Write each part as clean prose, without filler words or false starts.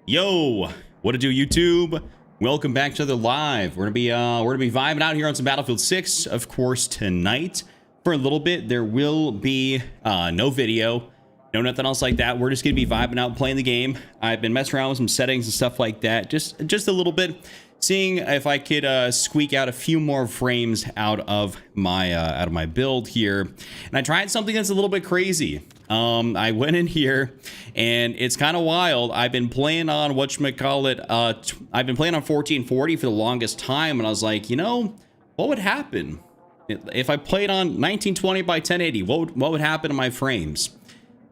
Yo, what to do, YouTube? Welcome back to the live. We're gonna be vibing out here on some Battlefield 6, of course, tonight for a little bit. There will be no video, no nothing else like that. We're just gonna be vibing out, playing the game. I've been messing around with some settings and stuff like that, just a little bit, seeing if I could squeak out a few more frames out of my build here. And I tried something that's a little bit crazy. I went in here and it's kind of wild. I've been playing on whatchamacallit, I've been playing on 1440 for the longest time, and I was like, you know, what would happen if I played on 1920 by 1080? What would happen to my frames?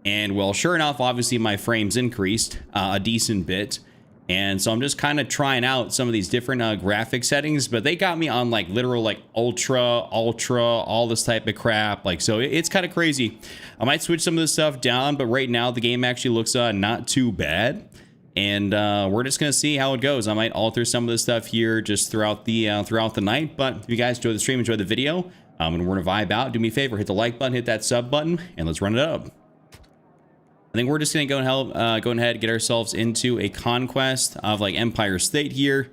And well, sure enough, obviously my frames increased a decent bit. And so I'm just kind of trying out some of these different graphic settings, but they got me on like literal like ultra, all this type of crap. Like, so it's kind of crazy. I might switch some of this stuff down, but right now the game actually looks not too bad. And we're just gonna see how it goes. I might alter some of this stuff here just throughout the night. But if you guys enjoy the stream, enjoy the video, and we're gonna vibe out, do me a favor, hit the like button, hit that sub button, and let's run it up. I think we're just gonna go ahead, get ourselves into a conquest of like Empire State here,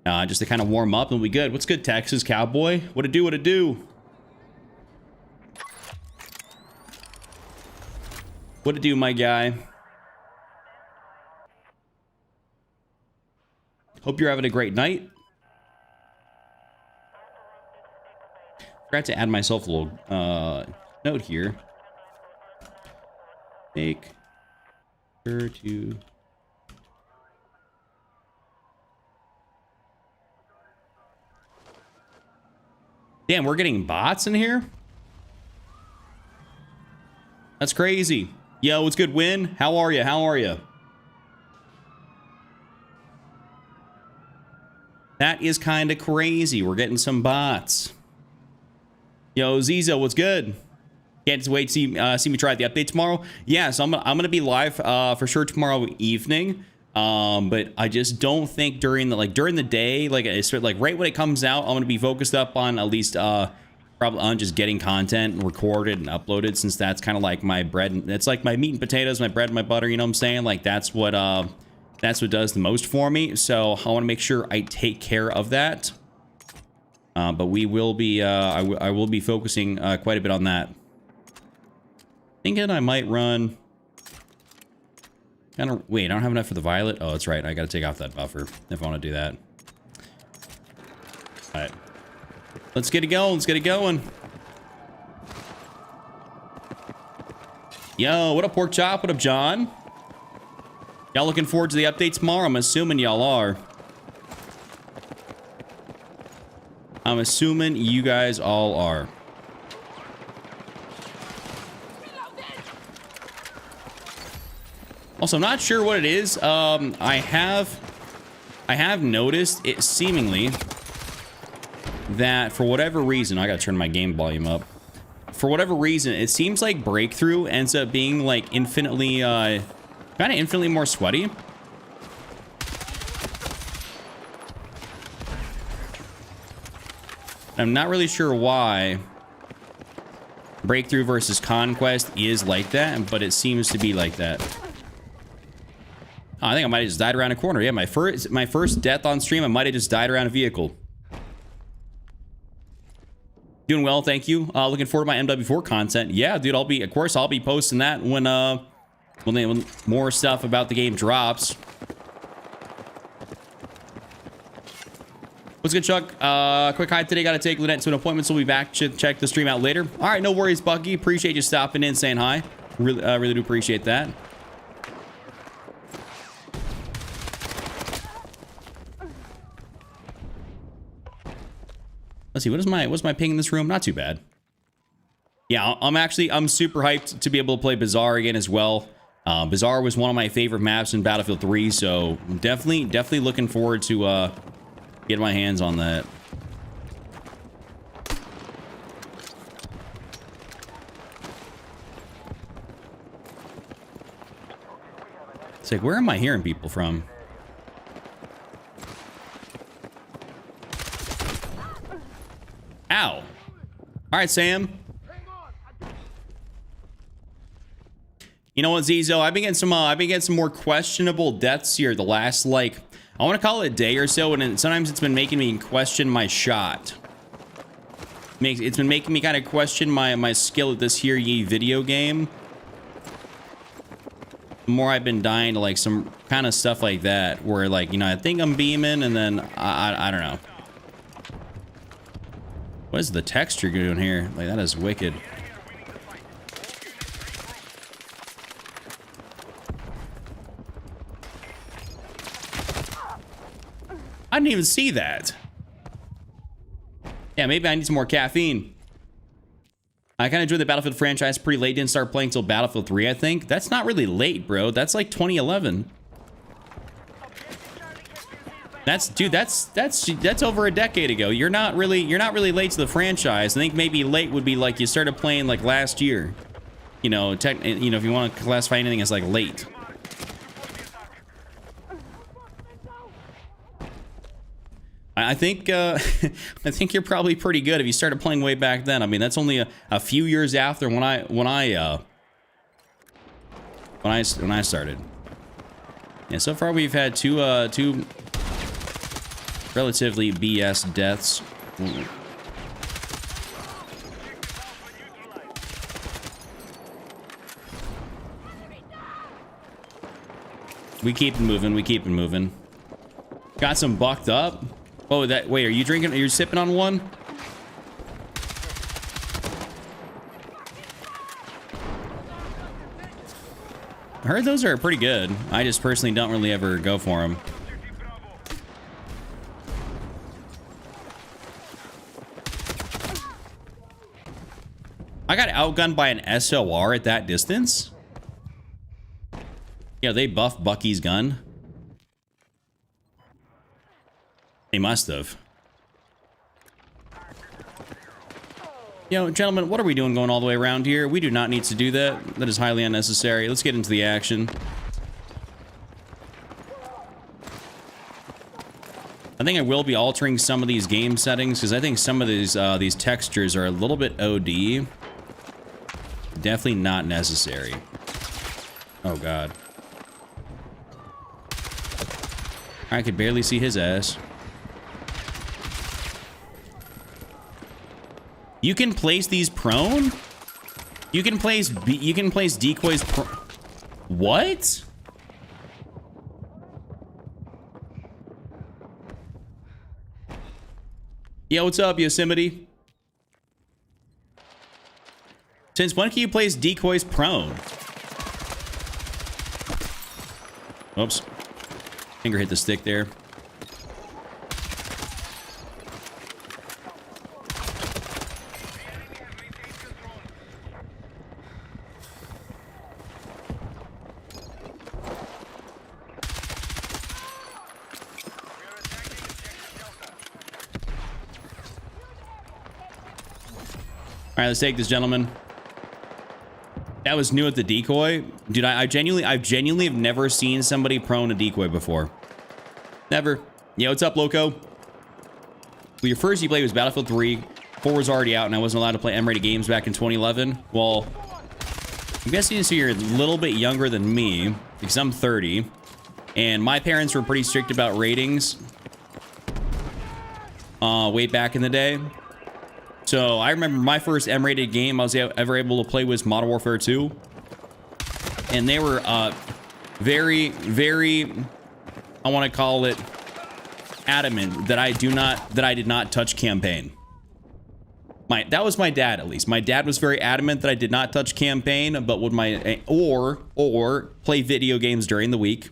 just to kind of warm up and we'll be good. What's good, Texas Cowboy? What it do? What it do? What it do, my guy? Hope you're having a great night. Forgot to add myself a little note here. Make sure to damn, we're getting bots in here. That's crazy. Yo, what's good, Win? How are you? How are you? That is kind of crazy. We're getting some bots. Yo, Zizo, what's good? Can't wait to see me try the update tomorrow. Yeah, so I'm gonna be live for sure tomorrow evening. But I just don't think during the day, like right when it comes out, I'm gonna be focused up on at least probably on just getting content recorded and uploaded, since that's kind of like my bread. It's like my meat and potatoes, my bread and my butter. You know what I'm saying? Like that's what does the most for me. So I want to make sure I take care of that. But we will be I will be focusing quite a bit on that. Thinking I might run wait, I don't have enough for the violet. Oh, that's right, I gotta take off that buffer if I want to do that. All right, let's get it going. Yo, what up, pork chop? What up, John? Y'all looking forward to the update tomorrow? I'm assuming y'all are. I'm assuming you guys all are. Also, I'm not sure what it is. I have noticed it seemingly that for whatever reason, I gotta turn my game volume up. For whatever reason, it seems like Breakthrough ends up being like infinitely, kind of infinitely more sweaty. I'm not really sure why Breakthrough versus Conquest is like that, but it seems to be like that. Oh, I think I might have just died around a corner. Yeah, my first death on stream, I might have just died around a vehicle. Doing well, thank you. Looking forward to my MW4 content. Yeah, dude, of course I'll be posting that when more stuff about the game drops. What's good, Chuck? Quick hide today. Got to take Lynette to an appointment, so we'll be back. Check the stream out later. All right, no worries, Bucky. Appreciate you stopping in, saying hi. Really do appreciate that. Let's see, what's my ping in this room? Not too bad. Yeah, I'm super hyped to be able to play Bazaar again as well. Bazaar was one of my favorite maps in Battlefield 3, so definitely looking forward to getting my hands on that. It's like, where am I hearing people from? Ow. All right, Sam. You know what, Zizo? I've been getting some more questionable deaths here the last, like, I want to call it a day or so, and sometimes it's been making me question my shot. It's been making me kind of question my skill at this here video game. The more I've been dying to, like, some kind of stuff like that, where, like, you know, I think I'm beaming, and then I don't know. What is the texture doing here? Like, that is wicked. I didn't even see that. Yeah, maybe I need some more caffeine. I kind of enjoyed the Battlefield franchise pretty late. Didn't start playing until Battlefield 3, I think. That's not really late, bro. That's like 2011. That's over a decade ago. You're not really late to the franchise. I think maybe late would be like you started playing like last year. You know, if you want to classify anything as like late. I think I think you're probably pretty good if you started playing way back then. I mean, that's only a few years after when I started. Yeah, so far we've had two relatively BS deaths. We keep it moving. We keep it moving. Got some bucked up. Oh, wait, are you drinking? Are you sipping on one? I heard those are pretty good. I just personally don't really ever go for them. I got outgunned by an SOR at that distance? Yeah, they buffed Bucky's gun. They must have. Yo, gentlemen, what are we doing going all the way around here? We do not need to do that. That is highly unnecessary. Let's get into the action. I think I will be altering some of these game settings because I think some of these textures are a little bit OD. Definitely not necessary. Oh, God. I could barely see his ass. You can place these prone? You can place decoys What? Yo, what's up, Yosemite? Since when can you place decoys prone? Oops. Finger hit the stick there. All right, let's take this, gentleman. That was new at the decoy. Dude, I've genuinely have never seen somebody prone a decoy before. Never. Yeah, what's up, Loco? Well, your first you played was Battlefield 3. 4 was already out, and I wasn't allowed to play M-rated games back in 2011. Well, I'm guessing so you're a little bit younger than me, because I'm 30. And my parents were pretty strict about ratings. Way back in the day. So I remember my first M-rated game I was ever able to play was Modern Warfare 2. And they were very, very, I want to call it, adamant that I did not touch campaign. That was my dad, at least. My dad was very adamant that I did not touch campaign, but would or play video games during the week.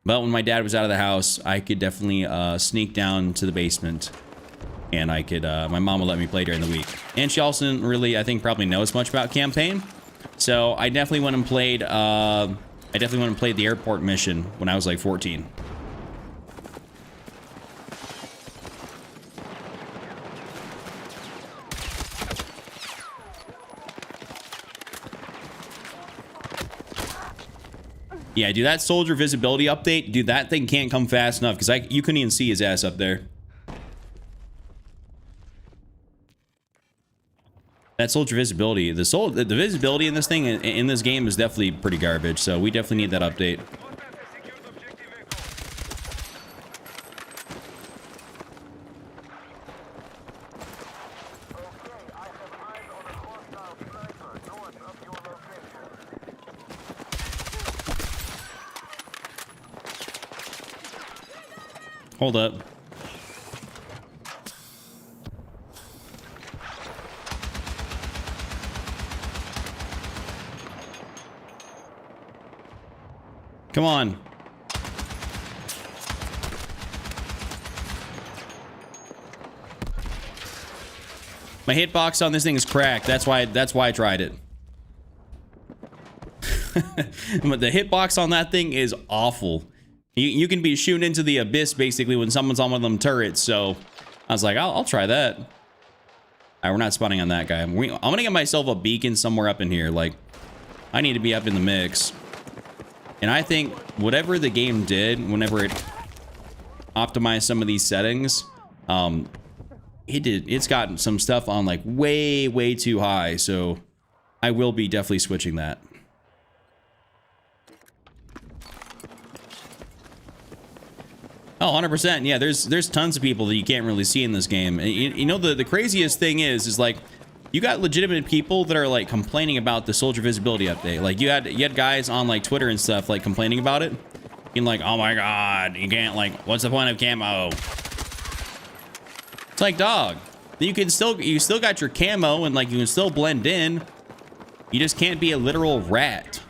But when my dad was out of the house, I could definitely sneak down to the basement. And I could, my mom would let me play during the week. And she also didn't really, I think, probably know as much about campaign. So I definitely went and played, the airport mission when I was like 14. Yeah, dude, that soldier visibility update, dude, that thing can't come fast enough because you couldn't even see his ass up there. That soldier visibility, the visibility in this thing, in this game, is definitely pretty garbage. So we definitely need that update. Hold up. Come on. My hitbox on this thing is cracked. That's why I tried it. But the hitbox on that thing is awful. You can be shooting into the abyss basically when someone's on one of them turrets. So I was like, I'll try that. All right, we're not spawning on that guy. I'm gonna get myself a beacon somewhere up in here. Like, I need to be up in the mix. And I think whatever the game did, whenever it optimized some of these settings, it's gotten some stuff on like way too high. So I will be definitely switching that. Oh, 100%. Yeah, there's tons of people that you can't really see in this game. You know, the craziest thing is like, you got legitimate people that are like complaining about the soldier visibility update. Like you had guys on like Twitter and stuff like complaining about it. Being like, oh my God, you can't, like, what's the point of camo? It's like, dog, you still got your camo and like you can still blend in. You just can't be a literal rat.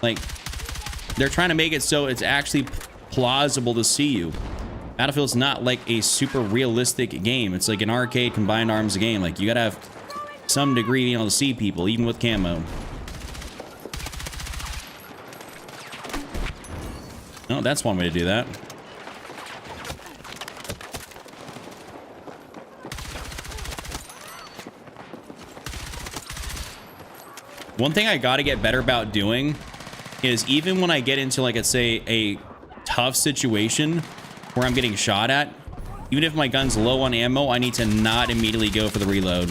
Like, they're trying to make it so it's actually plausible to see you. Battlefield's not like a super realistic game. It's like an arcade combined arms game. Like, you gotta have some degree of being able to see people, even with camo. Oh, that's one way to do that. One thing I gotta get better about doing is, even when I get into, like, let's say a tough situation where I'm getting shot at, even if my gun's low on ammo, I need to not immediately go for the reload.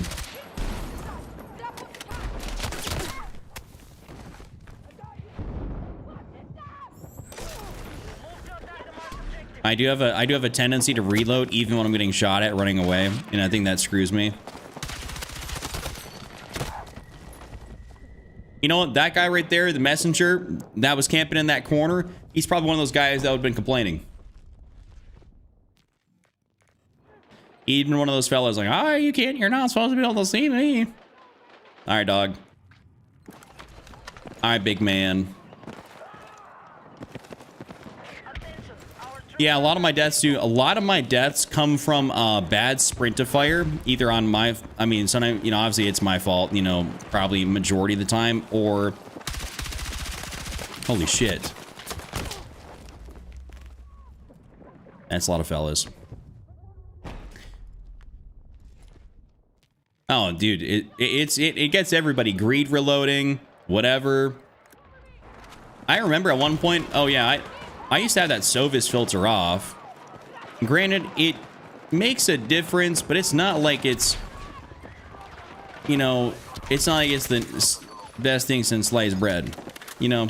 I do have a tendency to reload even when I'm getting shot at running away, and I think that screws me. You know what? That guy right there, the messenger that was camping in that corner, he's probably one of those guys that would have been complaining. Even one of those fellas like, oh, you're not supposed to be able to see me. All right, dog. All right, big man. Yeah, a lot of my deaths come from bad sprint to fire, either on my, I mean, sometimes, you know, obviously it's my fault, you know, probably majority of the time, or, holy shit. That's a lot of fellas. Oh, dude, it gets everybody. Greed reloading, whatever. I remember at one point, oh yeah, I used to have that Sovis filter off. Granted, it makes a difference, but it's not like it's, you know, it's not like it's the best thing since sliced bread, you know?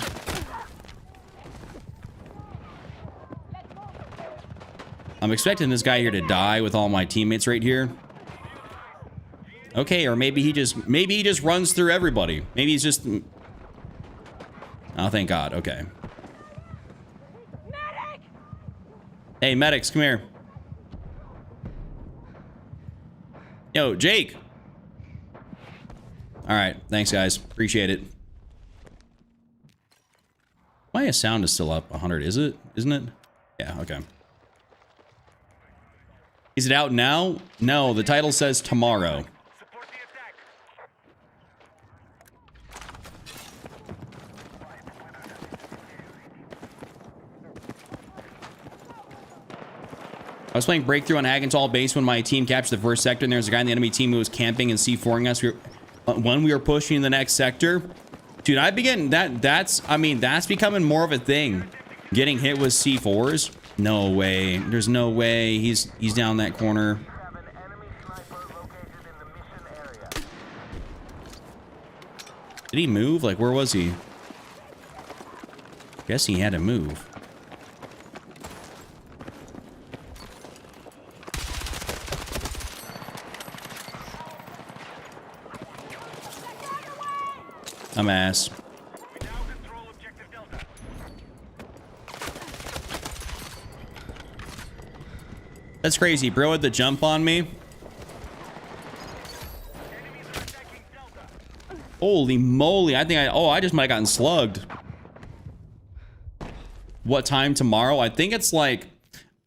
I'm expecting this guy here to die with all my teammates right here. Okay, or maybe he just runs through everybody. Maybe he's just... Oh, thank God. Okay. Medic! Hey, medics, come here. Yo, Jake. All right, thanks, guys. Appreciate it. Why his sound is still up 100? Is it? Isn't it? Yeah. Okay. Is it out now? No, the title says tomorrow. I was playing Breakthrough on Hagenthal base when my team captured the first sector, and there was a guy in the enemy team who was camping and C4ing us. When we were pushing the next sector, dude, that's becoming more of a thing. Getting hit with C4s? No way. There's no way. He's down that corner. Did he move? Like, where was he? Guess he had to move. I'm ass. That's crazy. Bro had the jump on me. Holy moly. I just might have gotten slugged. What time tomorrow? I think it's like,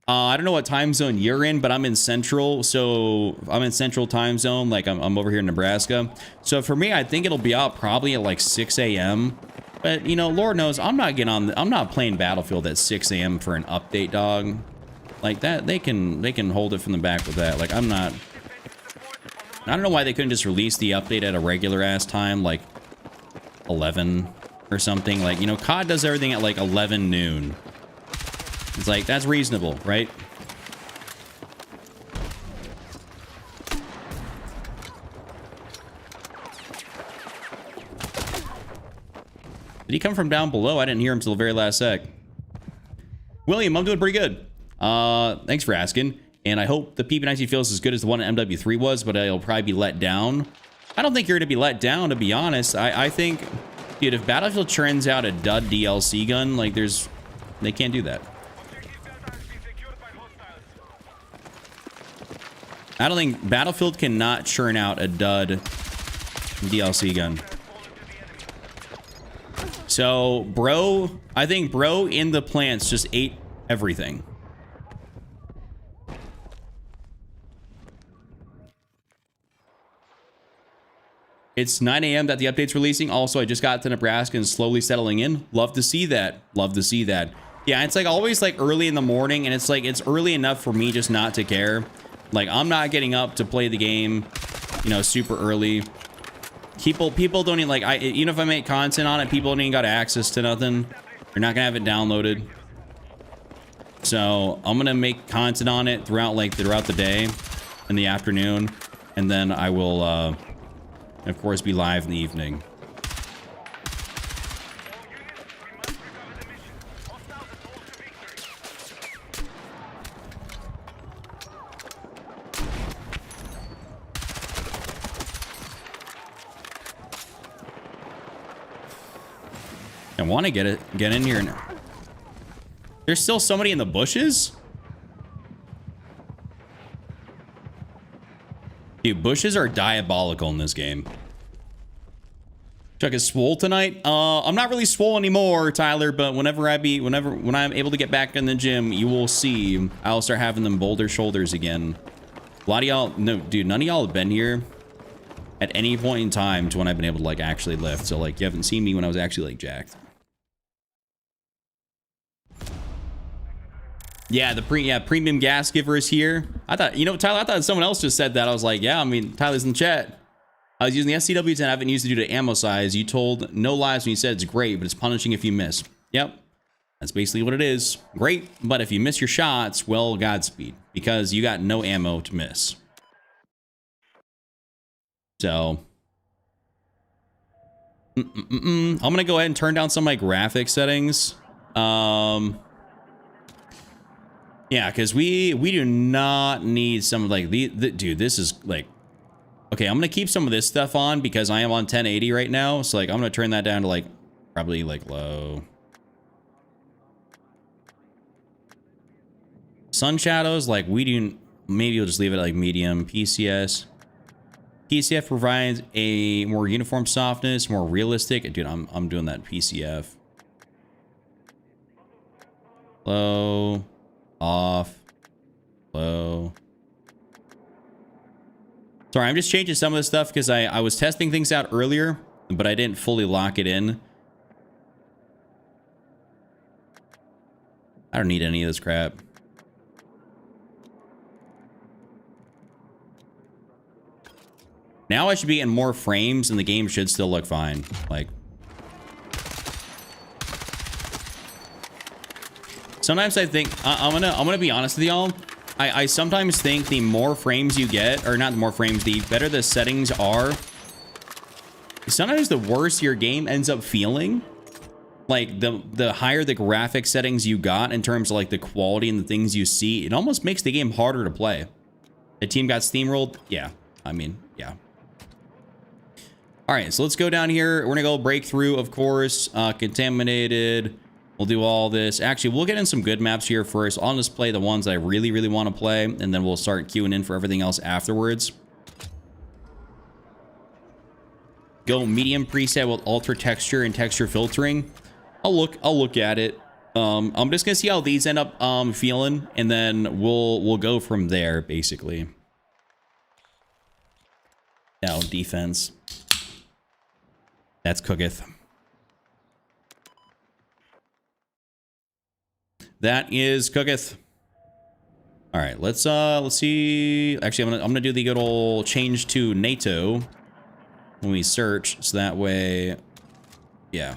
I don't know what time zone you're in, but I'm in Central. So I'm in Central time zone. Like I'm over here in Nebraska. So for me, I think it'll be out probably at like 6 a.m. But you know, Lord knows I'm not playing Battlefield at 6 a.m. for an update, dog. Like that, they can hold it from the back with that. Like I don't know why they couldn't just release the update at a regular ass time, like 11 or something. Like, you know, COD does everything at like 11 noon. It's like, that's reasonable, right? Did he come from down below? I didn't hear him till the very last sec. William, I'm doing pretty good. Thanks for asking. And I hope the PP-19 feels as good as the one at MW3 was, but it'll probably be let down. I don't think you're going to be let down, to be honest. I think, dude, if Battlefield churns out a dud DLC gun, like they can't do that. I don't think Battlefield cannot churn out a dud DLC gun. So, bro, I think bro in the plants just ate everything. It's 9 a.m. that the update's releasing. Also, I just got to Nebraska and slowly settling in. Love to see that. Love to see that. Yeah, it's like always like early in the morning, and it's like it's early enough for me just not to care. Like I'm not getting up to play the game, you know, super early. People don't even like even if I make content on it, people don't even got access to nothing. They're not gonna have it downloaded. So I'm gonna make content on it throughout the day, in the afternoon, and then I will of course be live in the evening. I want to get in here now. There's still somebody in the bushes? Dude, bushes are diabolical in this game. Chuck is swole tonight. I'm not really swole anymore, Tyler, but when I'm able to get back in the gym, you will see I'll start having them boulder shoulders again. A lot of y'all, no, dude, none of y'all have been here at any point in time to when I've been able to like actually lift. So like you haven't seen me when I was actually like jacked. Yeah, the premium gas giver is here. I thought, you know, Tyler, I thought someone else just said that. I was like, yeah, I mean, Tyler's in the chat. I was using the SCW-10. I haven't used it due to ammo size. You told no lies when you said it's great, but it's punishing if you miss. Yep. That's basically what it is. Great, but if you miss your shots, well, Godspeed, because you got no ammo to miss. So, I'm going to go ahead and turn down some of my graphic settings. Yeah, because we do not need some of like the dude, this is like, okay, I'm gonna keep some of this stuff on because I am on 1080 right now. So like I'm gonna turn that down to like probably like low. Sun shadows, like maybe we'll just leave it like medium. PCS. PCF provides a more uniform softness, more realistic. Dude, I'm doing that PCF. Low. Off, low. Sorry, I'm just changing some of this stuff because I was testing things out earlier, but I didn't fully lock it in. I don't need any of this crap. Now I should be in more frames and the game should still look fine. Like, sometimes I think, I'm gonna be honest with y'all. I sometimes think the more frames you get, or not the more frames, the better the settings are, sometimes the worse your game ends up feeling, like the higher the graphic settings you got in terms of like the quality and the things you see, it almost makes the game harder to play. The team got steamrolled. Yeah, I mean, yeah. All right, so let's go down here. We're gonna go breakthrough, of course. Contaminated. We'll do all this. Actually, we'll get in some good maps here first. I'll just play the ones I really, really want to play, and then we'll start queuing in for everything else afterwards. Go medium preset with ultra texture and texture filtering. I'll look at it. I'm just gonna see how these end up feeling, and then we'll go from there, basically. Now, defense. That's cooketh. That is cooketh. All right, let's see. Actually, I'm gonna do the good old change to NATO when we search, so that way, yeah.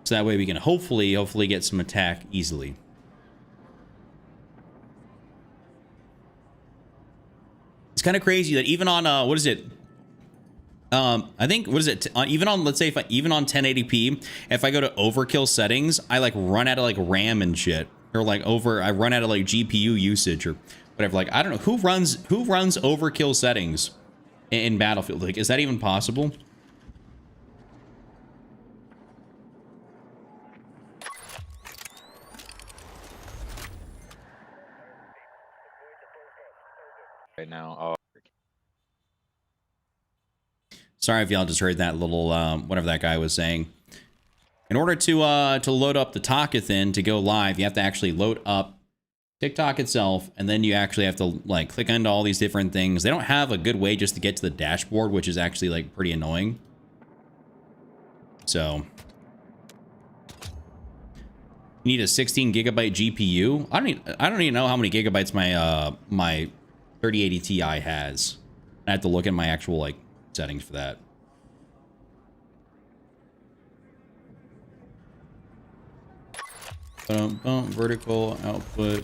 So that way we can hopefully get some attack easily. It's kind of crazy that even on what is it? I think, what is it? Even on, let's say, even on 1080p, if I go to overkill settings, I like run out of like RAM and shit, or like I run out of like GPU usage or whatever. Like, I don't know who runs overkill settings in Battlefield. Like, is that even possible? Right now. Oh. Sorry if y'all just heard that little, whatever that guy was saying. In order to load up the Talkathon to go live, you have to actually load up TikTok itself, and then you actually have to, like, click onto all these different things. They don't have a good way just to get to the dashboard, which is actually, like, pretty annoying. So, you need a 16 gigabyte GPU. I don't even know how many gigabytes my my 3080 Ti has. I have to look at my actual, like, settings for that. Vertical output.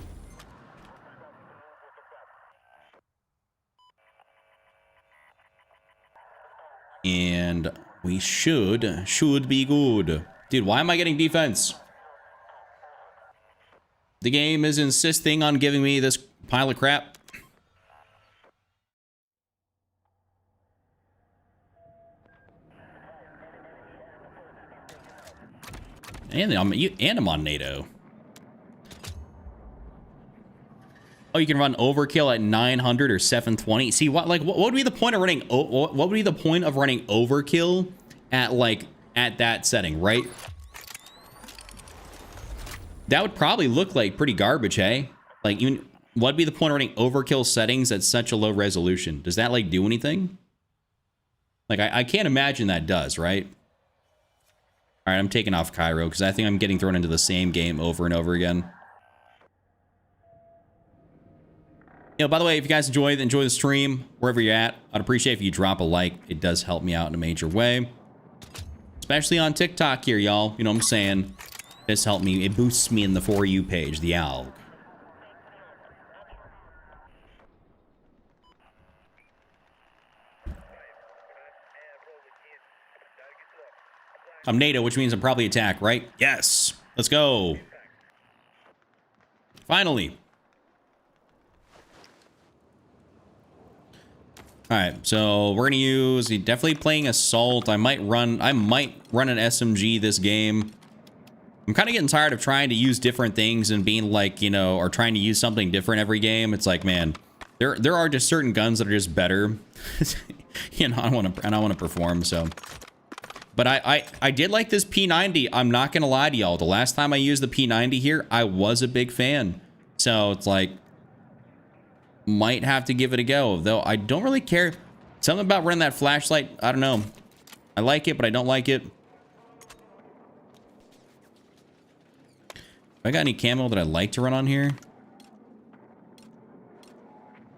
And we should be good. Dude, why am I getting defense? The game is insisting on giving me this pile of crap. And I'm on NATO. Oh, you can run overkill at 900 or 720. See, what would be the point of running? What would be the point of running overkill at that setting, right? That would probably look like pretty garbage, hey? Like, even what'd be the point of running overkill settings at such a low resolution? Does that like do anything? Like, I can't imagine that does, right? All right, I'm taking off Cairo because I think I'm getting thrown into the same game over and over again. You know, by the way, if you guys enjoy the stream, wherever you're at, I'd appreciate if you drop a like. It does help me out in a major way. Especially on TikTok here, y'all. You know what I'm saying? This helped me. It boosts me in the For You page, the alg. I'm NATO, which means I'm probably attack, right? Yes. Let's go. Finally. All right, so we're gonna use definitely playing assault. I might run an SMG this game. I'm kind of getting tired of trying to use different things and being like, you know, or trying to use something different every game. It's like, man, there are just certain guns that are just better. You know, I want to perform, so. But I did like this P90. I'm not gonna lie to y'all. The last time I used the P90 here, I was a big fan. So it's like, might have to give it a go. Though I don't really care. Something about running that flashlight, I don't know. I like it, but I don't like it. I got any camo that I like to run on here?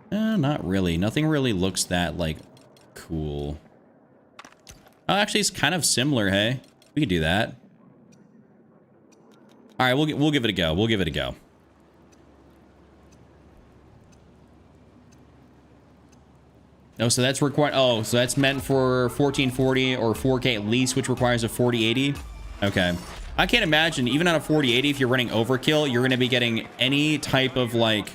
Not really. Nothing really looks that, like, cool. Oh, actually, it's kind of similar, hey? We could do that. All right, we'll give it a go. We'll give it a go. Oh, so that's required. Oh, so that's meant for 1440 or 4K at least, which requires a 4080. Okay. I can't imagine, even on a 4080, if you're running overkill, you're going to be getting any type of like...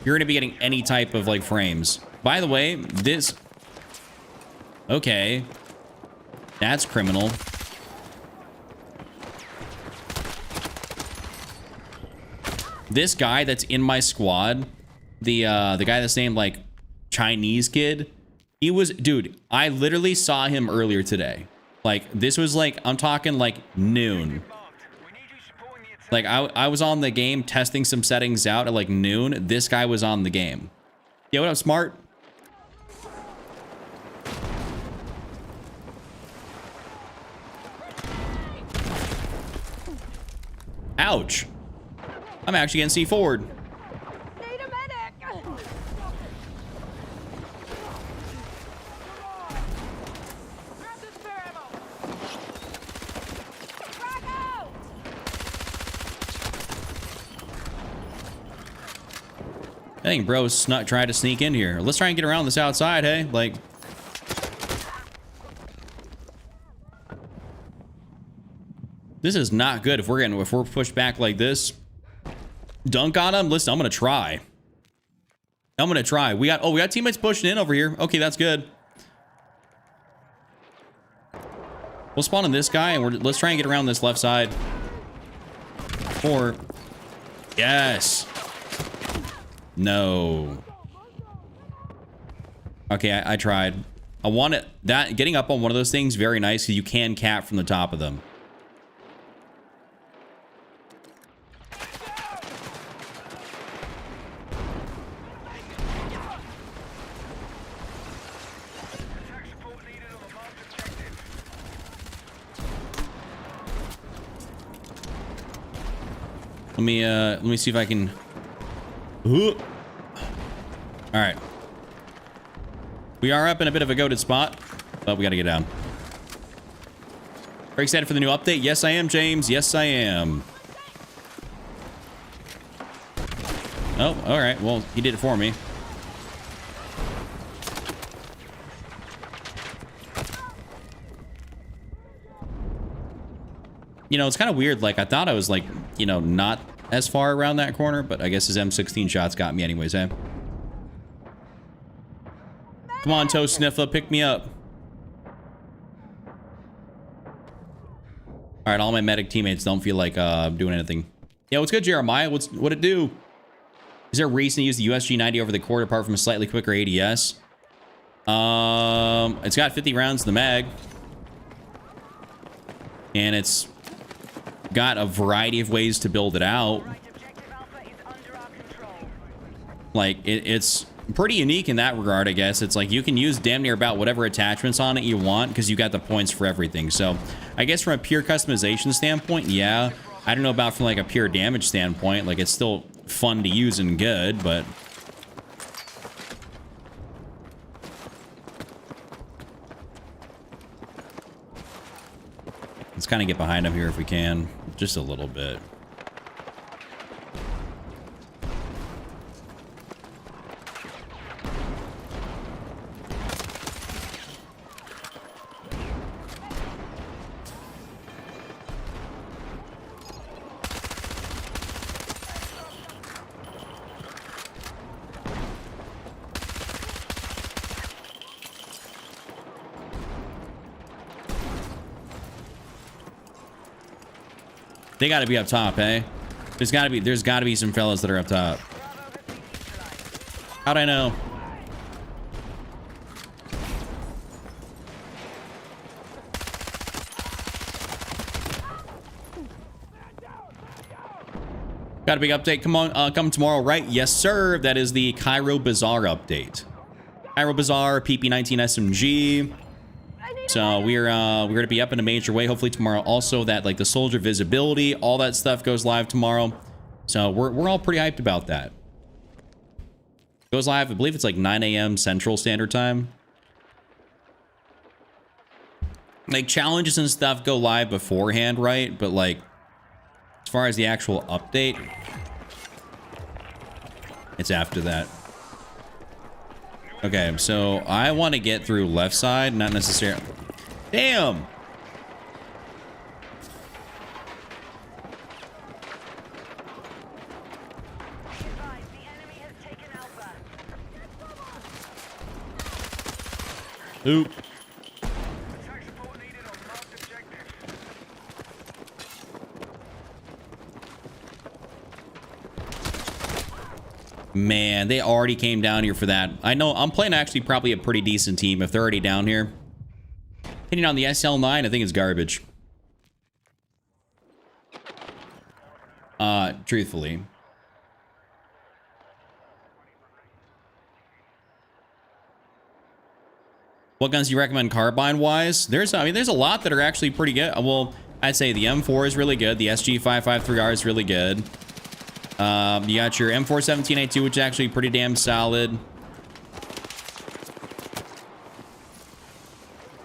You're going to be getting any type of like frames. By the way, this... Okay. That's criminal. This guy that's in my squad, the guy that's named like Chinese kid, he was, dude, I literally saw him earlier today. Like, this was like, I'm talking like noon. Like, I was on the game testing some settings out at like noon. This guy was on the game. Yeah, what up, Smart? Ouch. I'm actually getting C4'd. Need a medic. Grab this spare ammo. Frag out. I think bro's not trying to sneak in here. Let's try and get around this outside, hey? Like... This is not good if we're pushed back like this. Dunk on him. Listen, I'm gonna try. We got teammates pushing in over here. Okay, that's good. We'll spawn on this guy and let's try and get around this left side. Or yes. No. Okay, I tried. I want it. That getting up on one of those things very nice because you can cap from the top of them. Let me see if I can. All right. We are up in a bit of a goated spot, but we got to get down. Very excited for the new update. Yes, I am, James. Yes, I am. Oh, all right. Well, he did it for me. You know, it's kind of weird. Like, I thought I was, like, you know, not as far around that corner, but I guess his M16 shots got me anyways, eh? Come on, Toe Sniffa, pick me up. All right, all my medic teammates don't feel like doing anything. Yeah, what's good, Jeremiah? What'd it do? Is there a reason to use the USG-90 over the quarter apart from a slightly quicker ADS? It's got 50 rounds in the mag. And it's got a variety of ways to build it out. Like, it's pretty unique in that regard, I guess. It's like you can use damn near about whatever attachments on it you want because you got the points for everything. So I guess from a pure customization standpoint, yeah. I don't know about from like a pure damage standpoint. Like, it's still fun to use and good, but... Let's kind of get behind him here if we can. Just a little bit. They got to be up top, eh? There's got to be some fellas that are up top. How'd I know? Got a big update. Come on, come tomorrow, right? Yes, sir. That is the Cairo Bazaar update. Cairo Bazaar, PP-19 SMG. So we're gonna be up in a major way hopefully tomorrow. Also, that like the soldier visibility, all that stuff goes live tomorrow. So we're all pretty hyped about that. Goes live, I believe it's like 9 a.m. Central Standard Time. Like challenges and stuff go live beforehand, right? But like as far as the actual update, it's after that. Okay, so I want to get through left side, not necessarily. Damn. Oop. Man, they already came down here for that. I know I'm playing actually probably a pretty decent team if they're already down here. Hitting on the SL9, I think it's garbage. Truthfully. What guns do you recommend carbine-wise? I mean, there's a lot that are actually pretty good. Well, I'd say the M4 is really good. The SG553R is really good. You got your M417A2, which is actually pretty damn solid.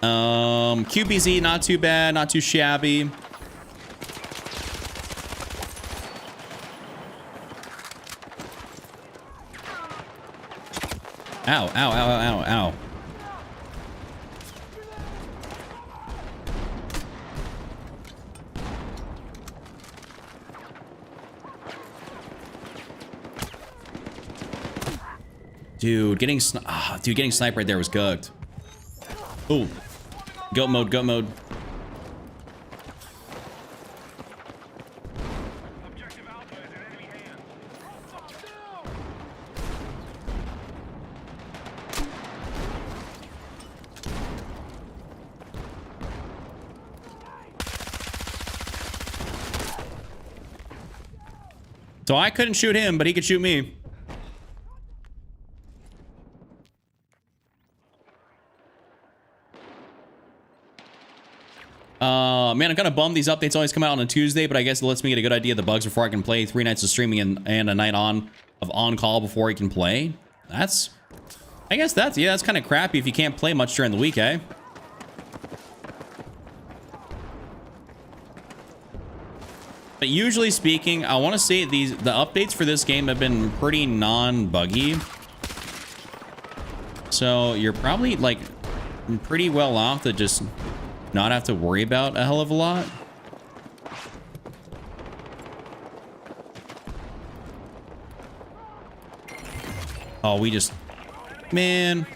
QBZ, not too bad, not too shabby. Ow, ow, ow, ow, ow. Dude, getting sniped right there was cooked. Ooh. Goat mode, goat mode. So I couldn't shoot him, but he could shoot me. Man, I'm kind of bummed these updates always come out on a Tuesday, but I guess it lets me get a good idea of the bugs before I can play 3 nights of streaming and a night of on-call before I can play. I guess that's kind of crappy if you can't play much during the week, eh? But usually speaking, I want to say the updates for this game have been pretty non-buggy. So you're probably like pretty well off to just not have to worry about a hell of a lot. Oh, we just... Man.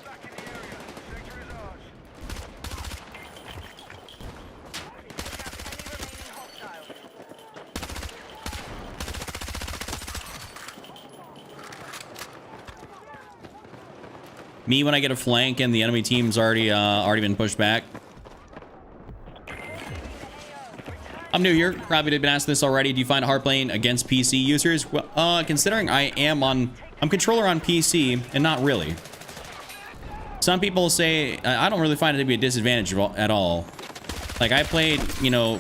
Me when I get a flank and the enemy team's already been pushed back. I'm new here. Probably been asked this already. Do you find it hard playing against PC users? Well, considering I'm controller on PC, and not really. Some people say I don't really find it to be a disadvantage at all. Like I played,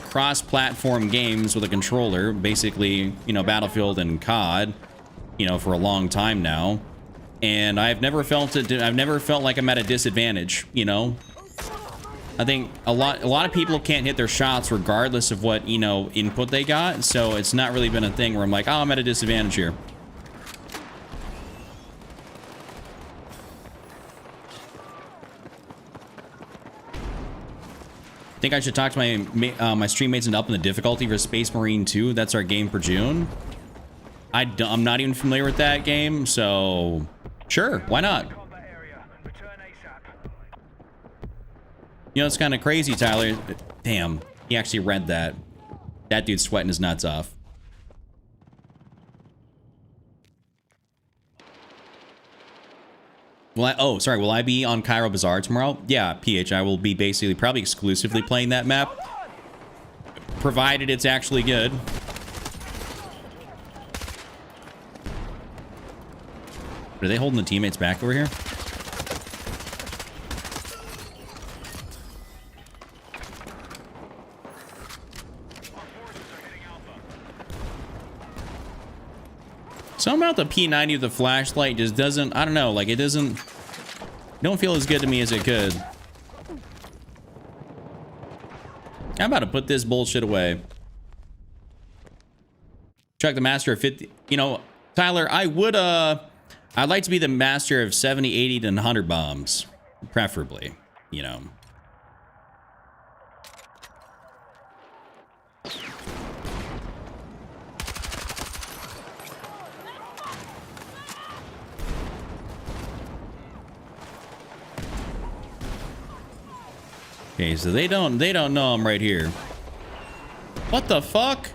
cross-platform games with a controller, basically, Battlefield and COD, for a long time now, and I've never felt like I'm at a disadvantage, I think a lot of people can't hit their shots regardless of what, input they got. So it's not really been a thing where I'm like, oh, I'm at a disadvantage here. I think I should talk to my stream mates into upping the difficulty for Space Marine 2. That's our game for June. I'm not even familiar with that game, so sure, why not? It's kind of crazy, Tyler. Damn, he actually read that. That dude's sweating his nuts off. Will I be on Cairo Bazaar tomorrow? Yeah, PH, I will be basically probably exclusively playing that map. Provided it's actually good. Are they holding the teammates back over here? Something about the P90 with the flashlight just doesn't, I don't know, like it don't feel as good to me as it could. I'm about to put this bullshit away. Chuck the master of 50, Tyler, I would I'd like to be the master of 70, 80, and 100 bombs. Preferably, you know. Okay, so they don't know I'm right here. What the fuck?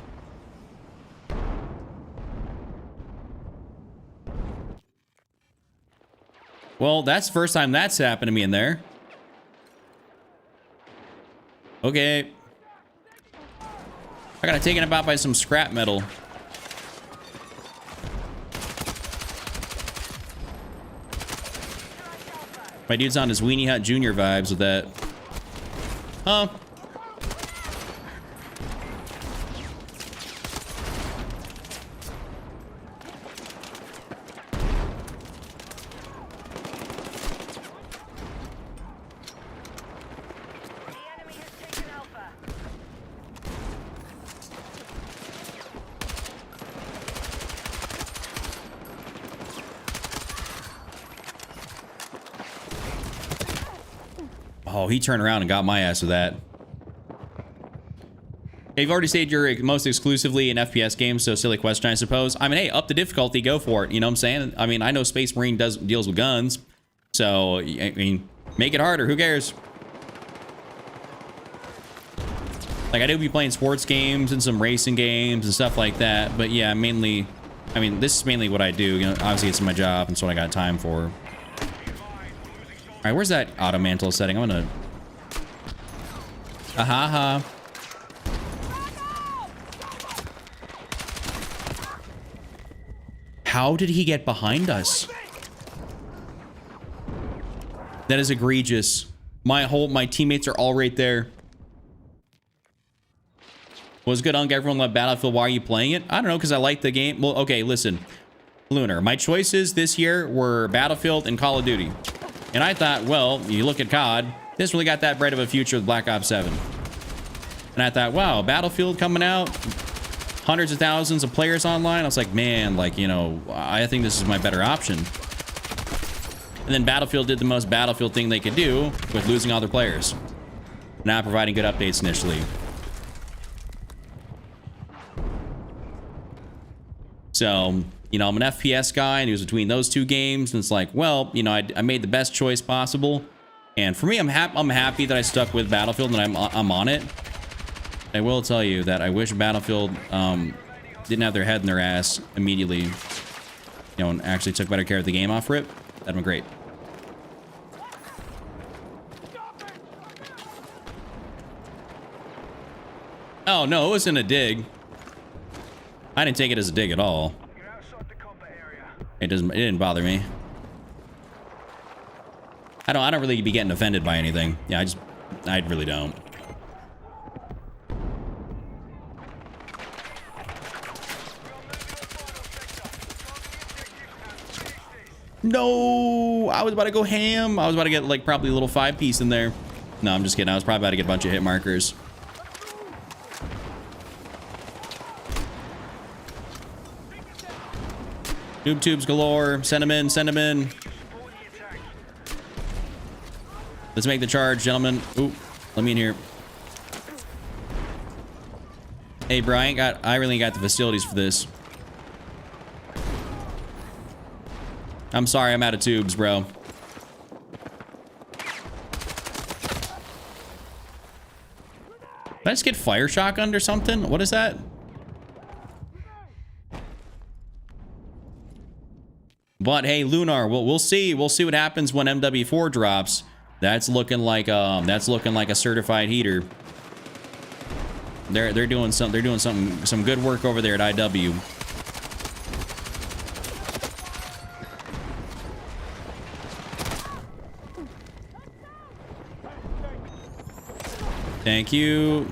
Well, that's the first time that's happened to me in there. Okay. I got taken about by some scrap metal. My dude's on his Weenie Hut Jr. vibes with that. Huh? Oh, he turned around and got my ass with that. Hey, you've already said you're most exclusively in FPS games, so silly question, I suppose. I mean, hey, up the difficulty, go for it. You know what I'm saying? I mean, I know Space Marine deals with guns, so, I mean, make it harder. Who cares? Like, I do be playing sports games and some racing games and stuff like that, but yeah, mainly, I mean, this is mainly what I do. You know, obviously, it's my job, and it's what I got time for. All right, where's that auto mantle setting? I'm gonna... Aha-ha. How did he get behind us? That is egregious. My teammates are all right there. Was good, Unk. Everyone loved Battlefield. Why are you playing it? I don't know, because I like the game. Well, okay, listen. Lunar, my choices this year were Battlefield and Call of Duty. And I thought, well, you look at COD, this really got that bright of a future with Black Ops 7. And I thought, wow, Battlefield coming out, hundreds of thousands of players online. I was like, man, like, you know, I think this is my better option. And then Battlefield did the most Battlefield thing they could do with losing all their players. Not providing good updates initially. So... you know, I'm an FPS guy, and he was between those two games, and it's like, well, you know, I made the best choice possible, and for me, I'm happy that I stuck with Battlefield and I'm on it. I will tell you that I wish Battlefield didn't have their head in their ass immediately, you know, and actually took better care of the game off rip. That'd been great. Oh no, it wasn't a dig. I didn't take it as a dig at all. It didn't bother me. I don't really be getting offended by anything. Yeah, I really don't. No, I was about to go ham. I was about to get like probably a little 5-piece in there. No, I'm just kidding. I was probably about to get a bunch of hit markers. Noob tubes galore. Send them in. Send them in. Let's make the charge, gentlemen. Ooh, let me in here. Hey, bro, I really got the facilities for this. I'm sorry, I'm out of tubes, bro. Did I just get fire shotgunned or something? What is that? But hey, Lunar, we'll see. We'll see what happens when MW4 drops. That's looking like a certified heater. They're doing some good work over there at IW. Thank you.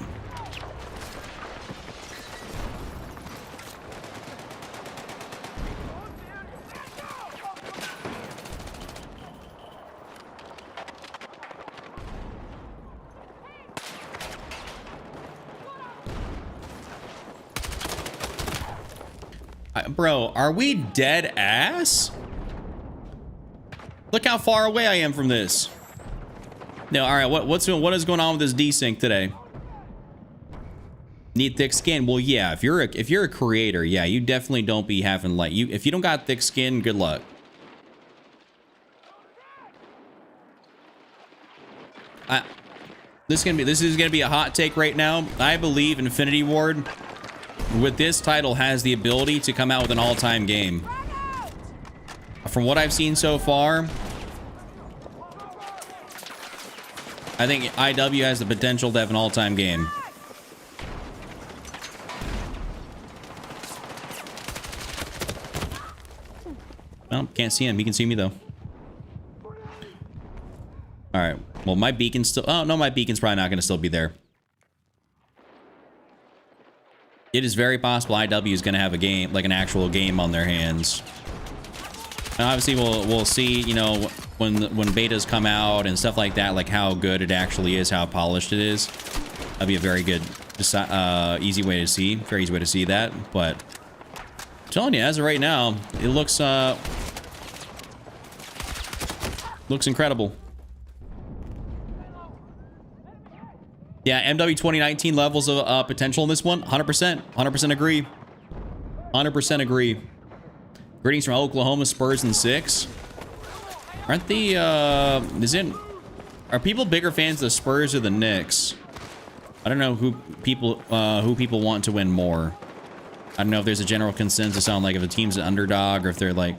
Bro, are we dead ass? Look how far away I am from this. No, all right. What is going on with this desync today? Need thick skin? Well, yeah. If you're a creator, yeah, you definitely don't be having like you. If you don't got thick skin, good luck. This is gonna be a hot take right now. I believe Infinity Ward with this title has the ability to come out with an all-time game. From what I've seen so far, I think IW has the potential to have an all-time game. Well, can't see him. He can see me though. All right. Well, my beacon's still... Oh, no, my beacon's probably not going to still be there. It is very possible IW is going to have a game, like an actual game on their hands. And obviously, we'll see, you know, when betas come out and stuff like that, like how good it actually is, how polished it is. That'd be a very good, easy way to see. Very easy way to see that. But I'm telling you, as of right now, it looks incredible. Yeah, MW 2019 levels of potential in this one. 100%. 100% agree. 100% agree. Greetings from Oklahoma, Spurs in 6. Aren't the, are people bigger fans of the Spurs or the Knicks? I don't know who people want to win more. I don't know if there's a general consensus on like if a team's an underdog or if they're like...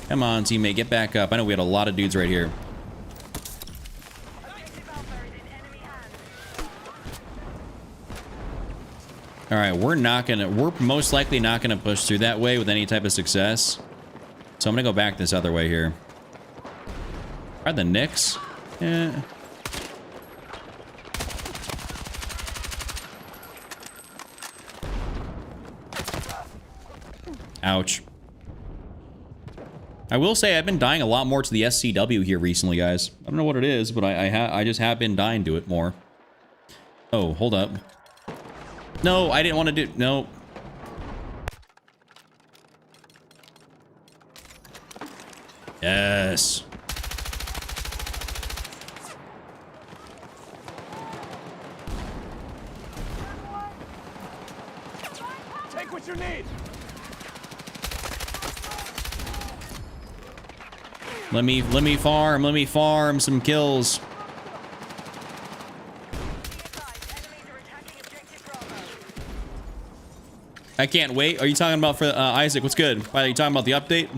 Come on, teammate, get back up. I know we had a lot of dudes right here. All right, we're most likely not gonna push through that way with any type of success. So I'm gonna go back this other way here. Are the Knicks? Yeah. Ouch. I will say I've been dying a lot more to the SCW here recently, guys. I don't know what it is, but I just have been dying to it more. Oh, hold up. No, I didn't want to do... No. Yes. Take what you need. Let me farm some kills. I can't wait. Are you talking about for Isaac? What's good? Are you talking about the update?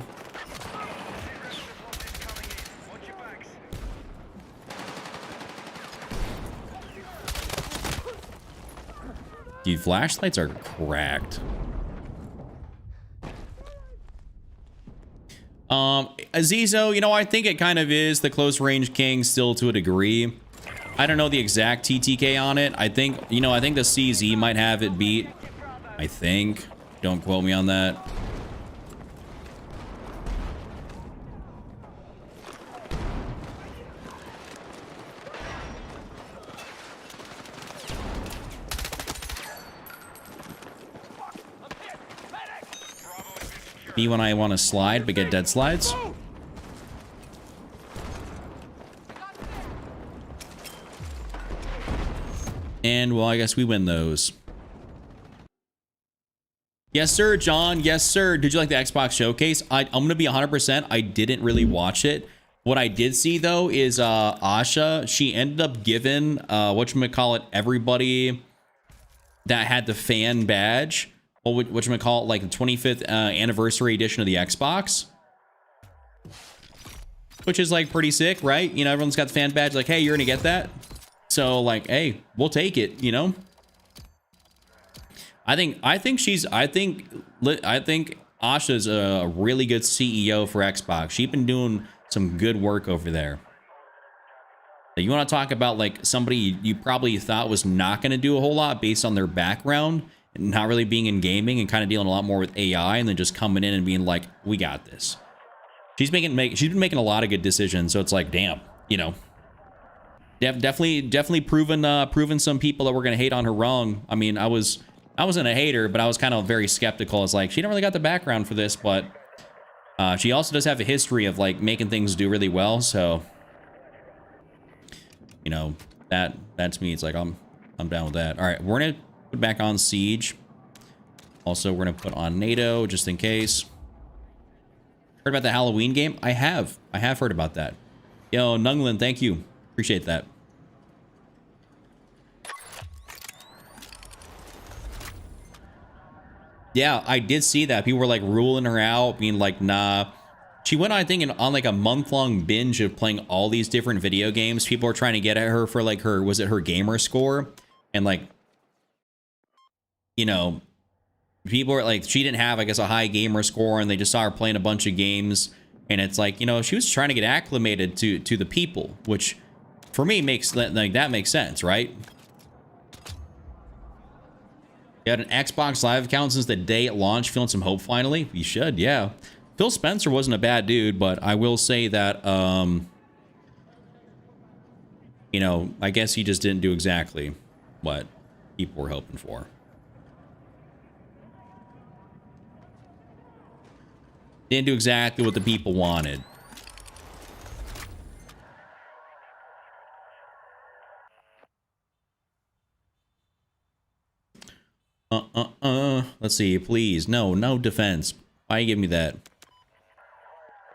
Dude, flashlights are cracked. Azizo, you know, I think it kind of is the close range king still to a degree. I don't know the exact TTK on it. I think, you know, I think the CZ might have it beat. I think. Don't quote me on that. Me when I want to slide, but get dead slides. And, well, I guess we win those. Yes, sir, John. Yes, sir. Did you like the Xbox showcase? I'm going to be 100%. I didn't really watch it. What I did see, though, is Asha. She ended up giving, whatchamacallit, everybody that had the fan badge. Well, whatchamacallit, like the 25th anniversary edition of the Xbox. Which is, like, pretty sick, right? You know, everyone's got the fan badge. Like, hey, you're going to get that? So, like, hey, we'll take it, you know? I think Asha's a really good CEO for Xbox. She's been doing some good work over there. You want to talk about like somebody you probably thought was not going to do a whole lot based on their background and not really being in gaming and kind of dealing a lot more with AI and then just coming in and being like, we got this. she's been making a lot of good decisions. So it's like, damn, you know, definitely proven some people that were gonna hate on her wrong. I mean, I wasn't a hater, but I was kind of very skeptical. It's like she didn't really got the background for this, but she also does have a history of like making things do really well. So, you know, that's me. It's like I'm down with that. All right, we're gonna put back on Siege. Also, we're gonna put on NATO just in case. Heard about the Halloween game? I have heard about that. Yo, Nunglin, thank you. Appreciate that. Yeah, I did see that. People were like ruling her out, being like, nah. She went, I think, on like a month-long binge of playing all these different video games. People were trying to get at her for like her, was it her gamer score? And like, you know, people were like, she didn't have, I guess, a high gamer score, and they just saw her playing a bunch of games. And it's like, you know, she was trying to get acclimated to the people, which for me makes like that makes sense, right? You had an Xbox Live account since the day it launched, feeling some hope finally? You should, yeah. Phil Spencer wasn't a bad dude, but I will say that, you know, I guess he just didn't do exactly what people were hoping for. Didn't do exactly what the people wanted. Let's see, please. No defense. Why you give me that?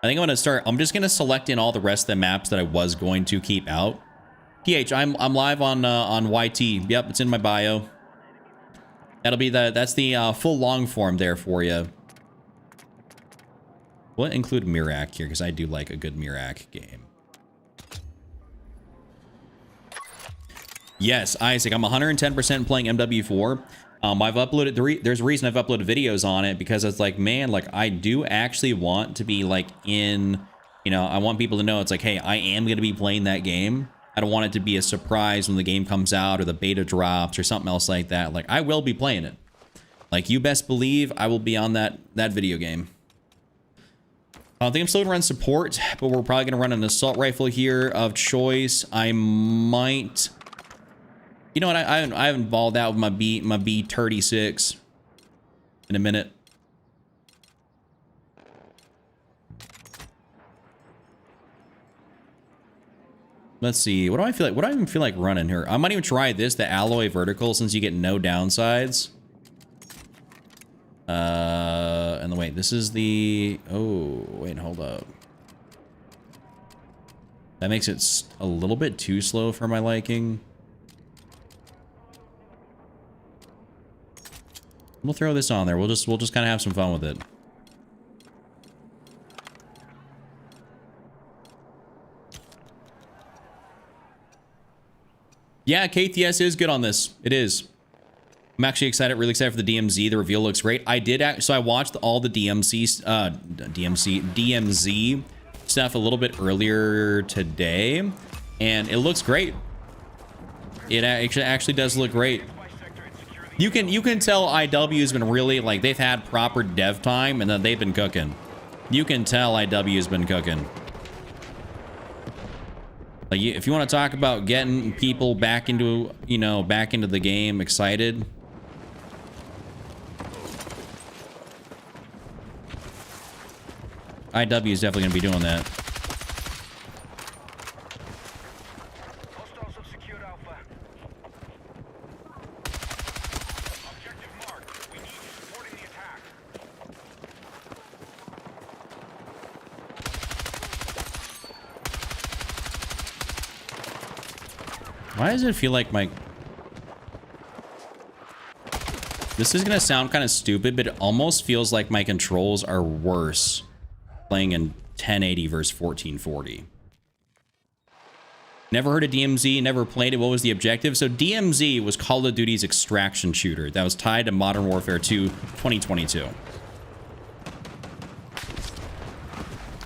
I think I'm gonna start. I'm just gonna select in all the rest of the maps that I was going to keep out. PH, I'm live on YT. Yep, it's in my bio. That'll be that's the full long form there for you. We'll include Mirak here because I do like a good Mirak game. Yes, Isaac, I'm 110% playing MW4. I've uploaded there's a reason I've uploaded videos on it, because it's like, man, like I do actually want to be like in, you know, I want people to know it's like, hey, I am going to be playing that game. I don't want it to be a surprise when the game comes out or the beta drops or something else like that. Like, I will be playing it. Like, you best believe I will be on that video game. I don't think I'm still gonna run support, but we're probably gonna run an assault rifle here of choice. I might, you know what? I haven't balled out with my B36 in a minute. Let's see. What do I feel like? What do I even feel like running here? I might even try this, the alloy vertical, since you get no downsides. And wait, this is the, oh, wait, hold up. That makes it a little bit too slow for my liking. We'll throw this on there. We'll just kind of have some fun with it. Yeah, KTS is good on this. It is. I'm actually excited, really excited for the DMZ. The reveal looks great. I did so I watched all the DMZ stuff a little bit earlier today, and it looks great. It actually does look great. You can tell IW has been really, like, they've had proper dev time, and then they've been cooking. You can tell IW has been cooking. Like, if you want to talk about getting people back into, you know, back into the game, excited. IW is definitely going to be doing that. Why does it feel like my... This is going to sound kind of stupid, but it almost feels like my controls are worse playing in 1080 versus 1440. Never heard of DMZ, never played it. What was the objective? So DMZ was Call of Duty's extraction shooter that was tied to Modern Warfare 2 2022.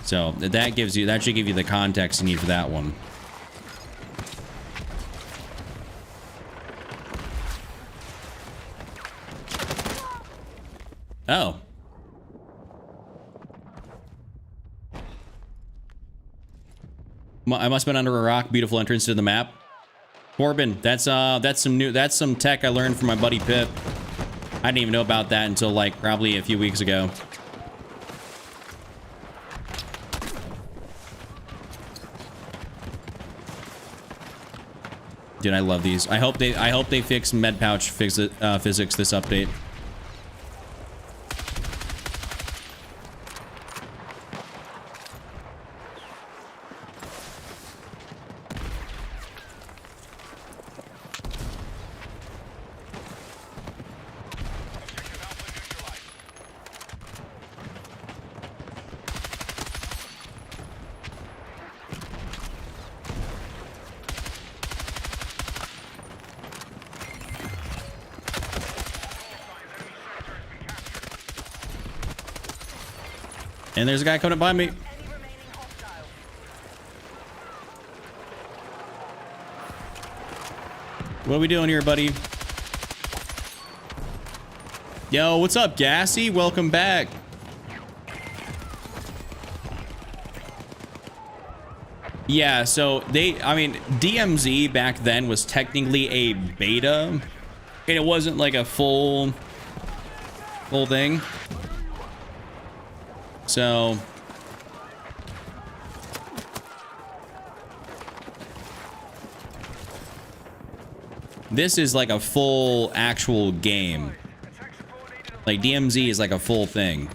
So that should give you the context you need for that one. Oh. I must have been under a rock. Beautiful entrance to the map. Corbin, that's some tech I learned from my buddy Pip. I didn't even know about that until like probably a few weeks ago. Dude, I love these. I hope they fix med pouch physics this update. And there's a guy coming up behind me. What are we doing here, buddy? Yo, what's up, Gassy? Welcome back. Yeah, so I mean, DMZ back then was technically a beta, and it wasn't like a full thing. So this is like a full actual game. Like DMZ is like a full thing.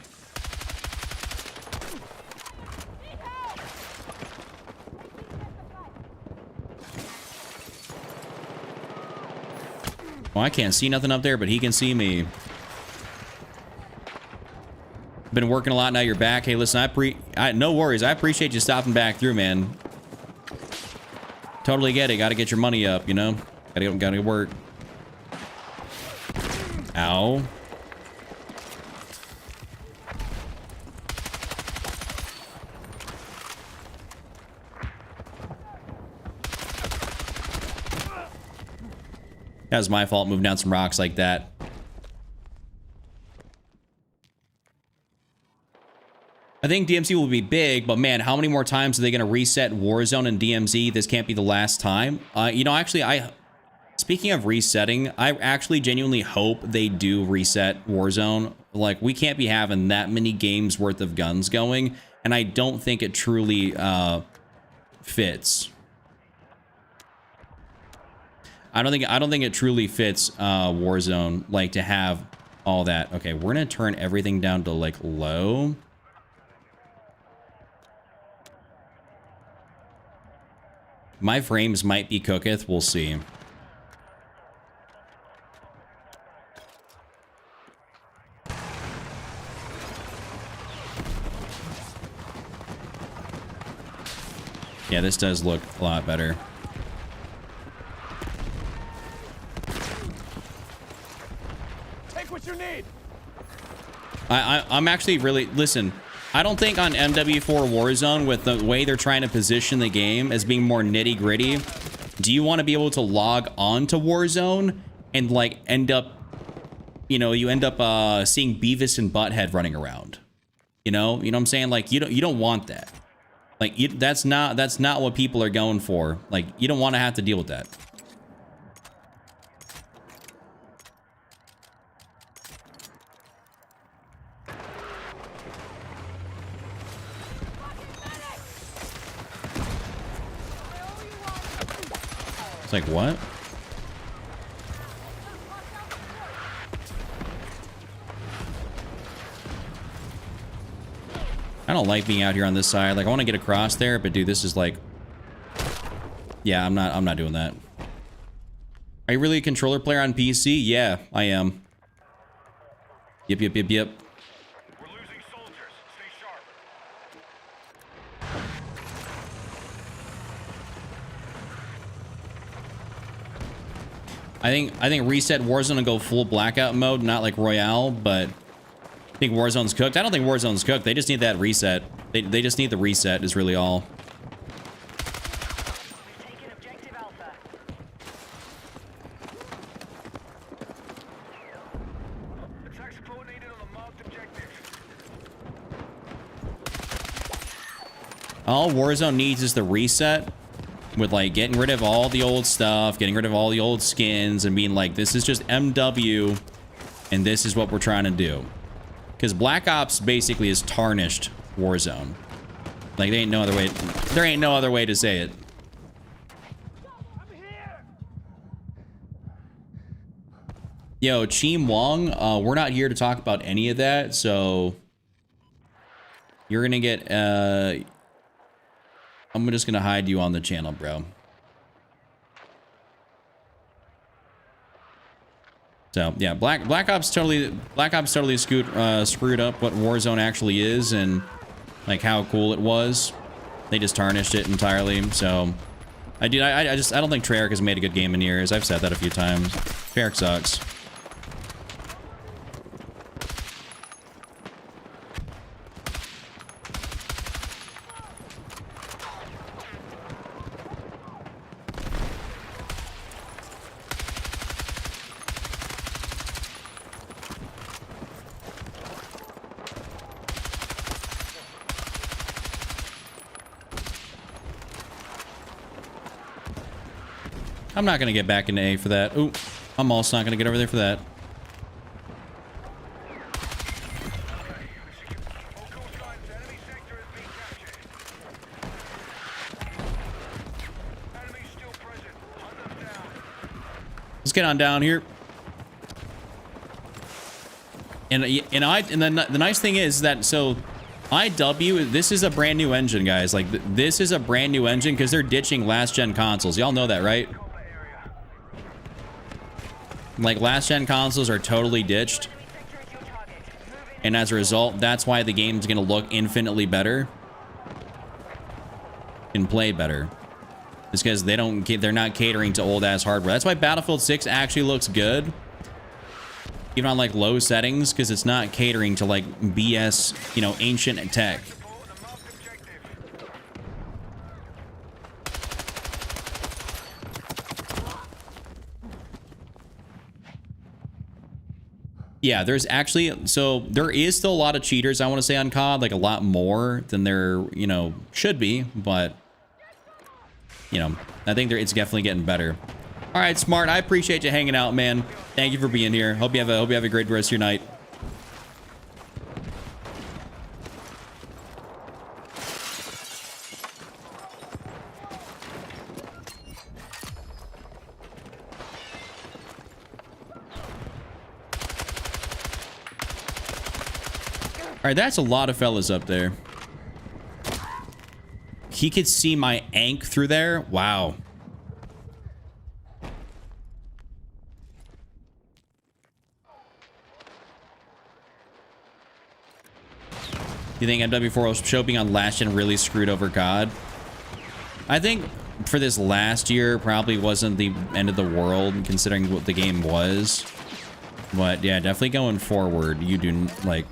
Oh, I can't see nothing up there, but he can see me. Been working a lot, now you're back. Hey, listen, no worries. I appreciate you stopping back through, man. Totally get it. Got to get your money up, you know? Gotta work. Ow. That was my fault moving down some rocks like that. I think DMZ will be big, but man, how many more times are they going to reset Warzone and DMZ? This can't be the last time. You know, actually, speaking of resetting, I actually genuinely hope they do reset Warzone. Like, we can't be having that many games worth of guns going, and I don't think it truly fits. I don't think it truly fits Warzone, like, to have all that. Okay, we're gonna turn everything down to like low. My frames might be cooketh. We'll see. Yeah, this does look a lot better. Take what you need. I'm actually really... Listen, I don't think on MW4 Warzone, with the way they're trying to position the game as being more nitty-gritty, do you want to be able to log on to Warzone and, like, end up... You know, you end up seeing Beavis and Butthead running around. You know what I'm saying? Like, you don't want that. Like, that's not what people are going for. Like, you don't want to have to deal with that. It's like, what? I don't like being out here on this side. Like, I want to get across there, but dude, this is like... Yeah, I'm not doing that. Are you really a controller player on PC? Yeah, I am. Yep. We're losing soldiers. Stay sharp. I think reset Warzone and go full blackout mode, not like Royale, but I think Warzone's cooked. I don't think Warzone's cooked. They just need that reset. They just need the reset is really all. Taking objective Alpha. Attacks coordinated on the marked objective. All Warzone needs is the reset with like getting rid of all the old stuff, getting rid of all the old skins, and being like, this is just MW, and this is what we're trying to do. Because Black Ops basically is tarnished Warzone. Like, there ain't no other way to say it. Yo, Cheem Wong, we're not here to talk about any of that, so you're gonna get, I'm just gonna hide you on the channel, bro. So yeah, Black Ops totally screwed up what Warzone actually is and like how cool it was. They just tarnished it entirely. So I don't think Treyarch has made a good game in years. I've said that a few times. Treyarch sucks. I'm not going to get back into A for that. Ooh, I'm also not going to get over there for that. Let's get on down here. And the nice thing is that, so IW, this is a brand new engine, guys. Like, this is a brand new engine because they're ditching last gen consoles. Y'all know that, right? Like, last gen consoles are totally ditched. And as a result, that's why the game's gonna look infinitely better and play better. It's because they're not catering to old ass hardware. That's why Battlefield 6 actually looks good, even on like low settings, because it's not catering to like BS, you know, ancient tech. Yeah, there's actually, so there is still a lot of cheaters, I want to say, on COD, like a lot more than there, you know, should be, but, you know, I think it's definitely getting better. All right, Smart, I appreciate you hanging out, man. Thank you for being here. Hope you have a great rest of your night. All right, that's a lot of fellas up there. He could see my ankh through there. Wow. You think MW4 shopping on last gen really screwed over COD? I think for this last year probably wasn't the end of the world considering what the game was. But yeah, definitely going forward, you do like.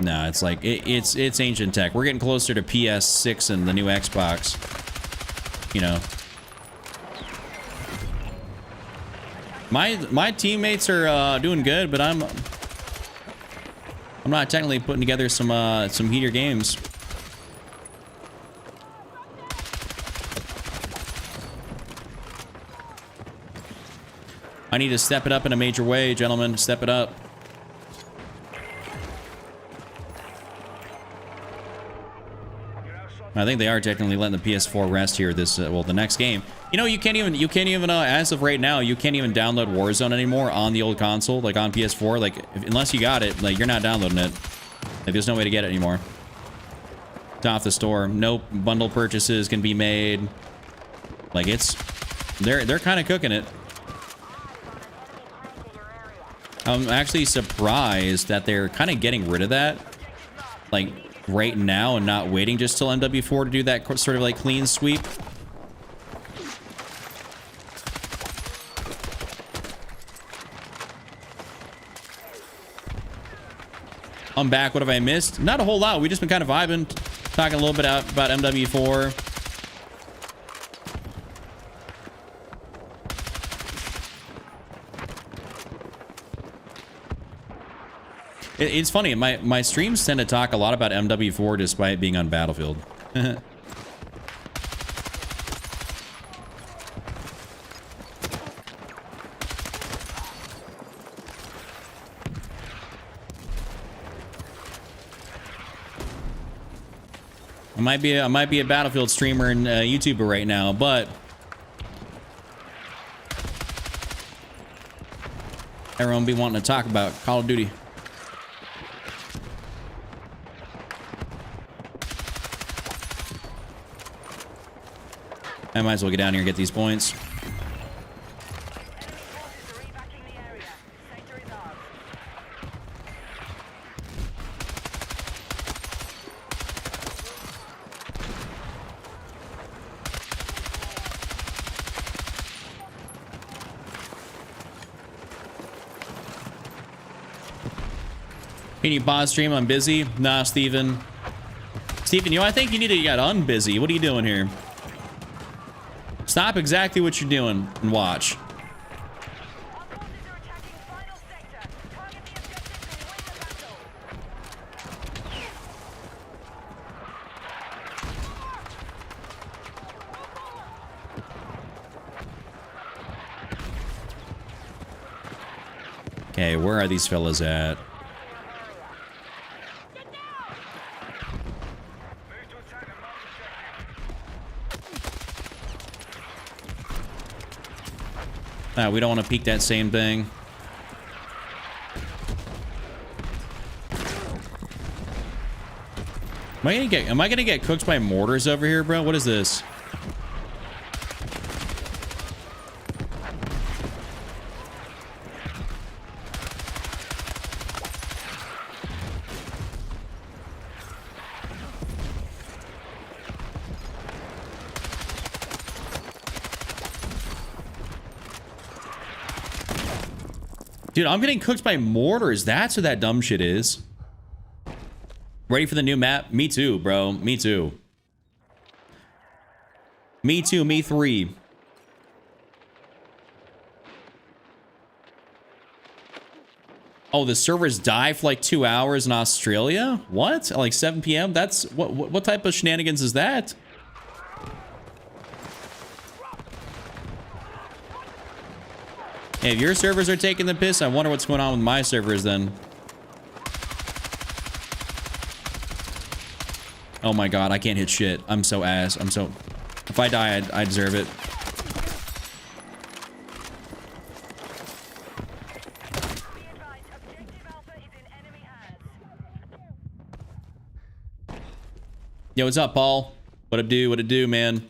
No, it's like it's ancient tech. We're getting closer to PS6 and the new Xbox. You know. My teammates are doing good, but I'm not technically putting together some heater games. I need to step it up in a major way, gentlemen. Step it up. I think they are technically letting the PS4 rest here this well, the next game. You know, you can't even as of right now, you can't even download Warzone anymore on the old console, like on PS4. Like unless you got it, like you're not downloading it. Like there's no way to get it anymore. It's off the store. No bundle purchases can be made. Like they're kind of cooking it. I'm actually surprised that they're kind of getting rid of that. Like right now and not waiting just till MW4 to do that sort of like clean sweep. I'm back. What have I missed? Not a whole lot. We've just been kind of vibing, talking a little bit about MW4. It's funny, my streams tend to talk a lot about MW4 despite being on Battlefield. I might be a Battlefield streamer and YouTuber right now, but everyone be wanting to talk about Call of Duty. I might as well get down here and get these points. Can you pause stream? I'm busy. Nah, Steven. Steven, I think you need to get unbusy. What are you doing here? Stop exactly what you're doing and watch. Okay, where are these fellas at? We don't want to peek that same thing. Am I gonna get cooked by mortars over here, bro? What is this? Dude, I'm getting cooked by mortars. That's what that dumb shit is. Ready for the new map? Me too, bro. Me too. Me too. Me three. Oh, the servers die for like 2 hours in Australia? What? At like 7 p.m.? That's... What type of shenanigans is that? Hey, if your servers are taking the piss, I wonder what's going on with my servers then. Oh my god, I can't hit shit. I'm so ass. I'm so... If I die, I deserve it. Yo, what's up, Paul? What it do? What it do, man?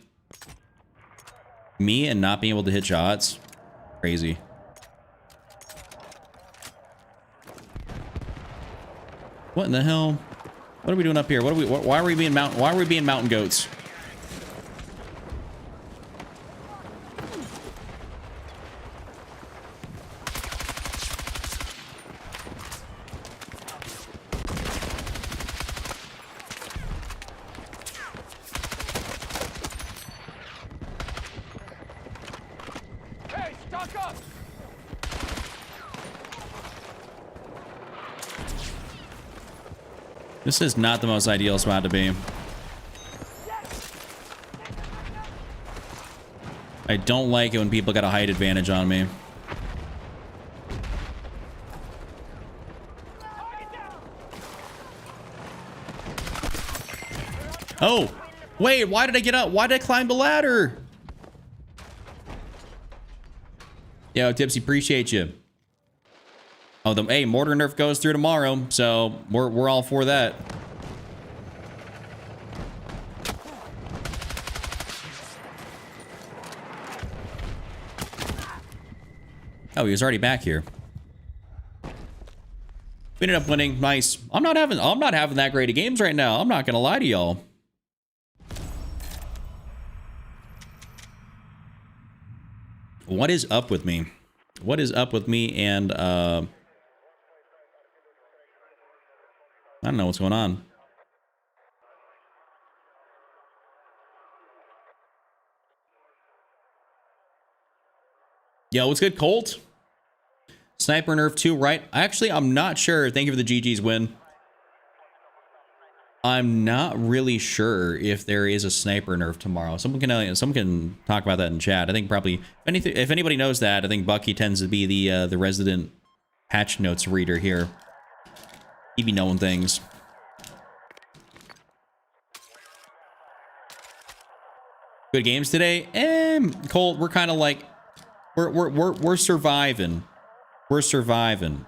Me and not being able to hit shots? Crazy. What in the hell? What are we doing up here? Why are we being mountain goats? Hey, stock up! This is not the most ideal spot to be. I don't like it when people got a height advantage on me. Oh, wait, why did I get up? Why did I climb the ladder? Yo, Tipsy, appreciate you. Oh, hey, mortar nerf goes through tomorrow, so we're all for that. Oh, he was already back here. We ended up winning. Nice. I'm not having that great of games right now. I'm not gonna lie to y'all. What is up with me? What is up with me and I don't know what's going on. Yo, what's good, Colt? Sniper nerf 2, right? Actually, I'm not sure. Thank you for the GG's win. I'm not really sure if there is a sniper nerf tomorrow. Someone can talk about that in chat. I think probably if anybody knows that, I think Bucky tends to be the resident patch notes reader here. He'd be knowing things. Good games today. Colt, we're kind of like, we're surviving. We're surviving.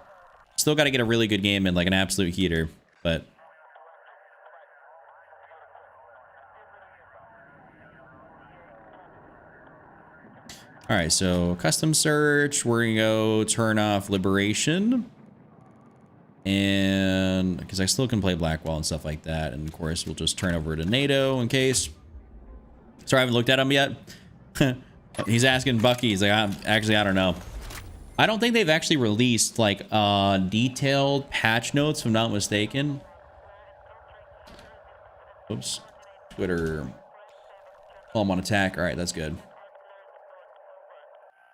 Still got to get a really good game in, like an absolute heater, but. All right, so custom search, we're gonna go turn off liberation. And because I still can play Blackwall and stuff like that. And of course, we'll just turn over to NATO in case. Sorry, I haven't looked at him yet. He's asking Bucky. He's like, I don't know. I don't think they've actually released like detailed patch notes, if I'm not mistaken. Oops. Twitter. Oh, I'm on attack. All right, that's good.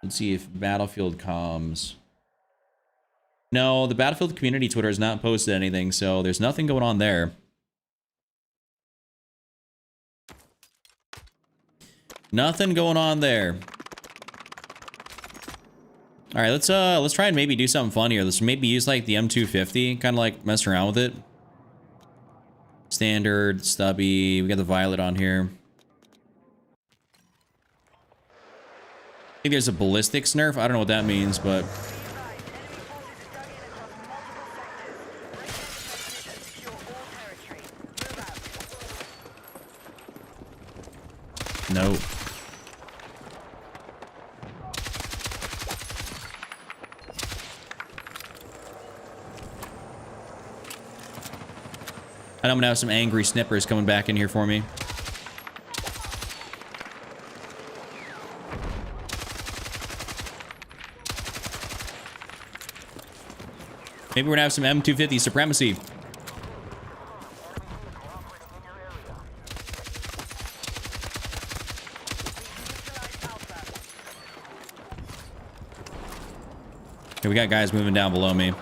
Let's see if Battlefield comms. No, the Battlefield community Twitter has not posted anything, so there's nothing going on there. Nothing going on there. All right, let's try and maybe do something fun here. Let's maybe use like the M250, kind of like mess around with it. Standard, stubby. We got the violet on here. I think there's a ballistics nerf. I don't know what that means, but. Nope. And I'm gonna have some angry snippers coming back in here for me. Maybe we're gonna have some M250 supremacy. Okay, we got guys moving down below me.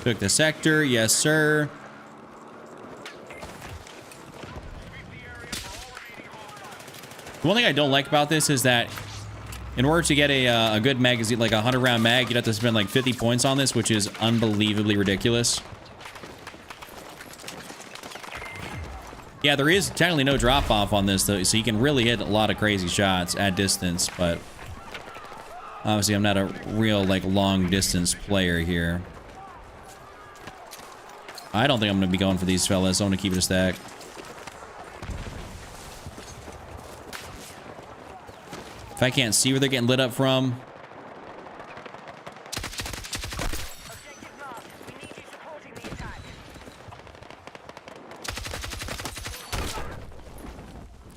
Took the sector, yes sir. The one thing I don't like about this is that in order to get a good magazine, like a 100-round mag, you'd have to spend like 50 points on this, which is unbelievably ridiculous. Yeah, there is technically no drop-off on this, though, so you can really hit a lot of crazy shots at distance, but obviously I'm not a real, like, long-distance player here. I don't think I'm going to be going for these fellas. I'm going to keep it a stack. If I can't see where they're getting lit up from. Objective marked. We need you supporting the attack.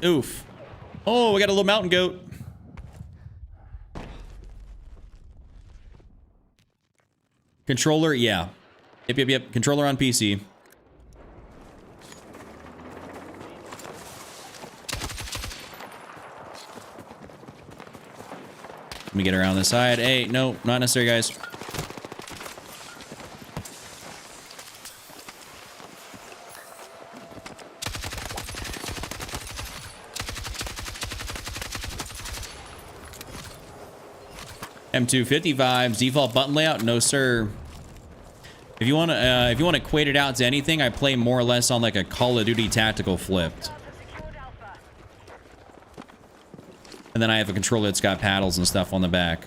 Oof. Oh, we got a little mountain goat. Controller, yeah. Yep. Controller on PC. Let me get around this side. Hey, no, not necessary, guys. M250 vibes. Default button layout? No, sir. If you want to equate it out to anything, I play more or less on like a Call of Duty tactical flipped. And then I have a controller that's got paddles and stuff on the back.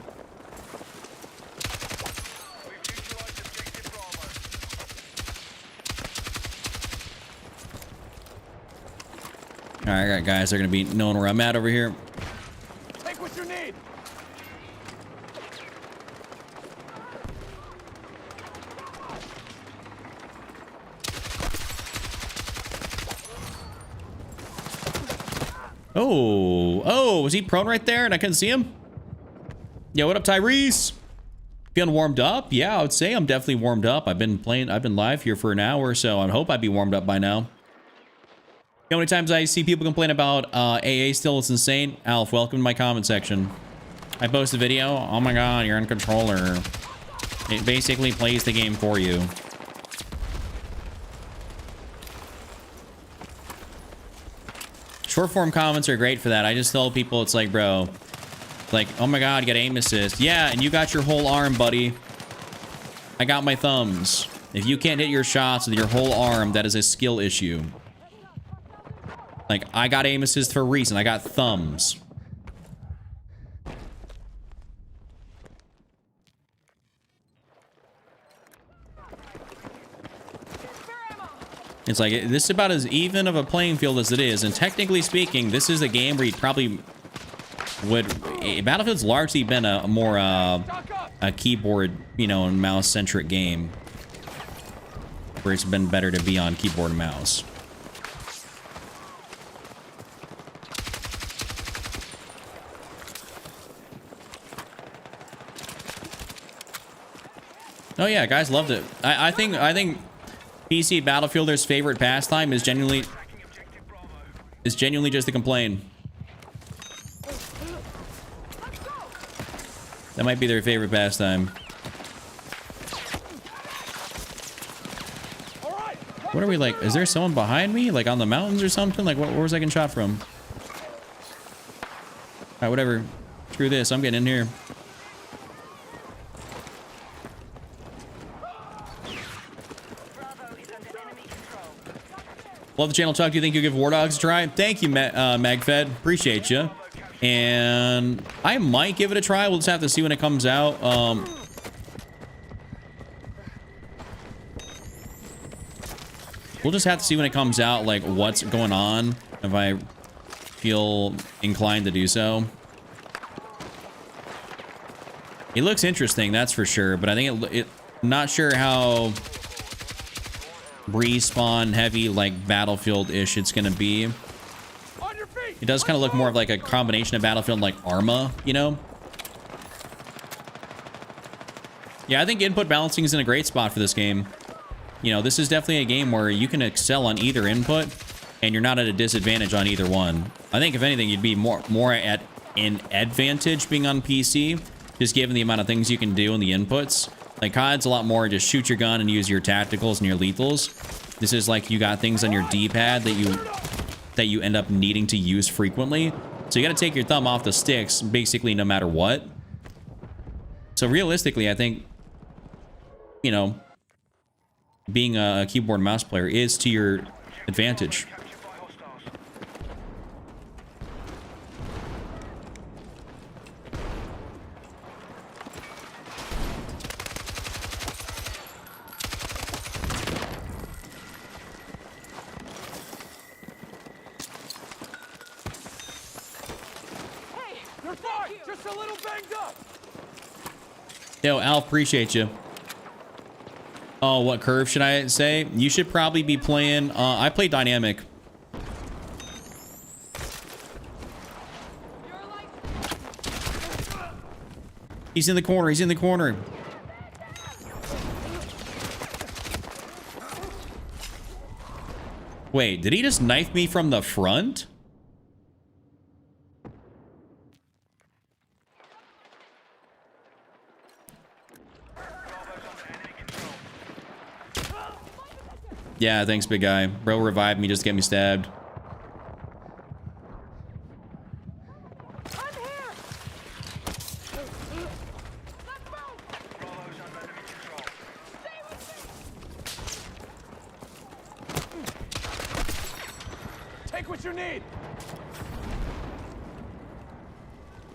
All right, guys, they're gonna be knowing where I'm at over here. Take what you need. Oh, was he prone right there and I couldn't see him? Yo, what up, Tyrese? Feeling warmed up? Yeah, I would say I'm definitely warmed up. I've been live here for an hour, so I hope I'd be warmed up by now. You know how many times I see people complain about AA still? It's insane. Alf, welcome to my comment section. I post a video. Oh my god, you're on controller. It basically plays the game for you. Short form comments are great for that. I just tell people it's like, bro, Like, oh my god, you got aim assist. Yeah, and you got your whole arm, buddy. I got my thumbs. If you can't hit your shots with your whole arm, that is a skill issue. Like, I got aim assist for a reason. I got thumbs. It's like, this is about as even of a playing field as it is. And technically speaking, this is a game where you probably would... Battlefield's largely been a more, a keyboard, you know, and mouse-centric game. Where it's been better to be on keyboard and mouse. Oh yeah, guys loved it. I think PC Battlefielders' favorite pastime is genuinely just to complain. That might be their favorite pastime. What are we like? Is there someone behind me? Like on the mountains or something? Like where was I getting shot from? Alright, whatever. Screw this. I'm getting in here. Love the channel, Chuck. Do you think you'll give War Dogs a try? Thank you, Magfed. Appreciate you. And I might give it a try. We'll just have to see when it comes out. We'll just have to see when it comes out, like, what's going on, if I feel inclined to do so. It looks interesting, that's for sure, but I think not sure how respawn heavy, like, Battlefield-ish it's gonna be. It does kind of look more of like a combination of Battlefield and like Arma, you know? Yeah, I think input balancing is in a great spot for this game. You know, this is definitely a game where you can excel on either input, and you're not at a disadvantage on either one. I think, if anything, you'd be more at an advantage being on PC, just given the amount of things you can do in the inputs. Like, COD's a lot more just shoot your gun and use your tacticals and your lethals. This is like you got things on your D-pad that you end up needing to use frequently. So you got to take your thumb off the sticks, basically, no matter what. So realistically, I think, you know, being a keyboard and mouse player is to your advantage. Just a little banged up. Yo, Al, appreciate you. Oh, what curve should I say? You should probably be playing... I play dynamic. He's in the corner. He's in the corner. Wait, did he just knife me from the front? Yeah, thanks, big guy. Bro revived me just to get me stabbed. Take what you need.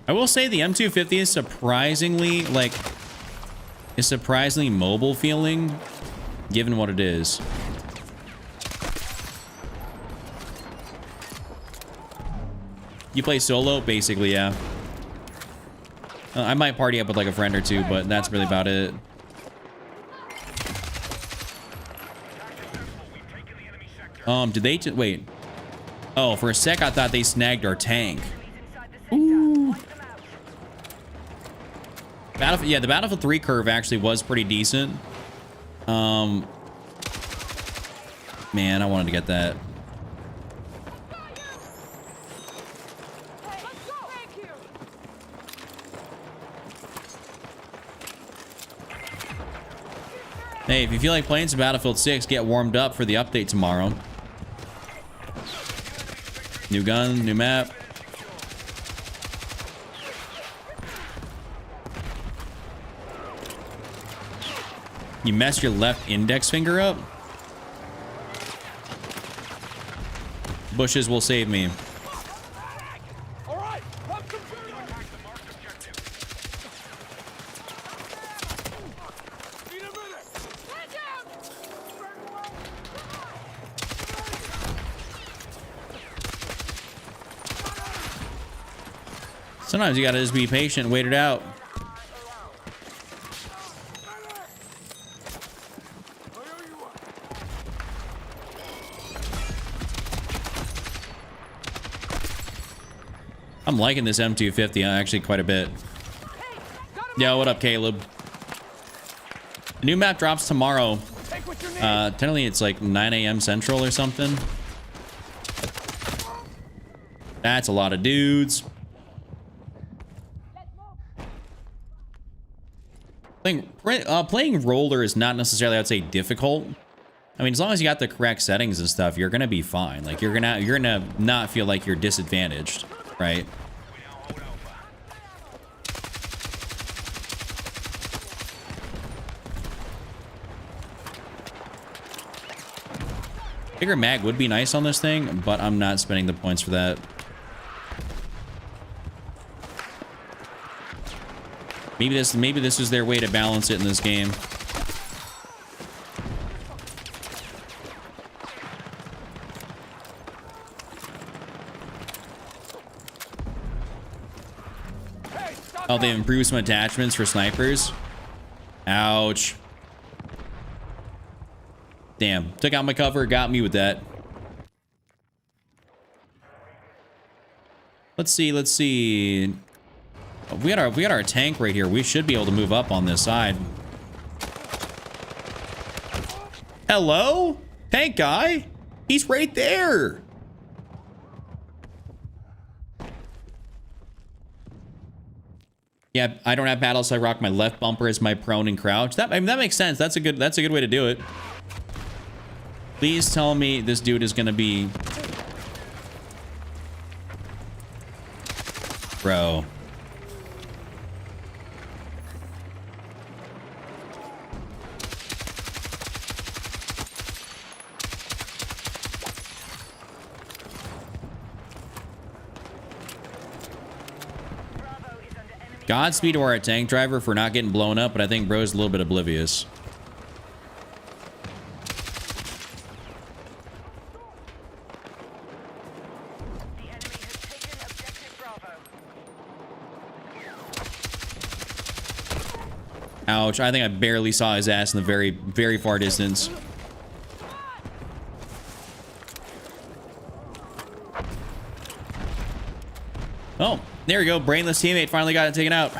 I will say the M250 is surprisingly, like, mobile feeling, given what it is. You play solo? Basically, yeah. I might party up with like a friend or two, but that's really about it. Did they wait? Oh, for a sec I thought they snagged our tank. Ooh. Battlefield, yeah, the Battlefield 3 curve actually was pretty decent. Man, I wanted to get that. Hey, if you feel like playing some Battlefield 6, get warmed up for the update tomorrow. New gun, new map. You messed your left index finger up? Bushes will save me. All right, come to attack the marked objective. Need a minute. Stand down. Sometimes you gotta just be patient and wait it out. I'm liking this M250 actually quite a bit. Yo, what up, Caleb? The new map drops tomorrow. Technically it's like 9 a.m. Central or something. That's a lot of dudes. Playing roller is not necessarily, I'd say, difficult. I mean, as long as you got the correct settings and stuff, you're gonna be fine. Like you're gonna not feel like you're disadvantaged, right? Bigger mag would be nice on this thing, but I'm not spending the points for that. Maybe this is their way to balance it in this game. Oh, they improved some attachments for snipers. Ouch. Damn, took out my cover, got me with that. Let's see. Oh, we got our tank right here. We should be able to move up on this side. Hello? Tank guy? He's right there. Yeah, I don't have battle, so I rock my left bumper as my prone and crouch. I mean, that makes sense. That's a good way to do it. Please tell me this dude is gonna be... Bro. Godspeed to our tank driver for not getting blown up, but I think bro's a little bit oblivious. The enemy has taken objective Bravo. Ouch, I think I barely saw his ass in the very, very far distance. Oh, there we go. Brainless teammate finally got it taken out.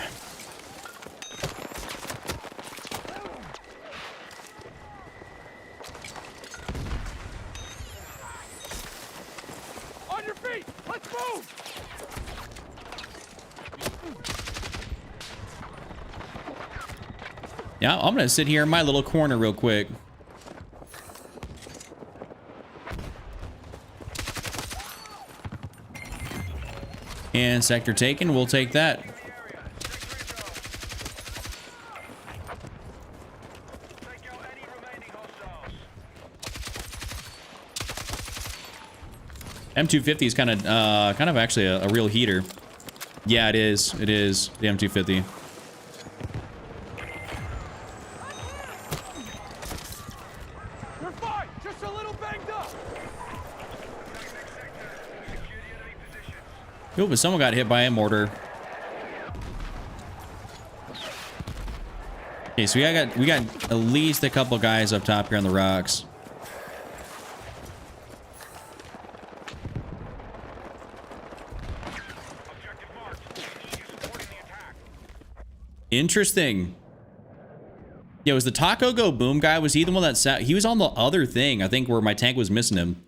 On your feet. Let's move. Yeah, I'm gonna sit here in my little corner real quick. And sector taken, we'll take that. M250 is kind of actually a real heater. Yeah, it is. It is the M250. You're fine. Just a little banged up. Ooh, but someone got hit by a mortar. Okay, so we got at least a couple guys up top here on the rocks. Interesting. Yeah, was the Taco Go Boom guy, was he the one that sat? He was on the other thing, I think, where my tank was missing him.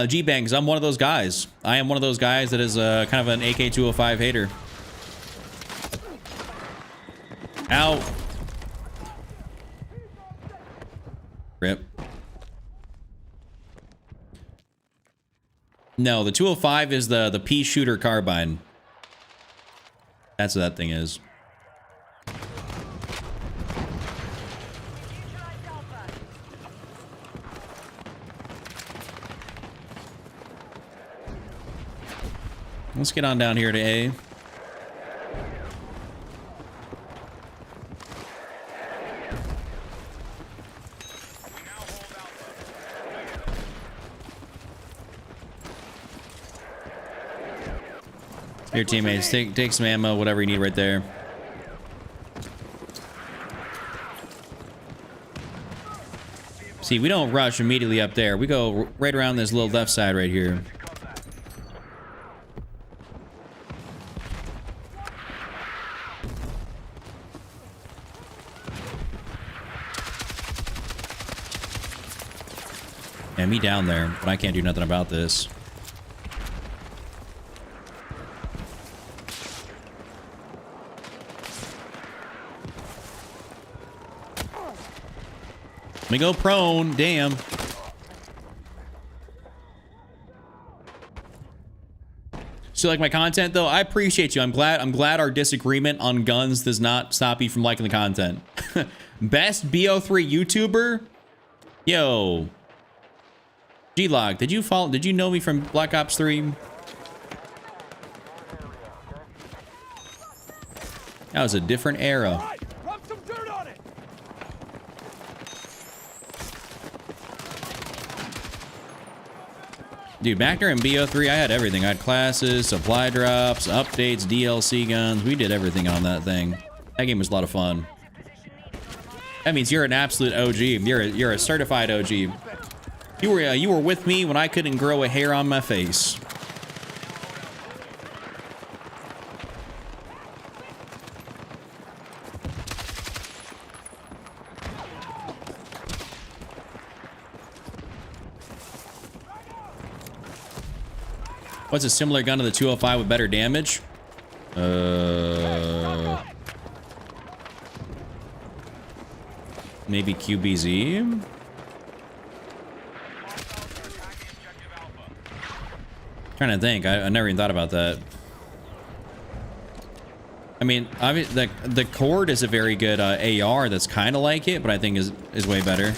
G-Bangs, I'm one of those guys. I am one of those guys that is kind of an AK-205 hater. Ow. Rip. No, the 205 is the pea shooter carbine. That's what that thing is. Neutralized Alpha. Let's get on down here to A. Here, teammates, take some ammo, whatever you need right there. See, we don't rush immediately up there. We go right around this little left side right here. And me down there, but I can't do nothing about this. Let me go prone. Damn. So like my content though, I appreciate you. I'm glad our disagreement on guns does not stop you from liking the content. Best BO3 YouTuber? Yo. G-Log, did you know me from Black Ops 3? That was a different era. All right, rub some dirt on it. Dude, back during BO3, I had everything. I had classes, supply drops, updates, DLC guns. We did everything on that thing. That game was a lot of fun. That means you're an absolute OG. You're a certified OG. You were with me when I couldn't grow a hair on my face. What's a similar gun to the 205 with better damage? Maybe QBZ? Trying to think. I never even thought about that. I mean, the Cord is a very good AR that's kind of like it, but I think is way better.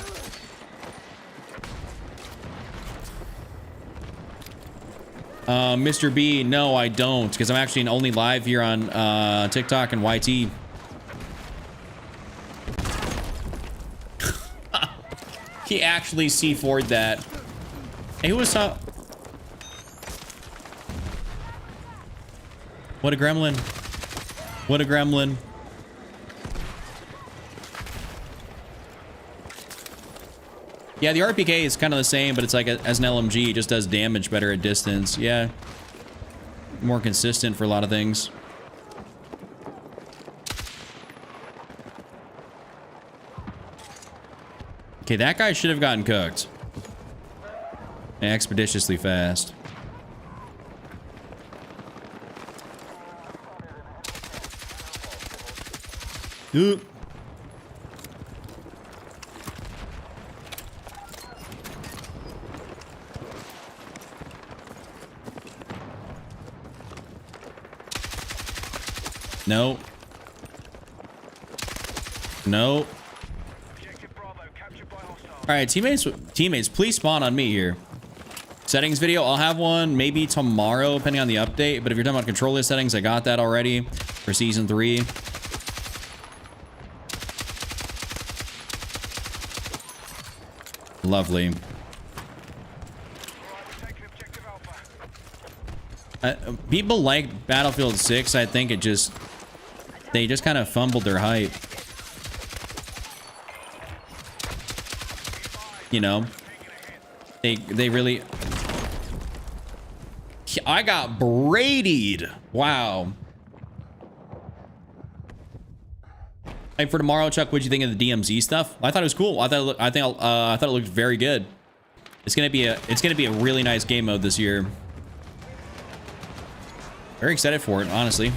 Mr. B, no, I don't, because I'm actually only live here on TikTok and YT. He actually C4'd that. Hey, who was top? What a gremlin. What a gremlin. Yeah, the RPK is kind of the same, but it's like as an LMG, it just does damage better at distance. Yeah. More consistent for a lot of things. Okay, that guy should have gotten cooked. Expeditiously fast. Oop. No. No. All right, teammates, please spawn on me here. Settings video, I'll have one maybe tomorrow, depending on the update. But if you're talking about controller settings, I got that already for season 3. Lovely. People like Battlefield 6. I think they just kind of fumbled their hype. You know, they really. I got Brady'd. Wow. Hey, for tomorrow, Chuck, what'd you think of the DMZ stuff? I thought it was cool. I thought it looked very good. It's gonna be a really nice game mode this year. Very excited for it, honestly.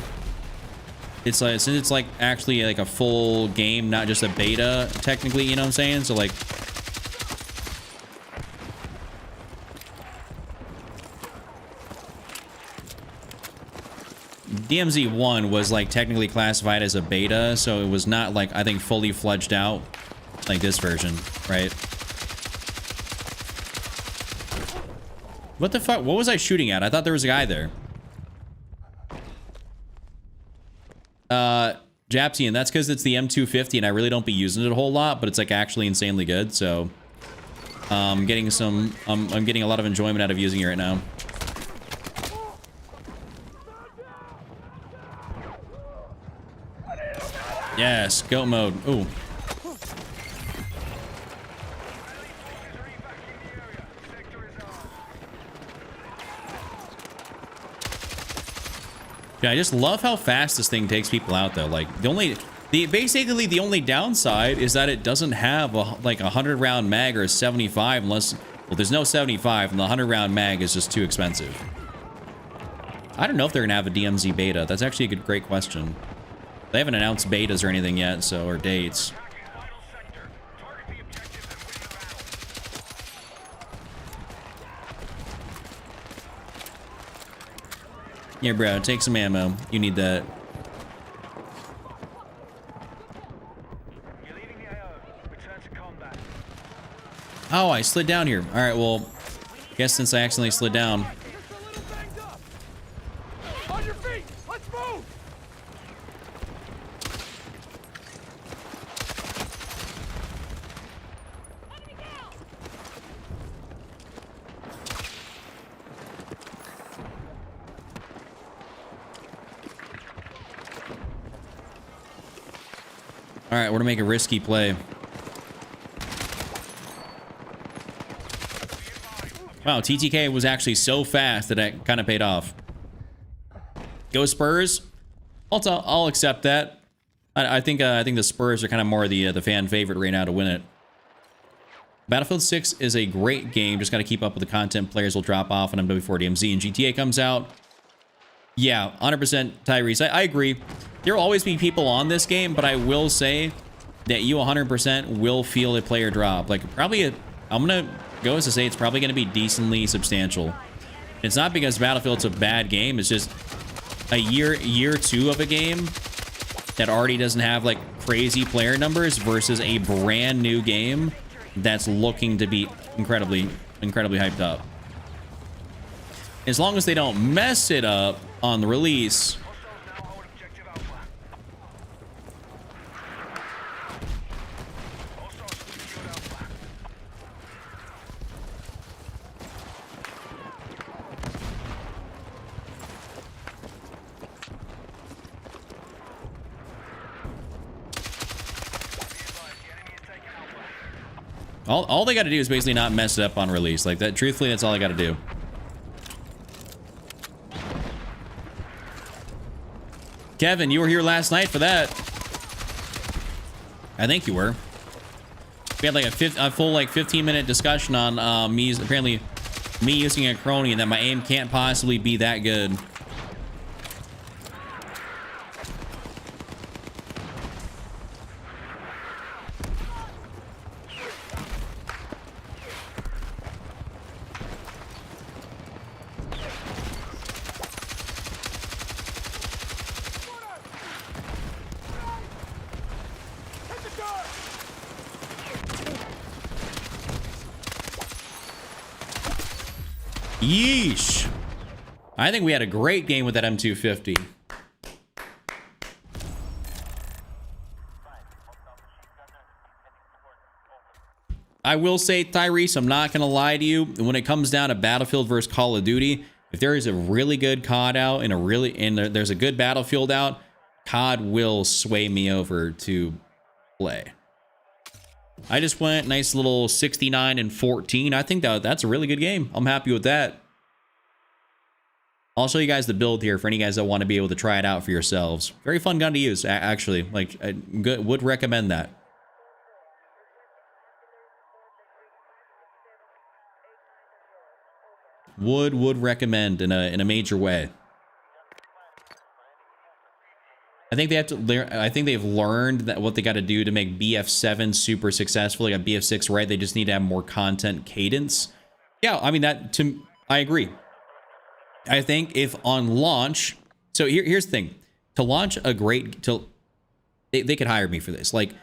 It's like, since it's like actually like a full game, not just a beta, technically, you know what I'm saying? So like, DMZ1 was like technically classified as a beta, so it was not like, I think, fully fledged out like this version, right? What the fuck? What was I shooting at? I thought there was a guy there. Japsian, that's because it's the M250 and I really don't be using it a whole lot, but it's like actually insanely good, so I'm getting a lot of enjoyment out of using it right now. Yes, goat mode. Ooh. Yeah, I just love how fast this thing takes people out, though. Like, basically the only downside is that it doesn't have like a 100-round mag or a 75 unless, well, there's no 75 and the 100-round mag is just too expensive. I don't know if they're gonna have a DMZ beta. That's actually a great question. They haven't announced betas or anything yet, so, or dates. Yeah, bro, take some ammo. You need that. You're leaving the AO. Return to combat. Oh, I slid down here. All right, well, guess since I accidentally slid down. Just a little banged up. On your feet. Let's move. All right, we're gonna make a risky play. Wow, TTK was actually so fast that it kind of paid off. Go Spurs. I'll accept that. I think the Spurs are kind of more the fan favorite right now to win it. Battlefield 6 is a great game. Just got to keep up with the content. Players will drop off when MW4 DMZ and GTA comes out. Yeah, 100% Tyrese. I agree. There will always be people on this game, but I will say that you 100% will feel a player drop. Like, probably, I'm going to go as to say it's probably going to be decently substantial. It's not because Battlefield's a bad game. It's just a year two of a game that already doesn't have, like, crazy player numbers versus a brand new game that's looking to be incredibly hyped up. As long as they don't mess it up on the release. All they got to do is basically not mess it up on release. Like that, truthfully, that's all I got to do. Kevin, you were here last night for that. I think you were. We had like a full like 15-minute discussion on apparently me using a crony and that my aim can't possibly be that good. Yeesh. I think we had a great game with that M250. I will say, Tyrese, I'm not going to lie to you. When it comes down to Battlefield versus Call of Duty, if there is a really good COD out and there's a good Battlefield out, COD will sway me over to play. I just went nice little 69 and 14. I think that's a really good game. I'm happy with that. I'll show you guys the build here for any guys that want to be able to try it out for yourselves. Very fun gun to use, actually. Like, I would recommend that. Would recommend in a major way. I think they have to learn. I think they've learned that what they got to do to make BF7 super successful. They got BF6 right. They just need to have more content cadence. Yeah, I mean I agree. I think if on launch So here's the thing. To launch a great... They could hire me for this. Like,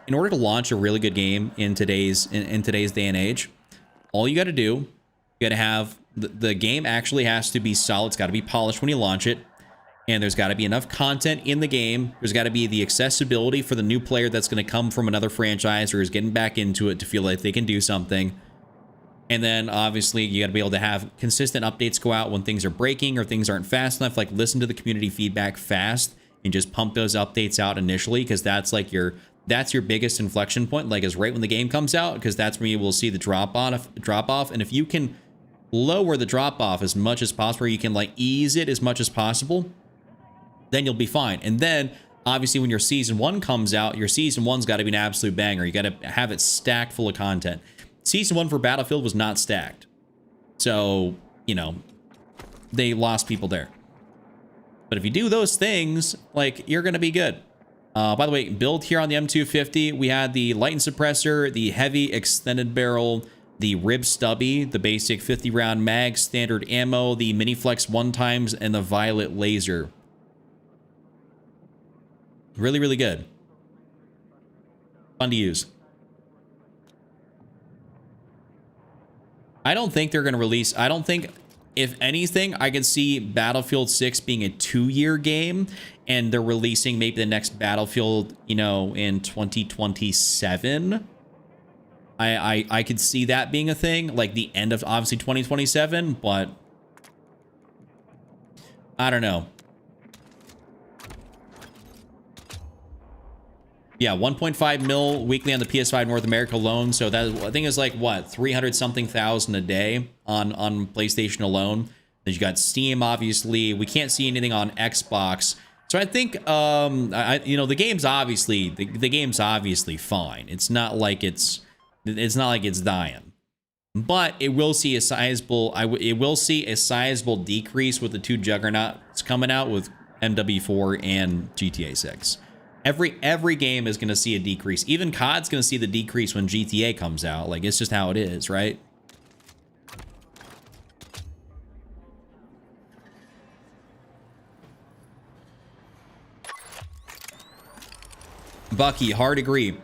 in order to launch a really good game in today's day and age, all you got to do, you got to have... The game actually has to be solid. It's got to be polished when you launch it. And there's got to be enough content in the game. There's got to be the accessibility for the new player that's going to come from another franchise or is getting back into it to feel like they can do something. And then, obviously, you got to be able to have consistent updates go out when things are breaking or things aren't fast enough. Like, listen to the community feedback fast and just pump those updates out initially, because that's like that's your biggest inflection point. Like, is right when the game comes out, because that's when you will see the drop off. And if you can lower the drop off as much as possible, you can like ease it as much as possible, then you'll be fine. And then, obviously, when your season 1 comes out, your season 1's got to be an absolute banger. You got to have it stacked full of content. Season 1 for Battlefield was not stacked. So, you know, they lost people there. But if you do those things, like, you're going to be good. By the way, build here on the M250, we had the light and suppressor, the heavy extended barrel, the rib stubby, the basic 50 round mag, standard ammo, the mini flex 1x, and the violet laser. Really, really good. Fun to use. I don't think they're going to release... I don't think... If anything, I could see Battlefield 6 being a 2-year game, and they're releasing maybe the next Battlefield, you know, in 2027. I could see that being a thing, like the end of, obviously, 2027, but... I don't know. Yeah, 1.5 mil weekly on the PS5 North America alone. So that, I think it's like, what, 300 something thousand a day on PlayStation alone. Then you got Steam, obviously. We can't see anything on Xbox. So I think, you know, the game's obviously, the game's obviously fine. It's not like it's not like it's dying. But it will see a sizable, it will see a sizable decrease with the 2 juggernauts coming out with MW4 and GTA 6. Every game is going to see a decrease. Even COD's going to see the decrease when GTA comes out. Like, it's just how it is, right? Bucky, hard agree.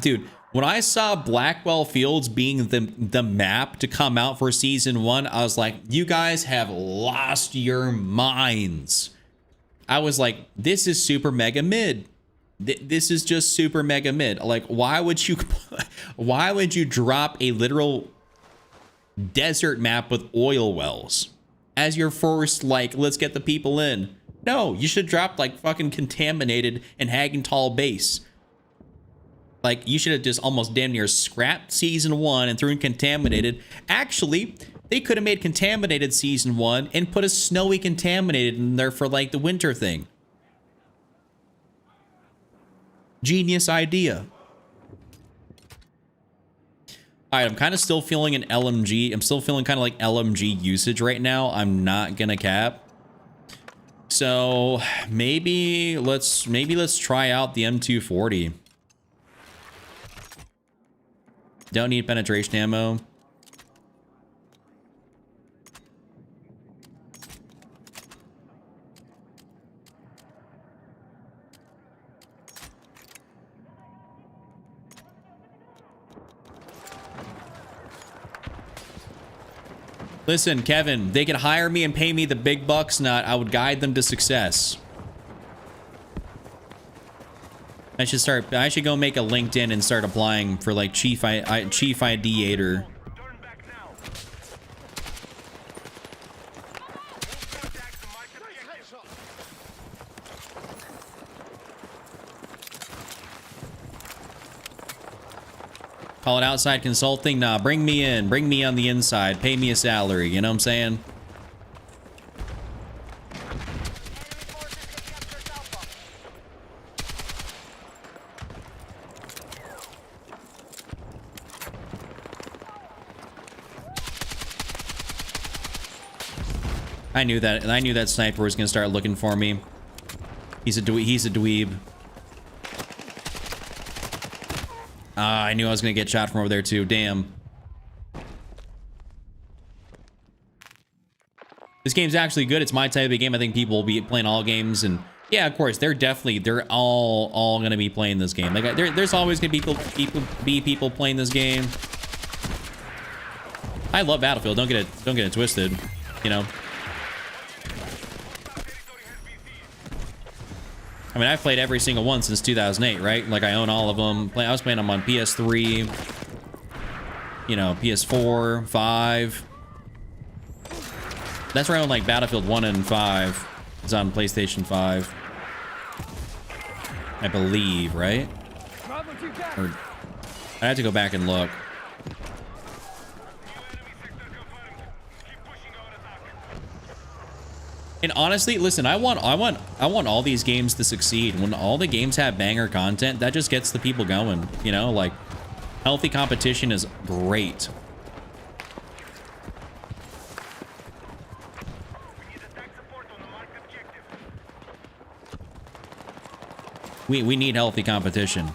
Dude, when I saw Blackwell Fields being the map to come out for season 1, I was like, you guys have lost your minds. I was like, this is super mega mid. This is just super mega mid. Like, why would you drop a literal desert map with oil wells as your first, like, let's get the people in? No, you should drop like fucking contaminated and Hagenthal base. Like, you should have just almost damn near scrapped season 1 and threw in contaminated. Actually, they could have made contaminated season 1 and put a snowy contaminated in there for like the winter thing. Genius idea. All right, I'm kind of still feeling an LMG. I'm still feeling kind of like LMG usage right now. I'm not gonna cap. So maybe let's try out the M240. Don't need penetration ammo. Listen, Kevin, they could hire me and pay me the big bucks, not I would guide them to success. I should go make a LinkedIn and start applying for like chief ideator. Call it outside consulting? Nah, bring me in. Bring me on the inside. Pay me a salary. You know what I'm saying? I knew that sniper was gonna start looking for me. He's a dweeb. I knew I was gonna get shot from over there too. Damn. This game's actually good. It's my type of game. I think people will be playing all games, and yeah, of course, they're all gonna be playing this game. Like, there's always gonna be people playing this game. I love Battlefield. Don't get it twisted. You know. I mean, I've played every single one since 2008, right? Like, I own all of them. I was playing them on PS3, you know, PS4, 5. That's where I own, like, Battlefield 1 and 5. It's on PlayStation 5. I believe, right? Or I have to go back and look. And honestly, listen, I want all these games to succeed. When all the games have banger content, that just gets the people going, you know? Like, healthy competition is great. We need healthy competition.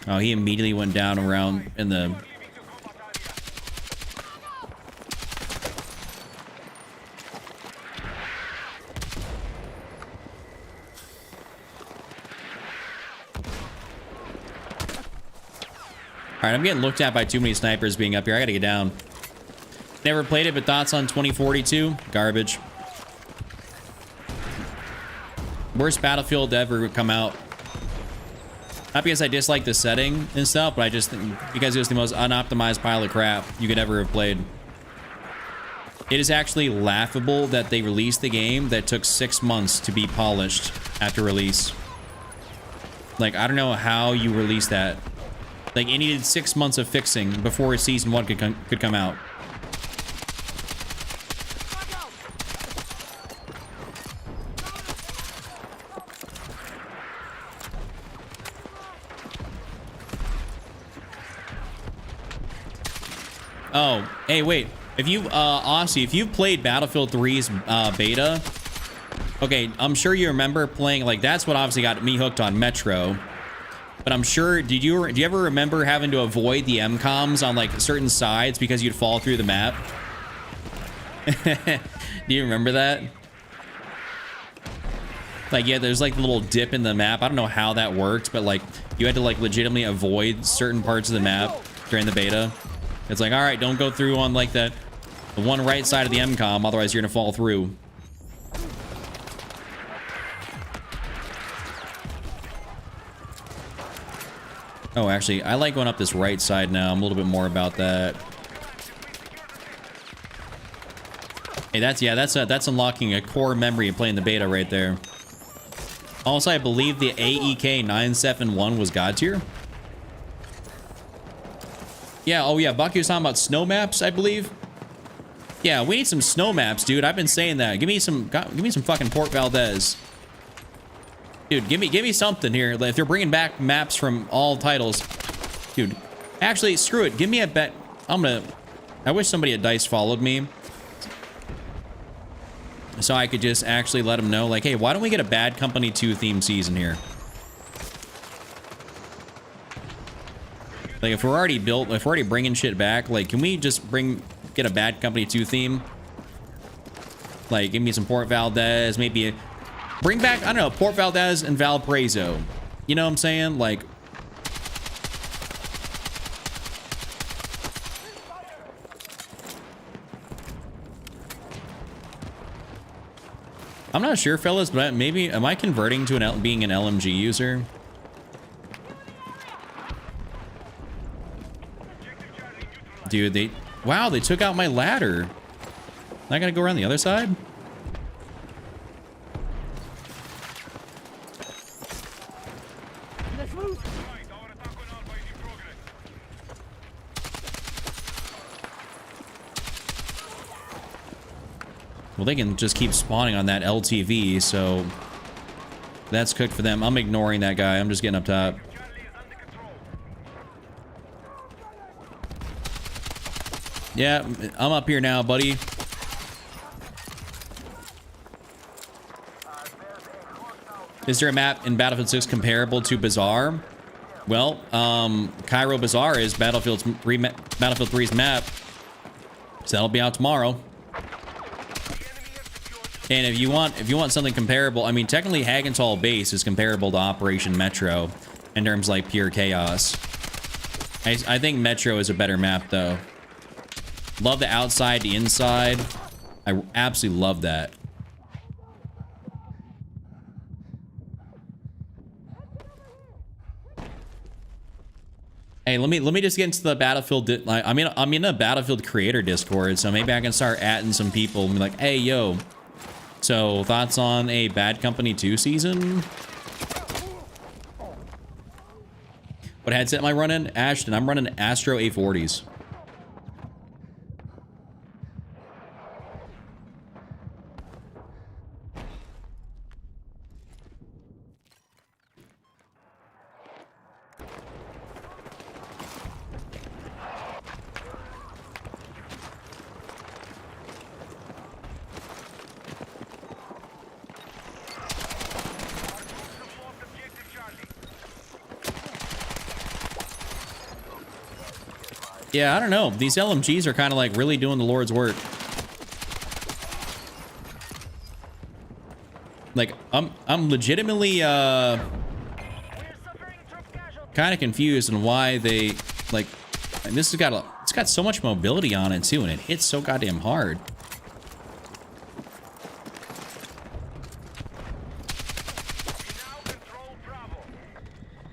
Oh, he immediately went down around in the... Alright, I'm getting looked at by too many snipers being up here. I gotta get down. Never played it, but thoughts on 2042? Garbage. Worst Battlefield to ever come out. Not because I dislike the setting and stuff, but I just think because it was the most unoptimized pile of crap you could ever have played. It is actually laughable that they released the game that took 6 months to be polished after release. Like, I don't know how you release that. Like, it needed 6 months of fixing before season 1 could come out. Oh, hey, wait. If you, Aussie, if you've played Battlefield 3's beta, okay, I'm sure you remember playing, like, that's what obviously got me hooked on Metro. But I'm sure, do you ever remember having to avoid the MCOMs on, like, certain sides because you'd fall through the map? Do you remember that? Like, yeah, there's, like, a little dip in the map. I don't know how that worked, but, like, you had to, like, legitimately avoid certain parts of the map during the beta. It's like, all right, don't go through on, like, the one right side of the MCOM, otherwise you're gonna fall through. Oh, actually, I like going up this right side now. I'm a little bit more about that. Hey, that's unlocking a core memory of playing the beta right there. Also, I believe the AEK 971 was God tier. Yeah, oh yeah, Bucky was talking about snow maps, I believe. Yeah, we need some snow maps, dude. I've been saying that. Give me some fucking Port Valdez. Dude, give me something here. If they're bringing back maps from all titles. Dude, actually, screw it. Give me a bet. I wish somebody at DICE followed me. So I could just actually let them know, like, hey, why don't we get a Bad Company 2 theme season here? Like, if we're already bringing shit back, like, can we just get a Bad Company 2 theme? Like, give me some Port Valdez, maybe bring back, I don't know, Port Valdez and Valparaiso. You know what I'm saying? Like, I'm not sure, fellas, but maybe, am I converting to being an LMG user? Dude, wow, they took out my ladder. I gotta go around the other side? Well, they can just keep spawning on that LTV, so that's cooked for them. I'm ignoring that guy. I'm just getting up top. Yeah, I'm up here now, buddy. Is there a map in Battlefield 6 comparable to Bazaar? Well, Cairo Bazaar is Battlefield 3's map. So that'll be out tomorrow. And if you want something comparable, I mean, technically Hagenthal Base is comparable to Operation Metro in terms like pure chaos. I think Metro is a better map though. Love the outside, the inside. I absolutely love that. Hey, let me just get into the Battlefield. I'm in a Battlefield creator Discord, so maybe I can start adding some people and be like, hey, yo. So thoughts on a Bad Company 2 season? What headset am I running? Ashton, I'm running Astro A40s. Yeah, I don't know. These LMGs are kind of like really doing the Lord's work. Like, I'm legitimately kind of confused on why they like. And this has got it's got so much mobility on it too, and it hits so goddamn hard.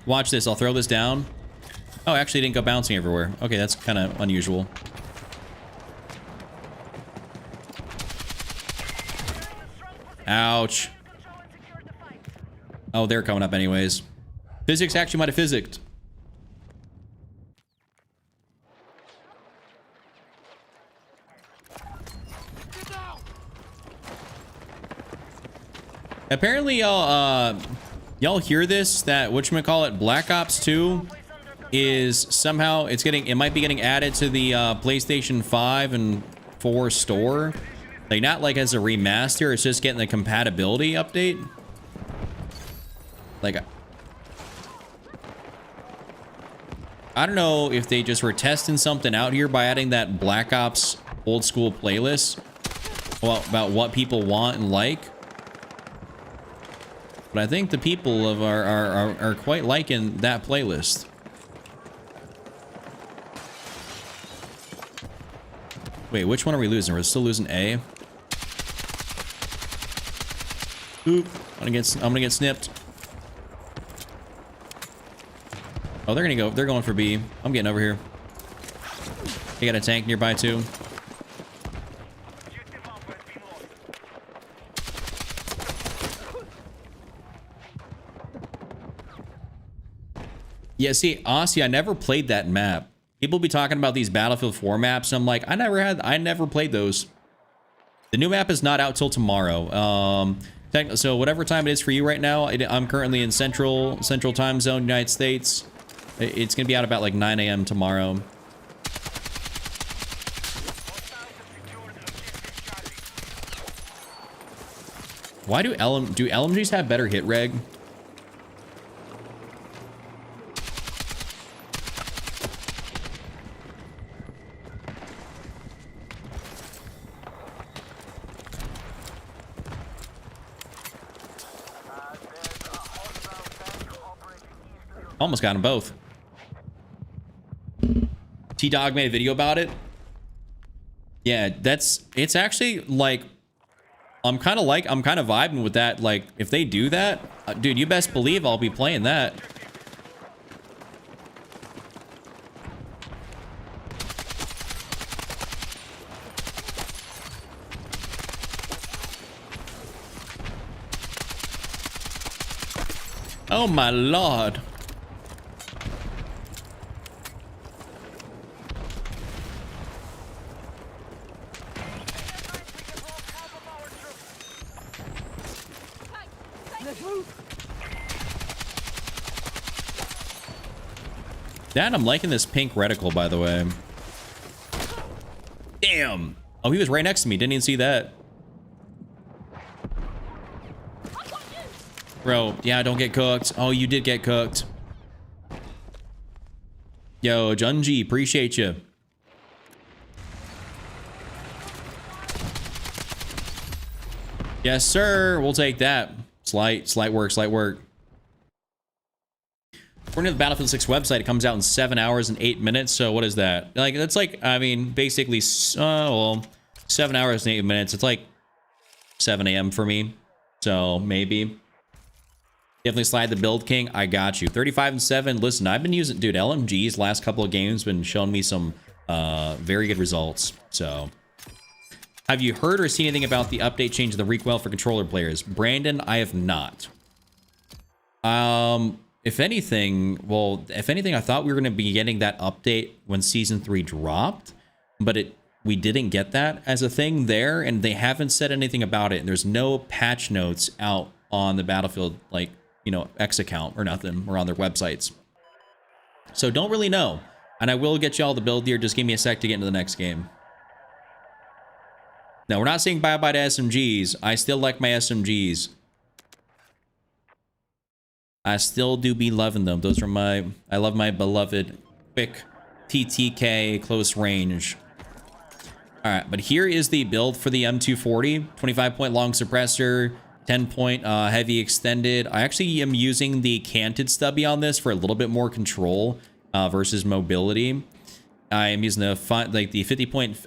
Watch this. I'll throw this down. Oh, actually, it didn't go bouncing everywhere. Okay, that's kind of unusual. Ouch. Oh, they're coming up anyways. Physics actually might have physicked. Apparently, y'all hear this? That whatchamacallit, Black Ops 2 is somehow it might be getting added to the PlayStation 5 and 4 store. Like, not like as a remaster, it's just getting the compatibility update. Like, I don't know if they just were testing something out here by adding that Black Ops old school playlist. Well, about what people want and like. But I think the people are quite liking that playlist. Wait, which one are we losing? We're still losing A. Oop! I'm gonna get snipped. Oh, they're going for B. I'm getting over here. They got a tank nearby too. Yeah, see, honestly, I never played that map. People be talking about these Battlefield 4 maps. And I'm like, I never played those. The new map is not out till tomorrow. So whatever time it is for you right now, I'm currently in Central Time Zone, United States. It's gonna be out about like 9 a.m. tomorrow. Why do LMGs have better hit reg? Almost got them both. T-Dog made a video about it. Yeah, it's actually like, I'm kind of vibing with that. Like, if they do that, dude, you best believe I'll be playing that. Oh my lord. Dad, I'm liking this pink reticle, by the way. Damn. Oh, he was right next to me. Didn't even see that. Bro, yeah, don't get cooked. Oh, you did get cooked. Yo, Junji, appreciate you. Yes, sir. We'll take that. Slight work, slight work. According to the Battlefield 6 website, it comes out in 7 hours and 8 minutes. So what is that? Like, that's like, I mean, basically, well, 7 hours and 8 minutes. It's like 7 a.m. for me. So maybe. Definitely slide the build king. I got you. 35 and 7. Listen, I've been using, dude, LMG's last couple of games been showing me some very good results. So, have you heard or seen anything about the update change of the recoil for controller players? Brandon, I have not. If anything, I thought we were going to be getting that update when Season 3 dropped, but we didn't get that as a thing there, and they haven't said anything about it. And there's no patch notes out on the Battlefield, like, you know, X account or nothing, or on their websites. So don't really know. And I will get you all the build here. Just give me a sec to get into the next game. Now, we're not saying bye-bye to SMGs. I still like my SMGs. I still do be loving them. Those are I love my beloved quick TTK close range. All right, but here is the build for the M240. 25-point long suppressor, 10-point heavy extended. I actually am using the canted stubby on this for a little bit more control versus mobility. I am using the 50-point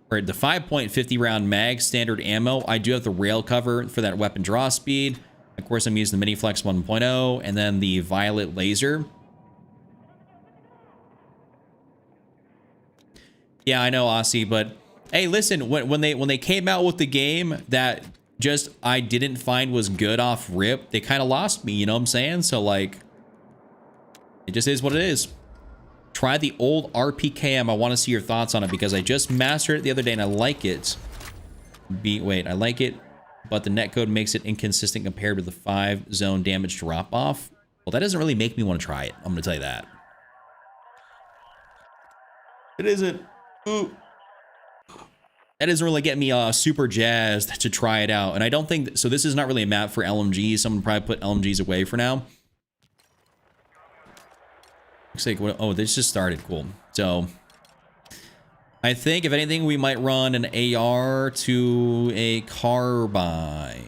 or the 5-point 50-round mag standard ammo. I do have the rail cover for that weapon draw speed. Of course, I'm using the Mini Flex 1.0 and then the violet laser. Yeah, I know, Aussie, but hey, listen, when they came out with the game that just I didn't find was good off rip, they kind of lost me, you know what I'm saying? So like, it just is what it is. Try the old RPKM. I want to see your thoughts on it because I just mastered it the other day and I like it. Wait, I like it, but the netcode makes it inconsistent compared with the 5-zone damage drop off. Well, that doesn't really make me want to try it. I'm going to tell you that. It isn't. Ooh. That doesn't really get me super jazzed to try it out. And I don't think, so this is not really a map for LMGs. Someone probably put LMGs away for now. Looks like, oh, this just started. Cool. So, I think, if anything, we might run an AR to a carbine.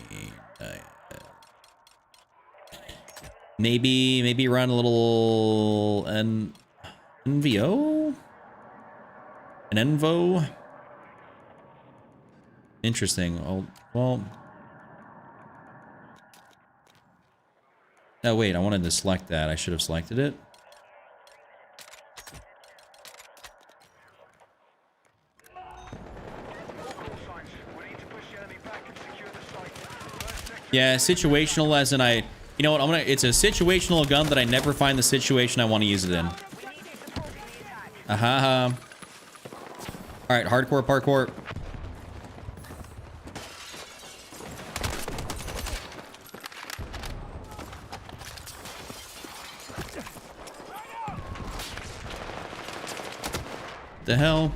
Maybe run a little NVO? An Envo? Interesting. Oh, well. Oh, wait, I wanted to select that. I should have selected it. Yeah, situational as in you know what, it's a situational gun that I never find the situation I want to use it in. Aha. All right, hardcore parkour. The hell?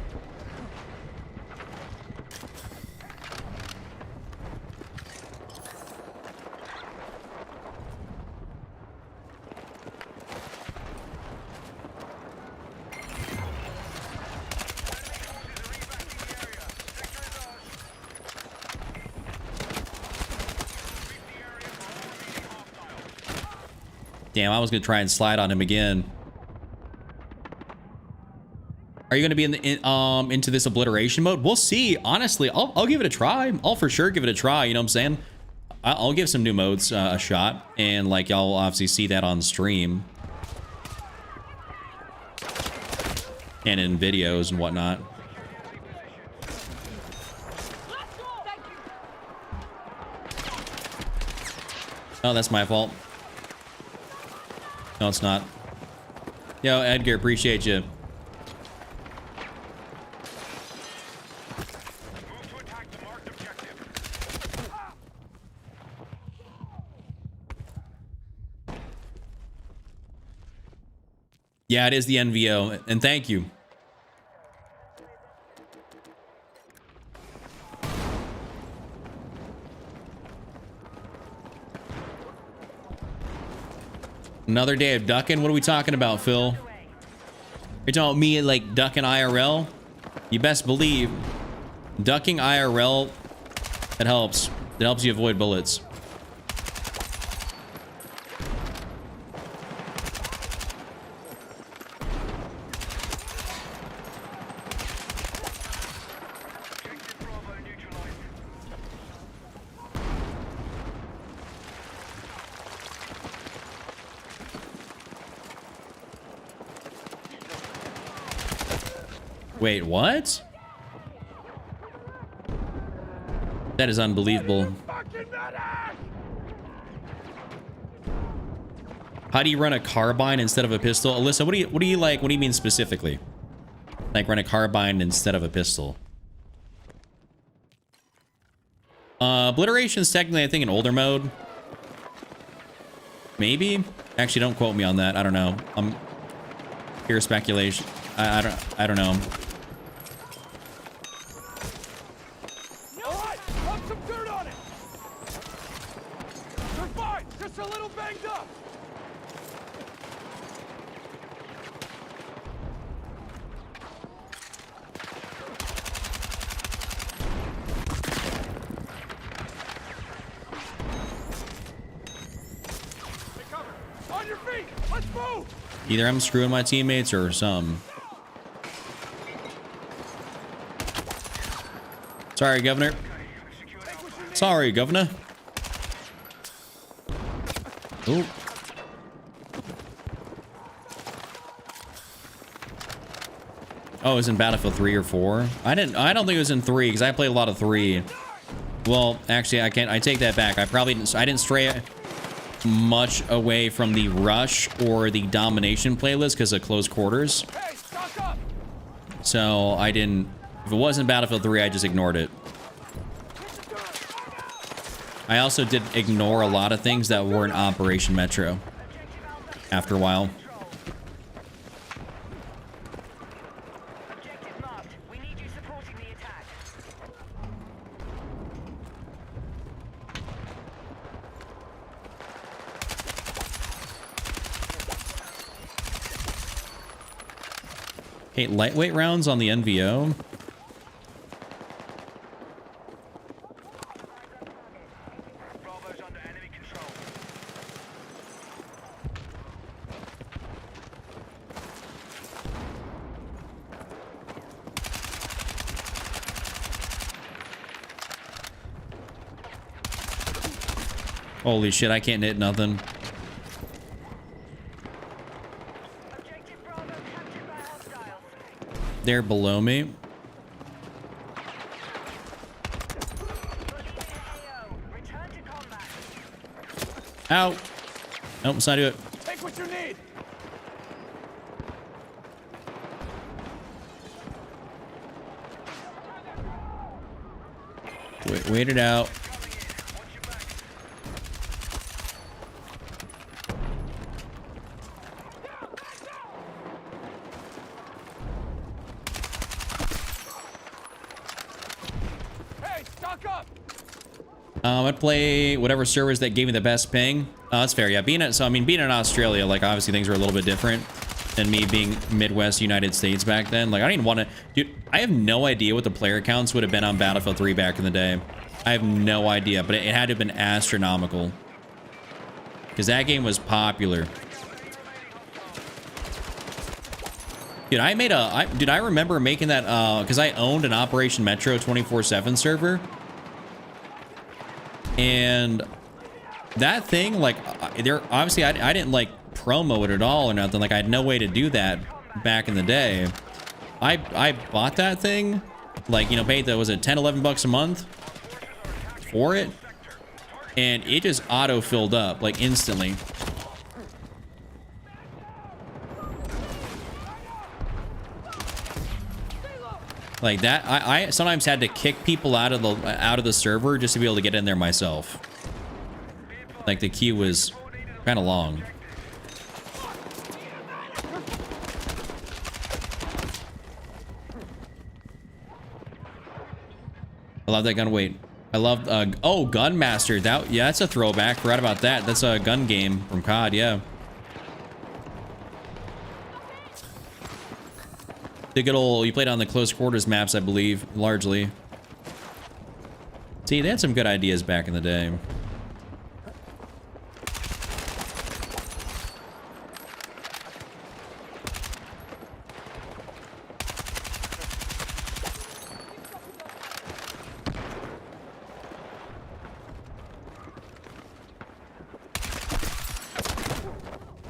Damn, I was gonna try and slide on him again. Are you gonna be into this obliteration mode? We'll see. Honestly, I'll give it a try. I'll for sure give it a try. You know what I'm saying? I'll give some new modes a shot, and like y'all obviously see that on stream and in videos and whatnot. Oh, that's my fault. No, it's not. Yo, Edgar, appreciate you. Yeah, it is the NVO, and thank you. Another day of ducking? What are we talking about, Phil? You're talking about me like ducking IRL? You best believe ducking IRL, it helps. It helps you avoid bullets. Wait, what? That is unbelievable. How do you run a carbine instead of a pistol? Alyssa, what do you like? What do you mean specifically? Like run a carbine instead of a pistol? Obliteration's technically, I think, an older mode. Maybe? Actually, don't quote me on that. I don't know. Pure speculation. I don't know. All right, rub some dirt on it. You're fine, just a little banged up. Take cover. On your feet. Let's move. Either I'm screwing my teammates or some. Sorry, Governor. Sorry, Governor. Ooh. Oh, it was in Battlefield 3 or 4? I don't think it was in 3 because I played a lot of 3. Well, actually, I take that back. I didn't stray much away from the Rush or the Domination playlist because of close quarters. Hey, stock up. So I didn't. If it wasn't Battlefield 3, I just ignored it. I also did ignore a lot of things that weren't Operation Metro after a while. Objective marked. We need you supporting the attack. Okay, lightweight rounds on the NVO. Bravo's under enemy control. Holy shit, I can't hit nothing. Objective Bravo captured by hostiles. They're below me. You're leaving AO. Return to combat. Ow. Nope, let's not do it. Take what you need. Wait it out. Hey, stock up. I'd play whatever servers that gave me the best ping. That's fair. Yeah, being in Australia, like obviously things are a little bit different than me being Midwest United States back then. Like I didn't want to, dude. I have no idea what the player counts would have been on Battlefield 3 back in the day. I have no idea, but it had to have been astronomical because that game was popular. Dude, I remember making that because I owned an Operation Metro 24/7 server. And that thing, like, obviously I didn't like promo it at all or nothing. Like I had no way to do that back in the day. I bought that thing, like, you know, paid that, was it 10, 11 bucks a month for it, and it just auto filled up like instantly. Like that, I sometimes had to kick people out of the server just to be able to get in there myself. Like the queue was kind of long. I love that gun. Wait, I love oh, Gunmaster. Yeah, that's a throwback. Forgot about that. That's a gun game from COD. Yeah. The good old, you played on the close quarters maps, I believe, largely. See, they had some good ideas back in the day.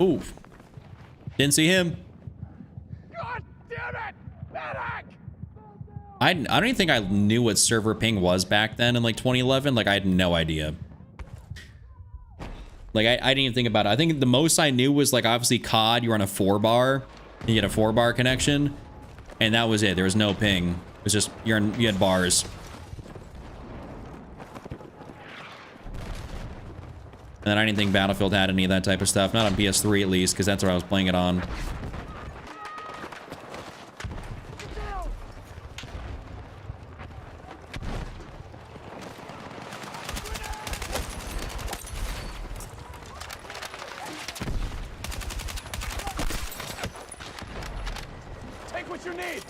Ooh. Didn't see him. God damn it! Medic! I don't even think I knew what server ping was back then in like 2011. Like I had no idea. Like I didn't even think about it. I think the most I knew was like obviously COD, you're on a 4-bar. You get a 4-bar connection. And that was it. There was no ping. It was just you had bars. And then I didn't think Battlefield had any of that type of stuff. Not on PS3 at least, because that's where I was playing it on. Take what you need!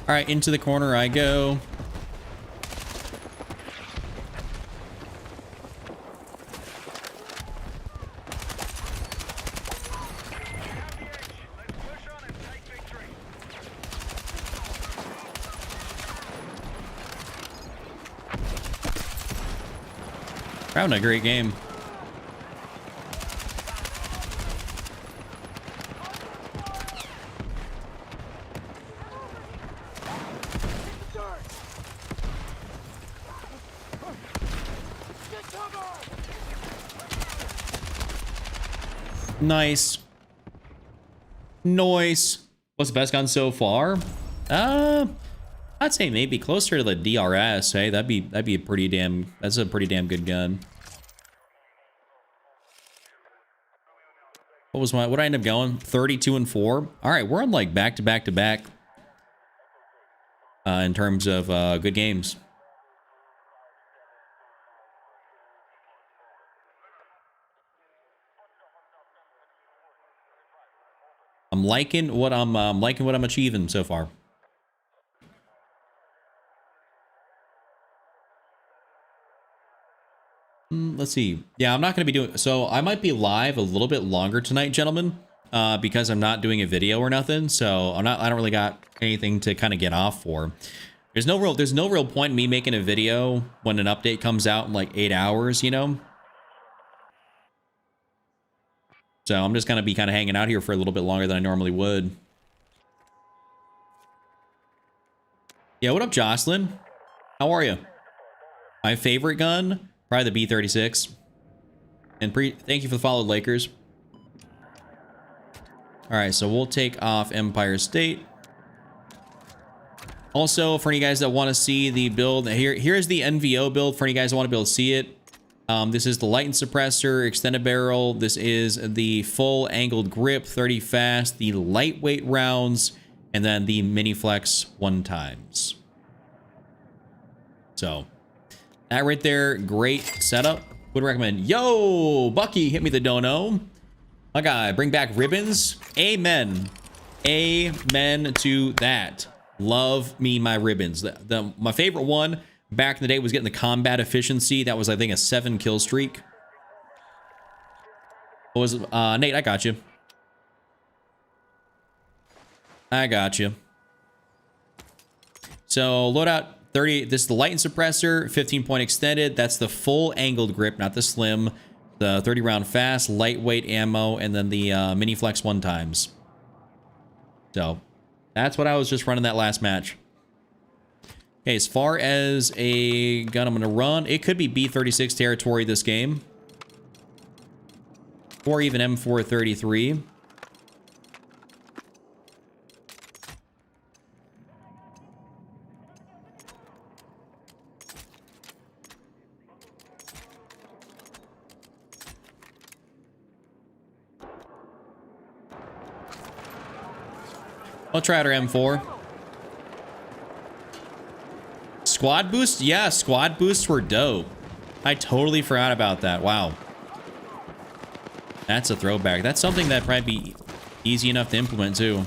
All right, into the corner I go. We're having a great game. Nice. Nice. What's the best gun so far? I'd say maybe closer to the DRS. Hey, that'd be a pretty damn. That's a pretty damn good gun. What was what I end up going? 32 and 4. All right, we're on like back to back to back. In terms of good games. I'm liking what I'm achieving so far. Let's see. Yeah, I'm not going to be doing so. I might be live a little bit longer tonight, gentlemen, because I'm not doing a video or nothing. So I don't really got anything to kind of get off for. There's no real point in me making a video when an update comes out in like 8 hours, you know. So I'm just gonna be kind of hanging out here for a little bit longer than I normally would. Yeah, what up, Jocelyn? How are you? My favorite gun, probably the B-36. And thank you for the follow, Lakers. All right, so we'll take off Empire State. Also, for any guys that want to see the build, here's the NVO build for any guys that want to be able to see it. This is the light and suppressor, extended barrel. This is the full angled grip, 30 fast, the lightweight rounds, and then the mini flex 1x. So that right there, great setup. Would recommend. Yo, Bucky, hit me the dono. My guy, bring back ribbons. Amen. Amen to that. Love me my ribbons. My favorite one back in the day was getting the combat efficiency. That was, I think, a 7 kill streak. What was Nate? I got you. I got you. So loadout 30. This is the light and suppressor, 15-point extended. That's the full angled grip, not the slim. The 30 round fast, lightweight ammo, and then the mini flex 1x. So that's what I was just running that last match. Okay, as far as a gun I'm going to run, it could be B-36 territory this game. Or even M433. I'll try out our M4. Squad boosts? Yeah, squad boosts were dope. I totally forgot about that. Wow. That's a throwback. That's something that probably be easy enough to implement too.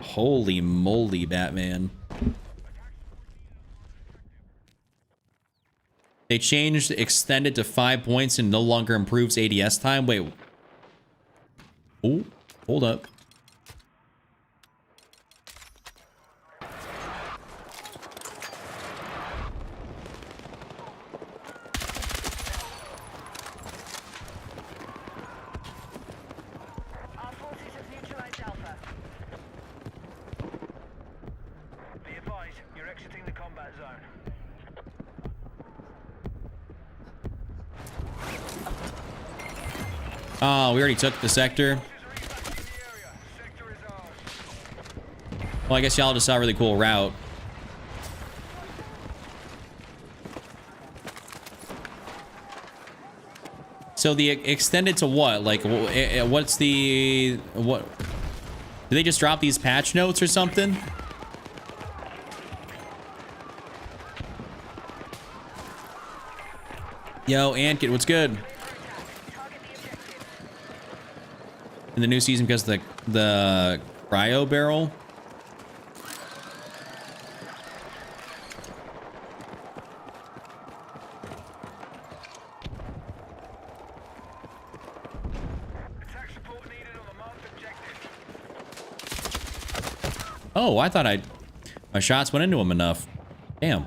Holy moly, Batman. They changed extended to 5 points and no longer improves ADS time. Wait. Oh, hold up. Our forces have neutralized Alpha. Be advised, you're exiting the combat zone. Oh, we already took the sector. Forces are evacuating the area. Sector is ours. Well, I guess y'all just saw a really cool route. So the extended to what? Like, what's the... what? Did they just drop these patch notes or something? Yo, Ankit, what's good? In the new season because of the cryo barrel. Attack support needed on the marked objective. Oh, I thought my shots went into him enough. Damn.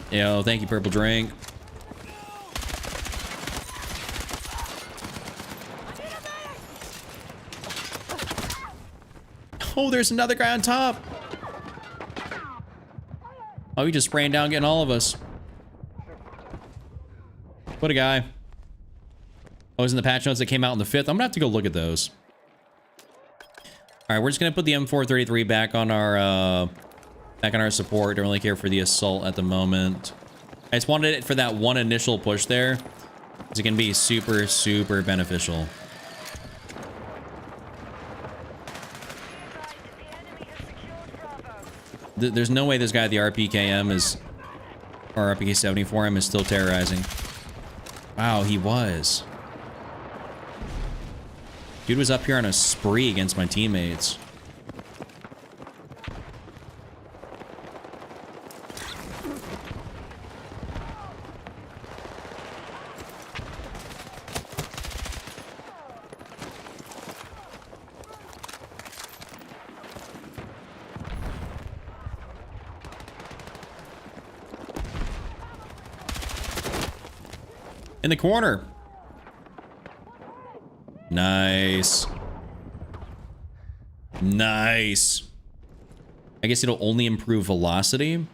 Yo, thank you, Purple Drink. Oh, there's another guy on top. Oh, he just spraying down, getting all of us. What a guy. Oh, isn't the patch notes that came out on the 5th? I'm gonna have to go look at those. All right, we're just gonna put the M433 back on our support. Don't really care for the assault at the moment. I just wanted it for that one initial push there, because it can be super, super beneficial. The enemy has secured Bravo. There's no way this guy, the RPKM is, or RPK-74M is still terrorizing. Wow, he was. Dude was up here on a spree against my teammates. In the corner. Nice. Nice. I guess it'll only improve velocity.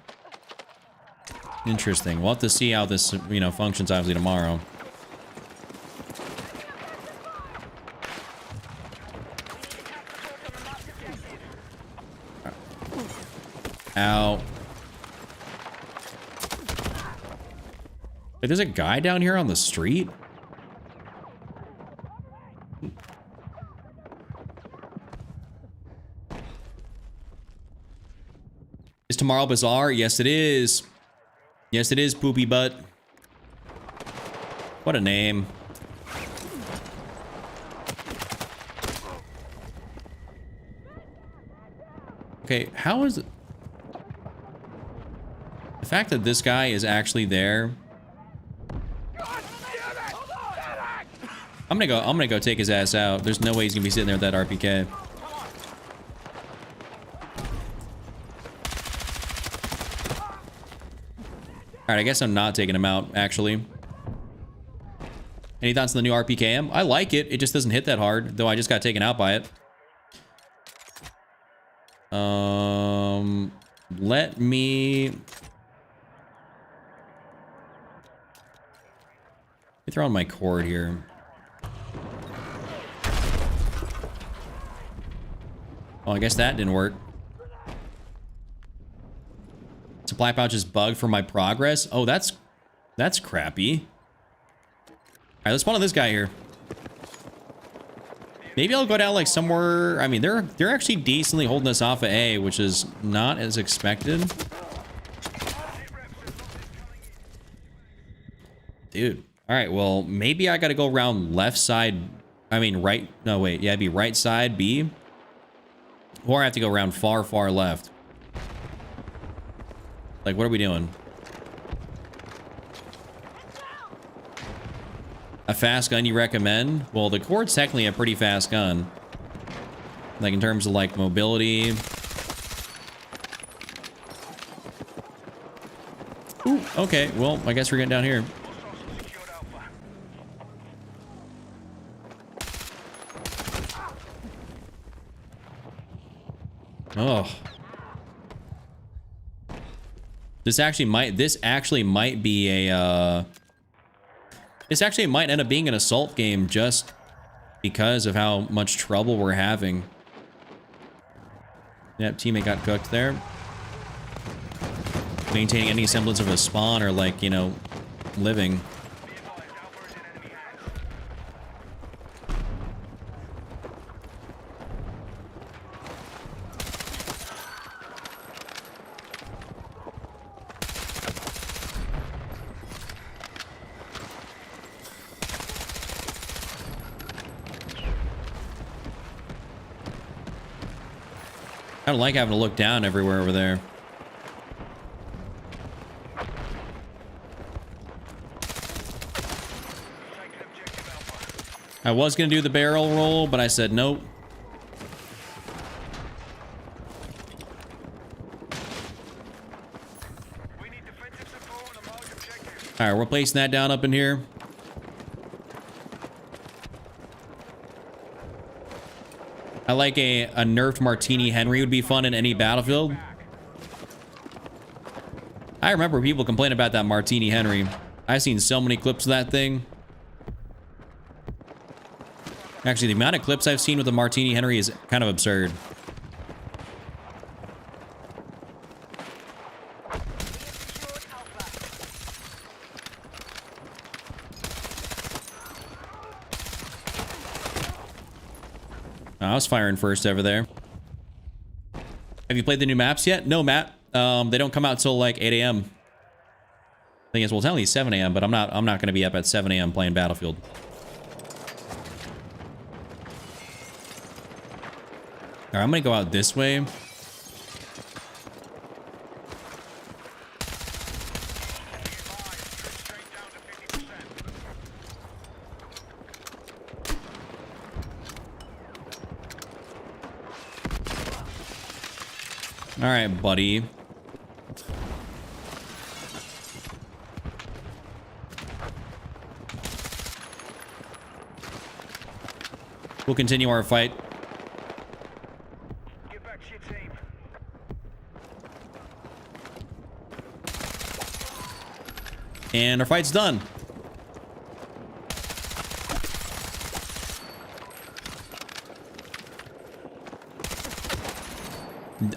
Interesting. We'll have to see how this, you know, functions obviously tomorrow. Ow. Wait, there's a guy down here on the street? Is tomorrow Bazaar? Yes, it is. Yes, it is, Poopy Butt. What a name. Okay, how is it? The fact that this guy is actually there. I'm gonna go take his ass out. There's no way he's gonna be sitting there with that RPK. Alright, I guess I'm not taking him out, actually. Any thoughts on the new RPKM? I like it. It just doesn't hit that hard, though I just got taken out by it. Let me throw on my cord here. Oh, I guess that didn't work. Supply pouch is bugged for my progress. Oh, that's crappy. right, let's spawn on this guy here. Maybe I'll go down like somewhere. I mean, they're actually decently holding us off at A, which is not as expected. Dude. All right, well, maybe I got to go around left side. I mean, right. No, wait. Yeah, it'd be right side B. Or I have to go around far, far left. Like, what are we doing? A fast gun you recommend? Well, the Cord's technically a pretty fast gun. Like, in terms of, like, mobility. Ooh, okay. Well, I guess we're getting down here. Oh. This actually might be a, this actually might end up being an assault game just because of how much trouble we're having. Yep, teammate got cooked there. Maintaining any semblance of a spawn or, like, you know, living. I don't like having to look down everywhere over there. I was going to do the barrel roll, but I said nope. All right, we're placing that down up in here. I like a nerfed Martini Henry would be fun in any battlefield. I remember people complain about that Martini Henry. I've seen so many clips of that thing. Actually, the amount of clips I've seen with the Martini Henry is kind of absurd. I was firing first over there. Have you played the new maps yet? No, Matt. They don't come out till like 8 a.m. Thing is, well, it's only 7 a.m., but I'm not going to be up at 7 a.m. playing Battlefield. All right, I'm going to go out this way. All right, buddy. We'll continue our fight. Get back to your team. And our fight's done.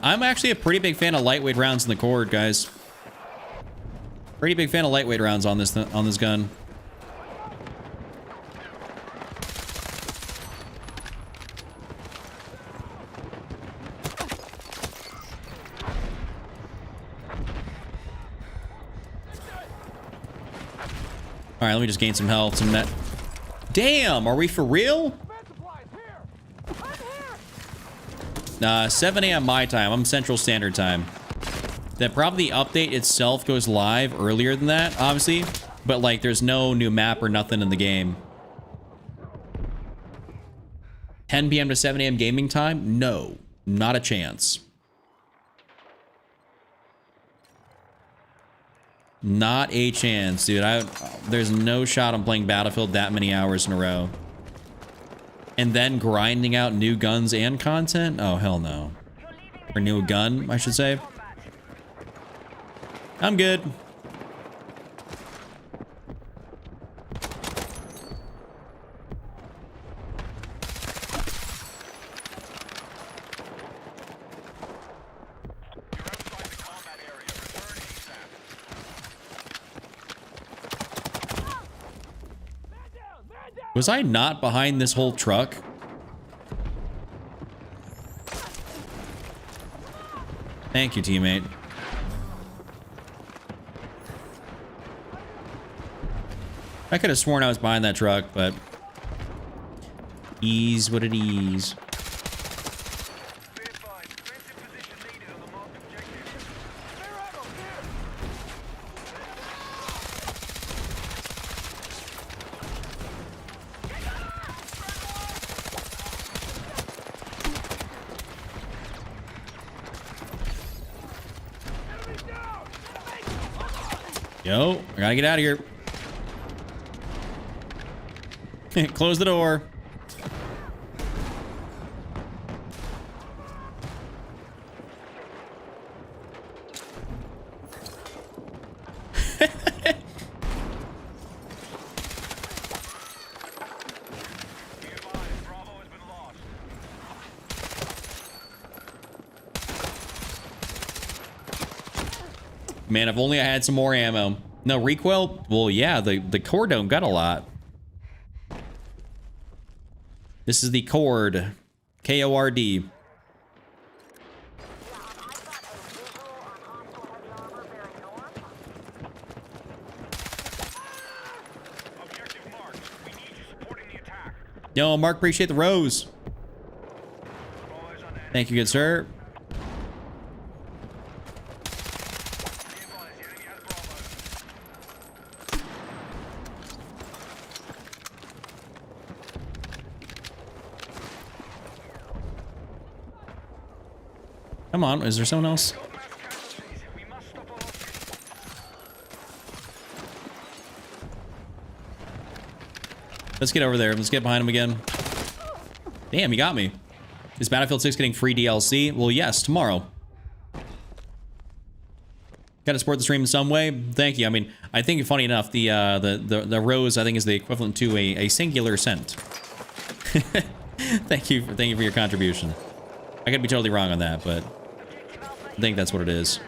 I'm actually a pretty big fan of lightweight rounds in the Cord, guys. Pretty big fan of lightweight rounds on this gun. All right, let me just gain some health, some net. Damn, are we for real? 7 a.m. my time. I'm Central Standard Time. That probably the update itself goes live earlier than that, obviously. But, like, there's no new map or nothing in the game. 10 p.m. to 7 a.m. gaming time? No. Not a chance. Not a chance, dude. There's no shot I'm playing Battlefield that many hours in a row. And then grinding out new guns and content? Oh, hell no. Or new gun, I should say. I'm good. Was I not behind this whole truck? Thank you, teammate. I could have sworn I was behind that truck, but ease what it is. Be advised, defensive position needed on the marked objective. Clear out of here! Yo, I gotta get out of here. Close the door. Man, if only I had some more ammo. No, recoil? Well, yeah, the cord don't got a lot. This is the cord. K-O-R-D. Objective marked. We need you supporting the attack. Yo, Mark, appreciate the rose. All eyes on enemy. Thank you, good sir. Be advised, the enemy has Bravo. Come on, is there someone else? Got mass casualties. We must stop our losses. Let's get over there. Let's get behind him again. Damn, he got me. Is Battlefield 6 getting free DLC? Well, yes, tomorrow. Got to support the stream in some way. Thank you. I mean, I think funny enough, the rose I think is the equivalent to a singular cent. Thank you for your contribution. I could be totally wrong on that, but I think that's what it is.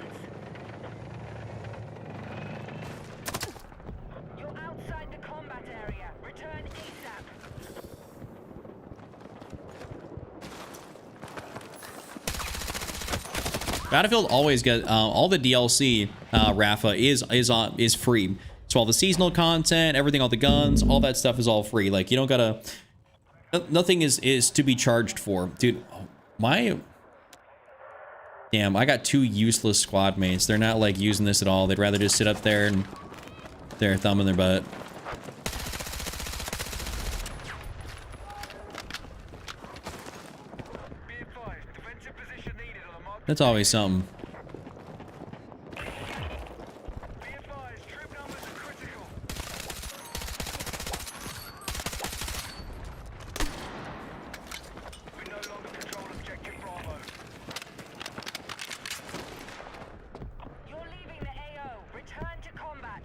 You're outside the combat area. Return ASAP. Battlefield always get all the DLC. Rafa is free. So all the seasonal content, everything, all the guns, all that stuff is all free. Like you don't gotta. Nothing is to be charged for, dude. Damn, I got 2 useless squad mates. They're not like using this at all. They'd rather just sit up there and their thumb in their butt. Be advised, defensive position needed on the marked. That's always something. Be advised, troop numbers are critical. We no longer control objective Bravo. You're leaving the AO. Return to combat.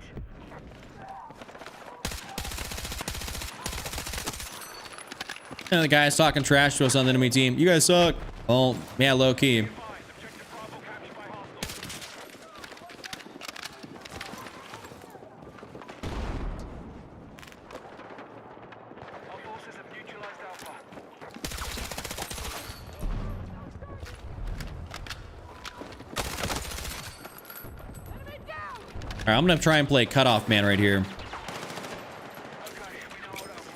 And the guy's talking trash to us on the enemy team. You guys suck. Oh, yeah, low key. Advised, objective Bravo captured by hostiles. Our forces have neutralized Alpha. All right, I'm gonna try and play cutoff man right here. Okay, we know what Alpha.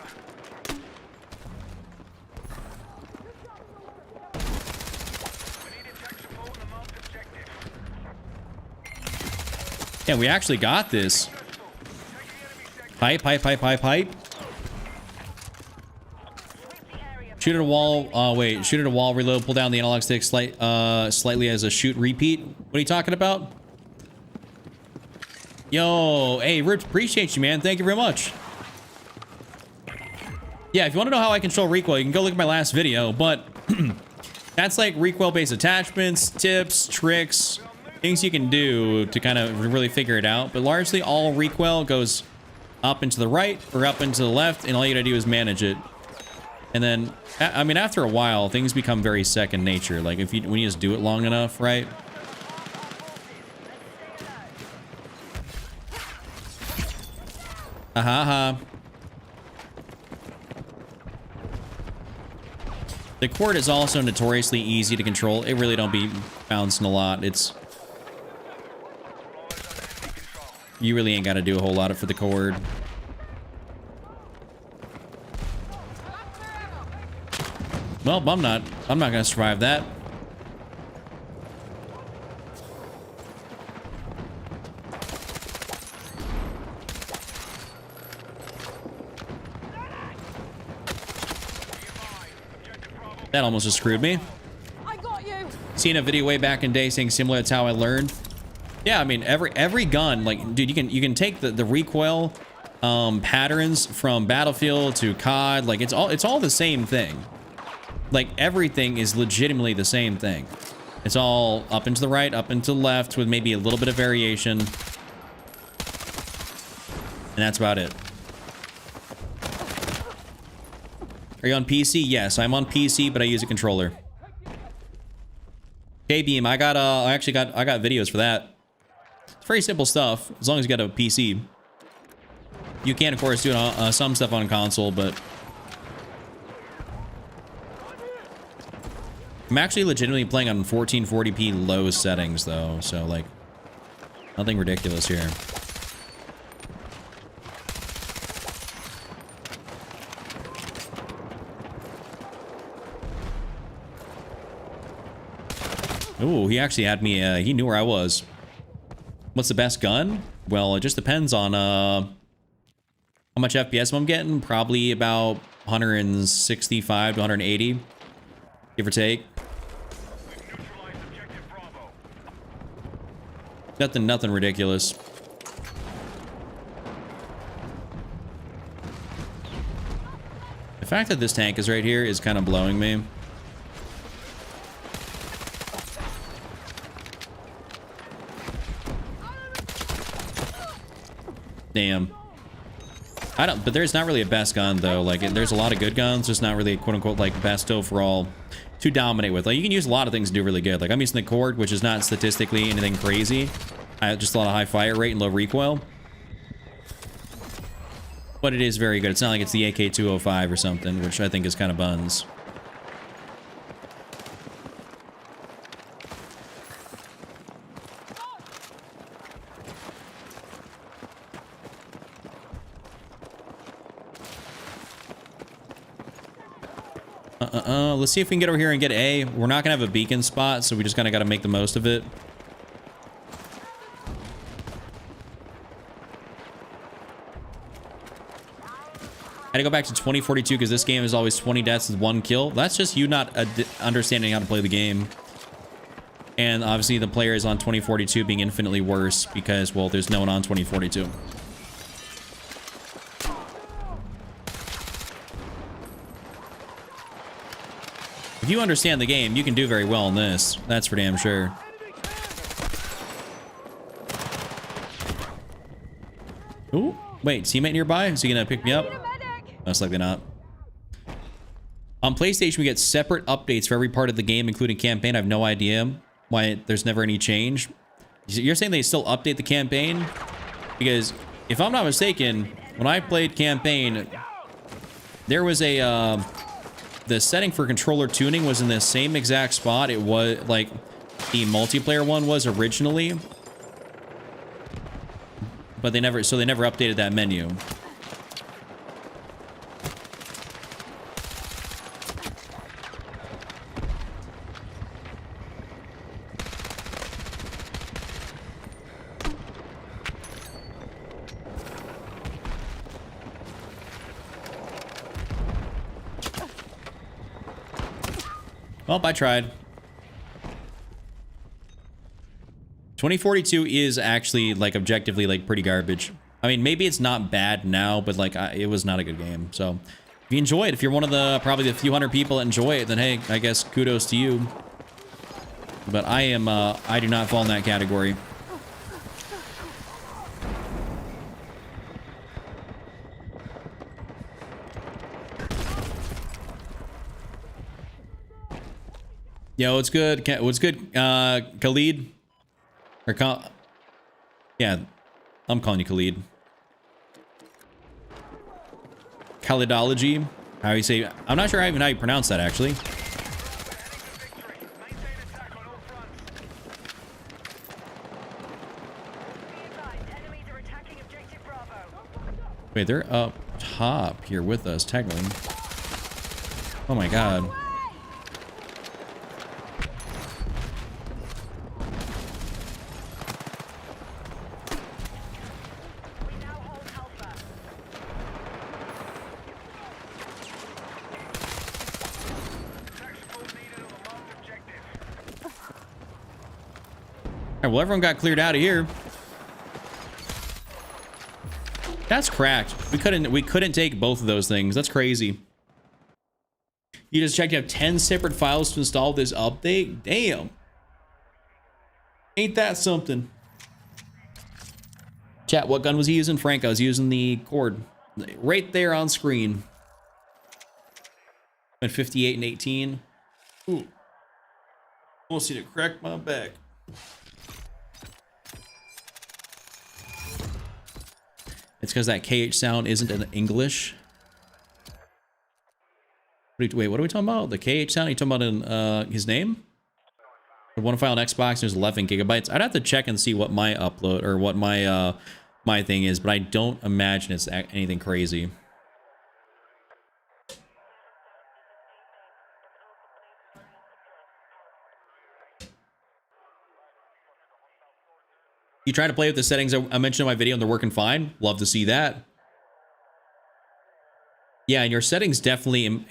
We need attack support on the marked objective. Yeah, we actually got this. Pipe. Sweep the area. Shoot at a wall. Wait. Shoot at a wall. Reload. Pull down the analog stick slightly as a shoot repeat. What are you talking about? Yo, hey, Rich, appreciate you, man. Thank you very much. Yeah, if you want to know how I control recoil, you can go look at my last video, but that's like recoil-based attachments, tips, tricks, things you can do to kind of really figure it out. But largely, all recoil goes up and to the right or up and to the left, and all you gotta do is manage it. And then, I mean, after a while, things become very second nature. Like when you just do it long enough, right? The cord is also notoriously easy to control. It really don't be bouncing a lot. It's... You really ain't got to do a whole lot for the cord. Well, I'm not gonna survive that. That almost just screwed me. I got you. Seen a video way back in the day saying similar. That's how I learned. Yeah, I mean every gun, like, dude, you can take the recoil patterns from Battlefield to COD. Like it's all the same thing. Like everything is legitimately the same thing. It's all up and to the right, up and to the left with maybe a little bit of variation. And that's about it. Are you on PC? Yes, I'm on PC, but I use a controller. K-Beam, I got videos for that. It's very simple stuff, as long as you got a PC. You can, of course, do some stuff on console, but... I'm actually legitimately playing on 1440p low settings, though, so, like, nothing ridiculous here. Ooh, he actually had me, he knew where I was. What's the best gun? Well, it just depends on, how much FPS I'm getting. Probably about 165 to 180, give or take. Nothing ridiculous. The fact that this tank is right here is kind of blowing me. Damn. But there's not really a best gun, though. Like, there's a lot of good guns, just not really a quote-unquote, like, best overall to dominate with. Like, you can use a lot of things to do really good. Like, I'm using the cord, which is not statistically anything crazy. Just a lot of high fire rate and low recoil. But it is very good. It's not like it's the AK-205 or something, which I think is kind of buns. Let's see if we can get over here and get A. We're not gonna have a beacon spot, so we just kind of got to make the most of it. I had to go back to 2042 because this game is always 20 deaths with 1 kill. That's just you not understanding how to play the game. And obviously the players on 2042 being infinitely worse because, well, there's no one on 2042. If you understand the game, you can do very well in this. That's for damn sure. Ooh, wait, teammate nearby? Is he gonna pick me up? Most likely not. On PlayStation, we get separate updates for every part of the game, including campaign. I have no idea why there's never any change. You're saying they still update the campaign? Because if I'm not mistaken, when I played campaign, there was a... the setting for controller tuning was in the same exact spot it was, like, the multiplayer one was originally. But they never updated that menu. Well, I tried. 2042 is actually, like, objectively, like, pretty garbage. I mean, maybe it's not bad now, but, like, it was not a good game. So, if you enjoy it, if you're one of the, probably the few hundred people that enjoy it, then, hey, I guess kudos to you. But I do not fall in that category. Yo, what's good? What's good, Khalid? Or yeah, I'm calling you Khalid. Khalidology? How you say? I'm not sure even how you pronounce that, actually. Wait, they're up top here with us, tackling. Oh my god. We now hold Alpha. Attack support needed on the marked objective. All right, well, everyone got cleared out of here. That's cracked. We couldn't take both of those things. That's crazy. You just checked you have 10 separate files to install this update? Damn. Ain't that something? Chat, what gun was he using? Frank, I was using the cord. Right there on screen. At 58 and 18. Ooh. We'll see to crack my back. It's because that KH sound isn't in English. Wait, what are we talking about? The KH sound? Are you talking about in his name? One file on Xbox, there's 11 gigabytes. I'd have to check and see what my upload or what my my thing is, but I don't imagine it's anything crazy. You try to play with the settings I mentioned in my video and they're working fine. Love to see that. Yeah, and your settings definitely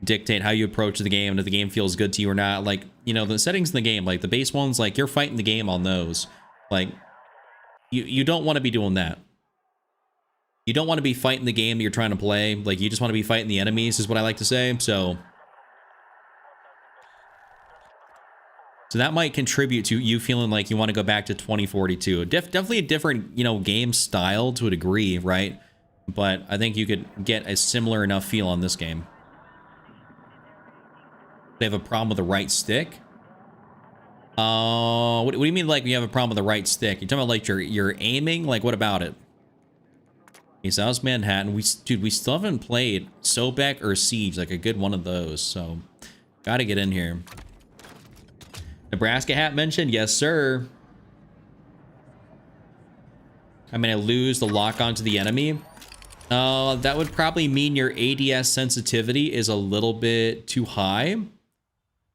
dictate how you approach the game and if the game feels good to you or not. Like, you know, the settings in the game, like the base ones, like you're fighting the game on those. Like, you don't want to be doing that. You don't want to be fighting the game that you're trying to play. Like, you just want to be fighting the enemies is what I like to say. So that might contribute to you feeling like you want to go back to 2042. Definitely a different, you know, game style to a degree, right? But I think you could get a similar enough feel on this game. They have a problem with the right stick? What do you mean like you have a problem with the right stick? You talking about like you're aiming? Like what about it? Okay, so that was Manhattan. Dude, we still haven't played Sobek or Siege, like a good one of those. So gotta get in here. Nebraska hat mentioned? Yes, sir. I mean, I lose the lock onto the enemy. That would probably mean your ADS sensitivity is a little bit too high.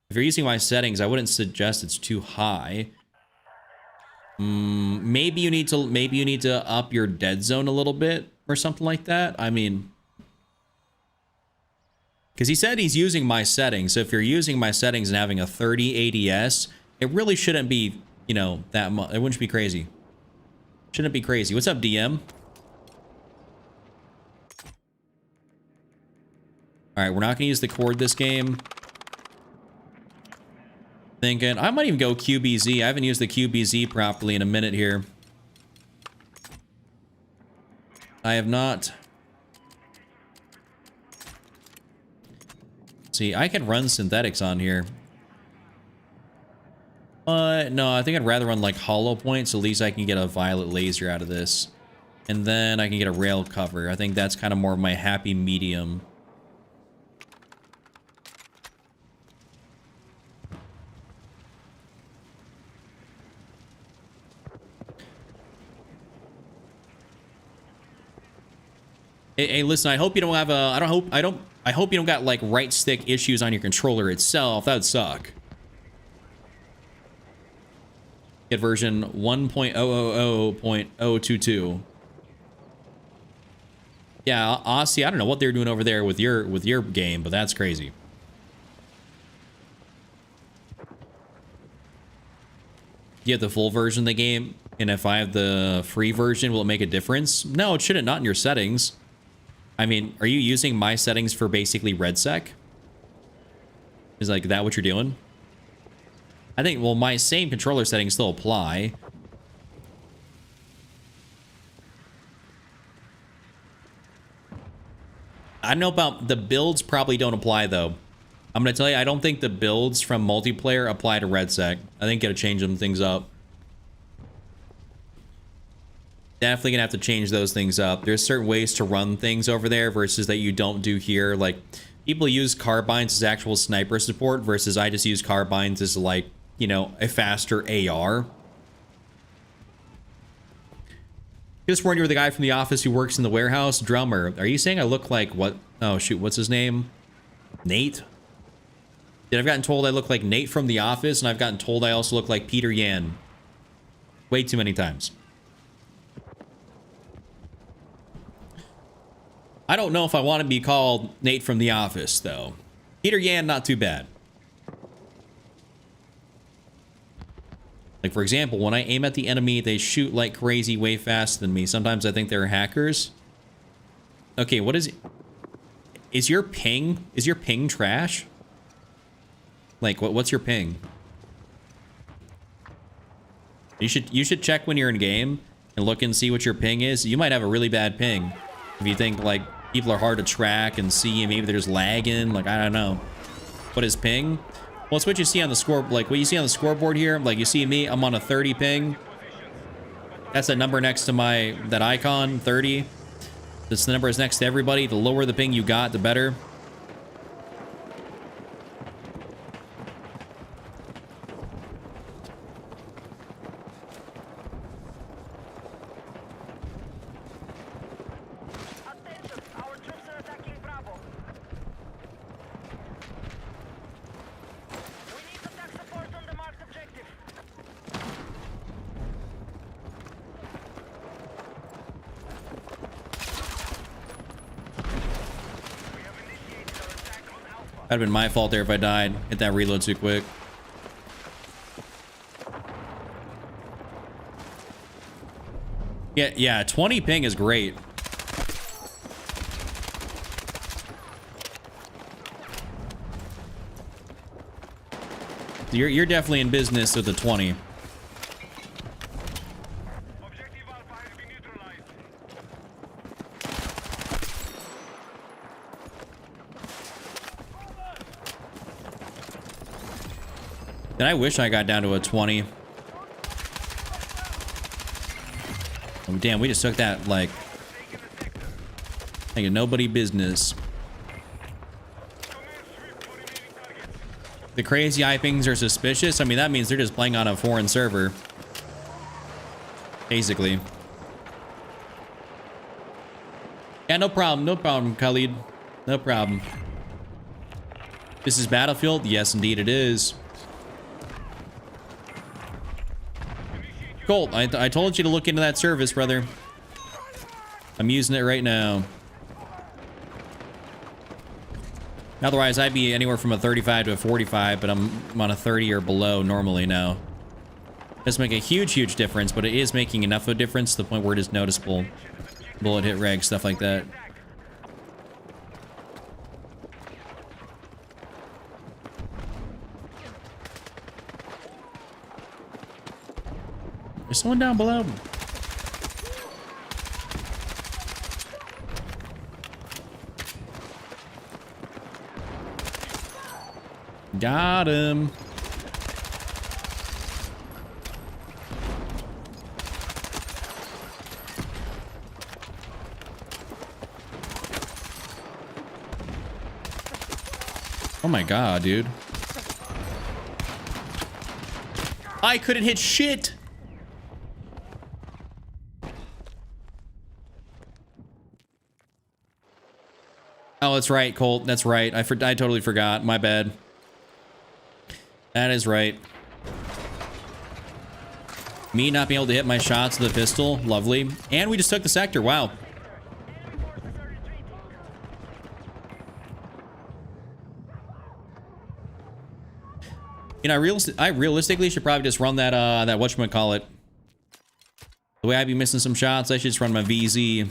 If you're using my settings, I wouldn't suggest it's too high. Maybe you need to up your dead zone a little bit or something like that. I mean, because he said he's using my settings. So if you're using my settings and having a 30 ADS, it really shouldn't be, you know, that much. It wouldn't be crazy. Shouldn't be crazy. What's up, DM? All right, we're not gonna use the cord this game. Thinking I might even go QBZ. I haven't used the QBZ properly in a minute here. I have not. See, I can run synthetics on here. But no, I think I'd rather run like hollow points. At least I can get a violet laser out of this. And then I can get a rail cover. I think that's kind of more of my happy medium. Hey, listen, I hope you don't have a, I hope you don't got like right stick issues on your controller itself. That would suck. Get version 1.000.022. Yeah, Aussie, I don't know what they're doing over there with your game, but that's crazy. You have the full version of the game, and if I have the free version, will it make a difference? No, it shouldn't, not in your settings. I mean, are you using my settings for basically RedSec? Is like that what you're doing? I think, well, my same controller settings still apply. I don't know about the builds, probably don't apply though. I'm gonna tell you, I don't think the builds from multiplayer apply to RedSec. I think you gotta change them things up. Definitely gonna have to change those things up. There's certain ways to run things over there versus that you don't do here. Like, people use carbines as actual sniper support versus I just use carbines as like, you know, a faster AR. Just warn you were the guy from The Office who works in the warehouse. Drummer. Are you saying I look like what? Oh, shoot. What's his name? Nate? I've gotten told I look like Nate from The Office, and I've gotten told I also look like Peter Yan. Way too many times. I don't know if I want to be called Nate from The Office, though. Peter Yan, not too bad. Like, for example, when I aim at the enemy, they shoot like crazy way faster than me. Sometimes I think they're hackers. Okay, what is... Is your ping trash? Like, what's your ping? You should check when you're in game and look and see what your ping is. You might have a really bad ping. If you think, like, people are hard to track and see, and maybe they're just lagging. Like, I don't know. What is ping? Well, it's what you see on the score, like what you see on the scoreboard here. Like you see me, I'm on a 30 ping. That's that number next to that icon, 30. This number is next to everybody. The lower the ping you got, the better. Attention, our troops are attacking Bravo. We need attack support on the marked objective. That'd have been my fault there if I died. Hit that reload too quick. Yeah, 20 ping is great. You're definitely in business with the 20. Objective Alpha has been neutralized. And I wish I got down to a 20. Oh, damn, we just took that like a nobody business. The crazy eye pings are suspicious. I mean, that means they're just playing on a foreign server. Basically. Yeah, no problem, Khalid. No problem. This is Battlefield? Yes, indeed it is. Colt, I told you to look into that service, brother. I'm using it right now. Otherwise, I'd be anywhere from a 35 to a 45, but I'm on a 30 or below normally now. Doesn't make a huge difference, but it is making enough of a difference to the point where it is noticeable. Bullet hit reg, stuff like that. There's someone down below. Got him. Oh my god, dude. I couldn't hit shit. Oh, that's right, Colt. That's right. I totally forgot. My bad. That is right. Me not being able to hit my shots with the pistol. Lovely. And we just took the sector. Wow. You know, I realistically should probably just run that whatchamacallit. The way I'd be missing some shots, I should just run my VZ.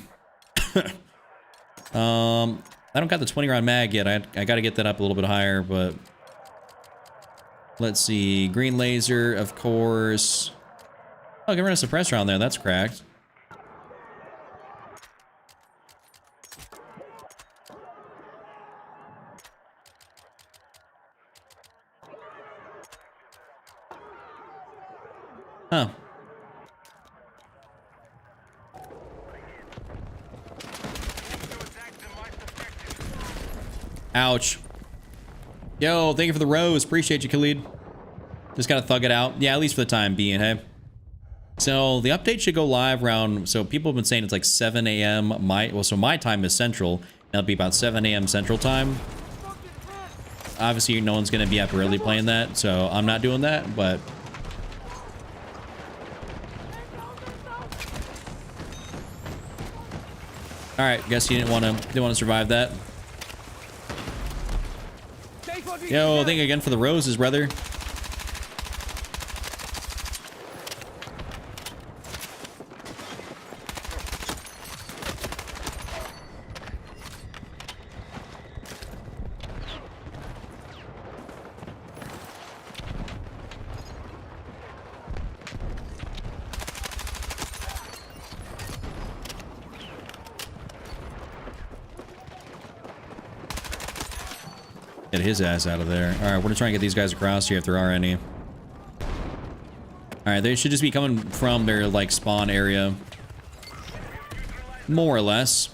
I don't got the 20 round mag yet. I gotta get that up a little bit higher, but let's see. Green laser, of course. Oh, I can run a suppressor on there. That's cracked. Huh. Ouch. Yo, thank you for the rose. Appreciate you, Khalid. Just gotta thug it out. Yeah, at least for the time being, hey? So the update should go live around, so people have been saying it's like 7 a.m. So my time is Central. It'll be about 7 a.m. Central time. Obviously, no one's going to be up early playing that, so I'm not doing that, but... Alright, guess you didn't want to survive that. Yo, thank you again for the roses, brother. Get his ass out of there. All right, we're gonna try and get these guys across here if there are any. All right, they should just be coming from their like spawn area, more or less.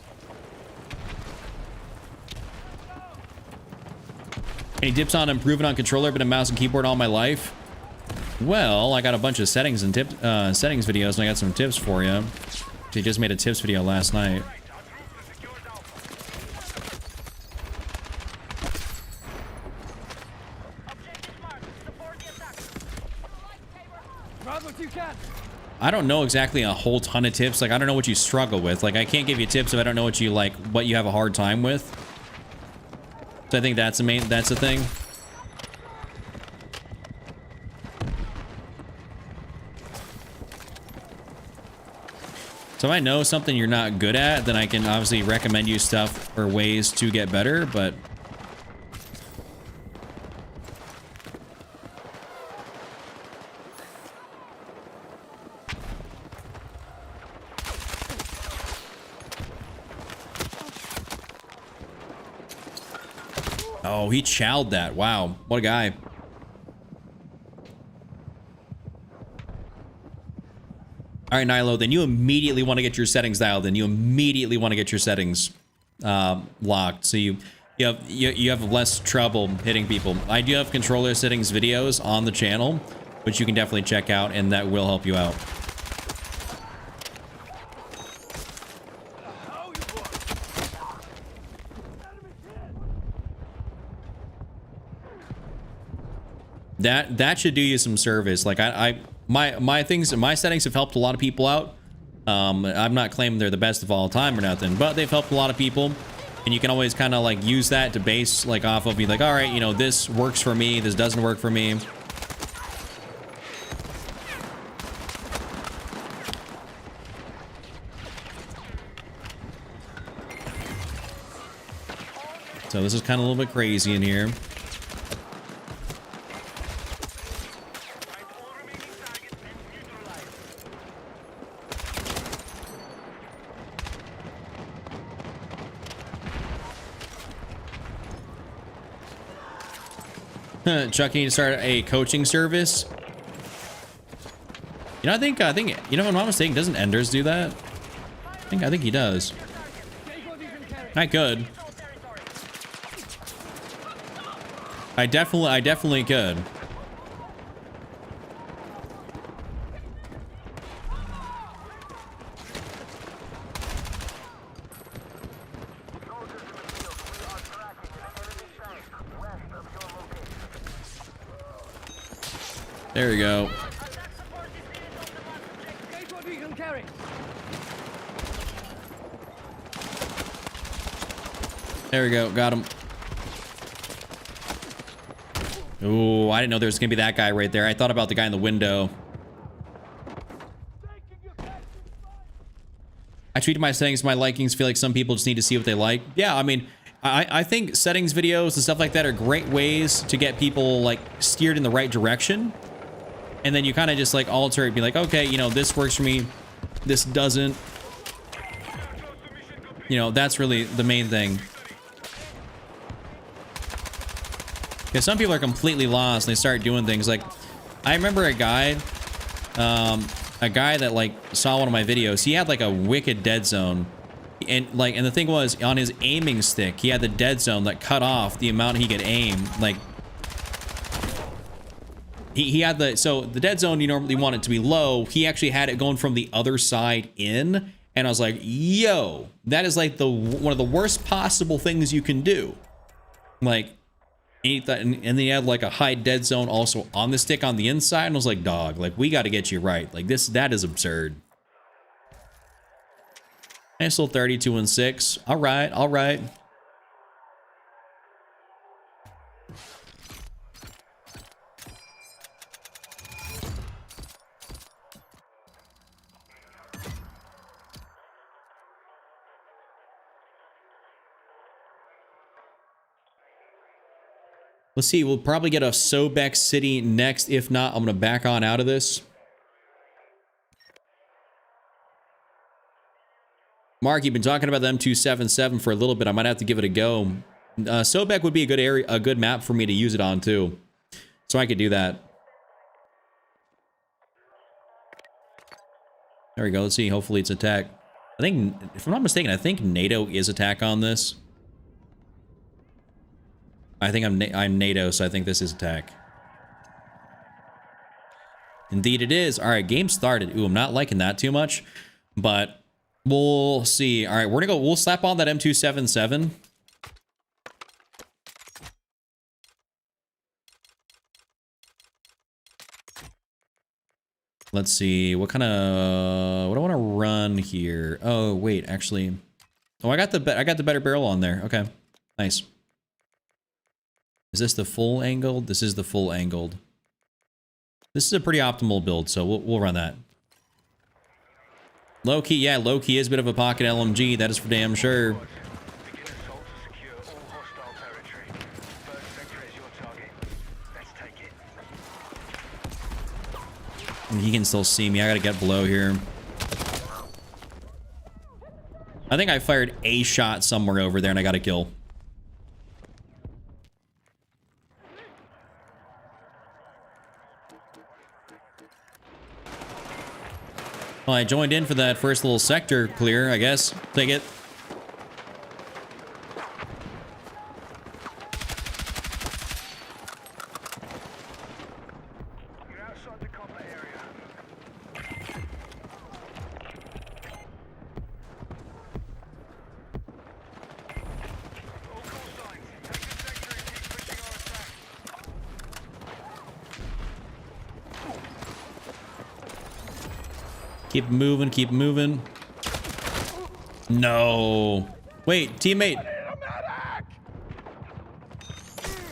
Any tips on improving on controller? Been a mouse and keyboard all my life. Well, I got a bunch of settings and settings videos, and I got some tips for you. They just made a tips video last night. I don't know exactly a whole ton of tips. Like, I don't know what you struggle with. Like, I can't give you tips if I don't know what you like, what you have a hard time with. So I think that's the thing. So if I know something you're not good at, then I can obviously recommend you stuff or ways to get better, but... Oh, he chowed that. Wow. What a guy. All right, Nilo, then you immediately want to get your settings dialed in. You immediately want to get your settings locked. So you have less trouble hitting people. I do have controller settings videos on the channel, which you can definitely check out, and that will help you out. That should do you some service. Like my settings have helped a lot of people out. I'm not claiming they're the best of all time or nothing, but they've helped a lot of people, and you can always kind of like use that to base like off of, be like, all right, you know, this works for me, this doesn't work for me. So this is kind of a little bit crazy in here. Chuck, you need to start a coaching service. You know, I think, you know, if I'm not mistaken, doesn't Enders do that? I think he does. I could. I definitely could. There we go. There we go. Got him. Ooh, I didn't know there was gonna be that guy right there. I thought about the guy in the window. I tweeted my settings, my likings. Feel like some people just need to see what they like. Yeah, I mean, I think settings videos and stuff like that are great ways to get people like steered in the right direction. And then you kind of just like alter it, be like, okay, you know, this works for me, this doesn't. You know, that's really the main thing. Because some people are completely lost and they start doing things like, I remember a guy that like saw one of my videos. He had like a wicked dead zone, and the thing was, on his aiming stick, he had the dead zone that cut off the amount he could aim. Like, He had the dead zone, you normally want it to be low. He actually had it going from the other side in, and I was like, yo, that is like one of the worst possible things you can do. Like, and then he had like a high dead zone also on the stick on the inside, and I was like, dog, like, we got to get you right. Like, that is absurd. And still 32-6. All right, all right. Let's see, we'll probably get a Sobek City next. If not, I'm going to back on out of this. Mark, you've been talking about the M277 for a little bit. I might have to give it a go. Sobek would be a good area, a good map for me to use it on too. So I could do that. There we go. Let's see. Hopefully it's attack. I think, if I'm not mistaken, I think NATO is attack on this. I think I'm NATO, so I think this is attack. Indeed it is. All right, game started. Ooh, I'm not liking that too much, but we'll see. All right, we're gonna go. We'll slap on that M277. Let's see. What do I want to run here? Oh wait, actually, oh, I got the better barrel on there. Okay, nice. Is this the full angled? This is the full angled. This is a pretty optimal build, so we'll run that. Low key, yeah, low key is a bit of a pocket LMG. That is for damn sure. Begin assault to secure all hostile territory. First sector is your target. Let's take it. He can still see me. I gotta get below here. I think I fired a shot somewhere over there and I got a kill. Well, I joined in for that first little sector clear, I guess. Take it. You're outside the combat area. All call signs. Take the sector and keep pushing our attack. Keep moving, keep moving. No. Wait, teammate.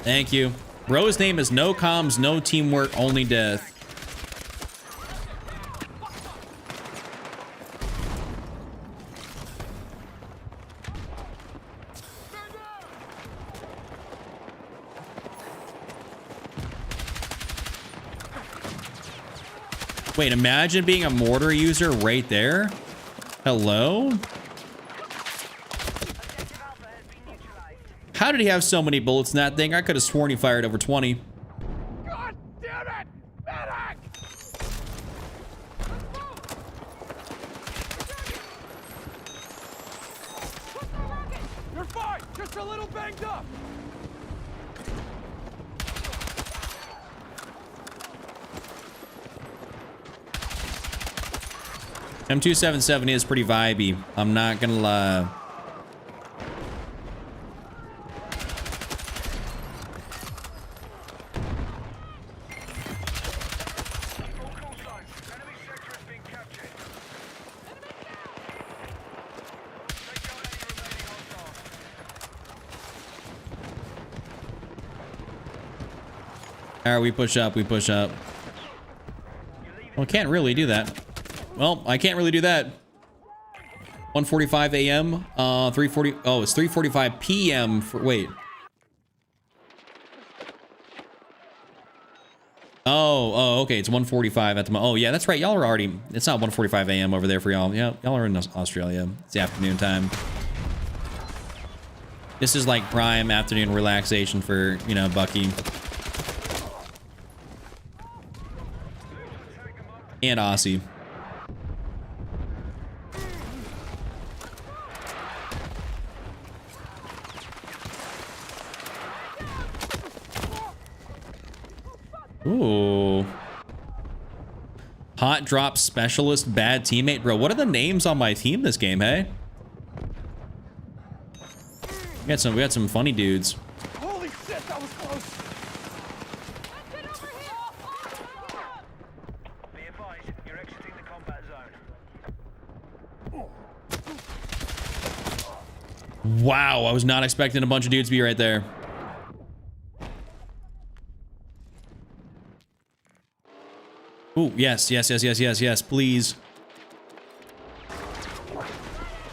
Thank you. Bro's name is no comms, no teamwork, only death. Wait, imagine being a mortar user right there. Hello? Objective Alpha has been neutralized. How did he have so many bullets in that thing? I could have sworn he fired over 20. God damn it! Medic! You're fine! Just a little banged up! M277 is pretty vibey. I'm not gonna lie. All call signs. Enemy sector has been captured. Take down any remaining hostiles. All right, we push up, we push up. Well, can't really do that. Well, I can't really do that. 1:45 a.m. 3:40. Oh, it's 3:45 p.m. for wait. Oh, okay. It's 1:45 at the moment. Oh, yeah, that's right. Y'all are already. It's not 1:45 a.m. over there for y'all. Yeah, y'all are in Australia. It's the afternoon time. This is like prime afternoon relaxation for, you know, Bucky and Aussie. Ooh. Hot drop specialist, bad teammate. Bro, what are the names on my team this game, hey? We got some funny dudes. Holy shit, that was close. Be advised, you're exiting the combat zone. Wow, I was not expecting a bunch of dudes to be right there. Ooh, yes, please.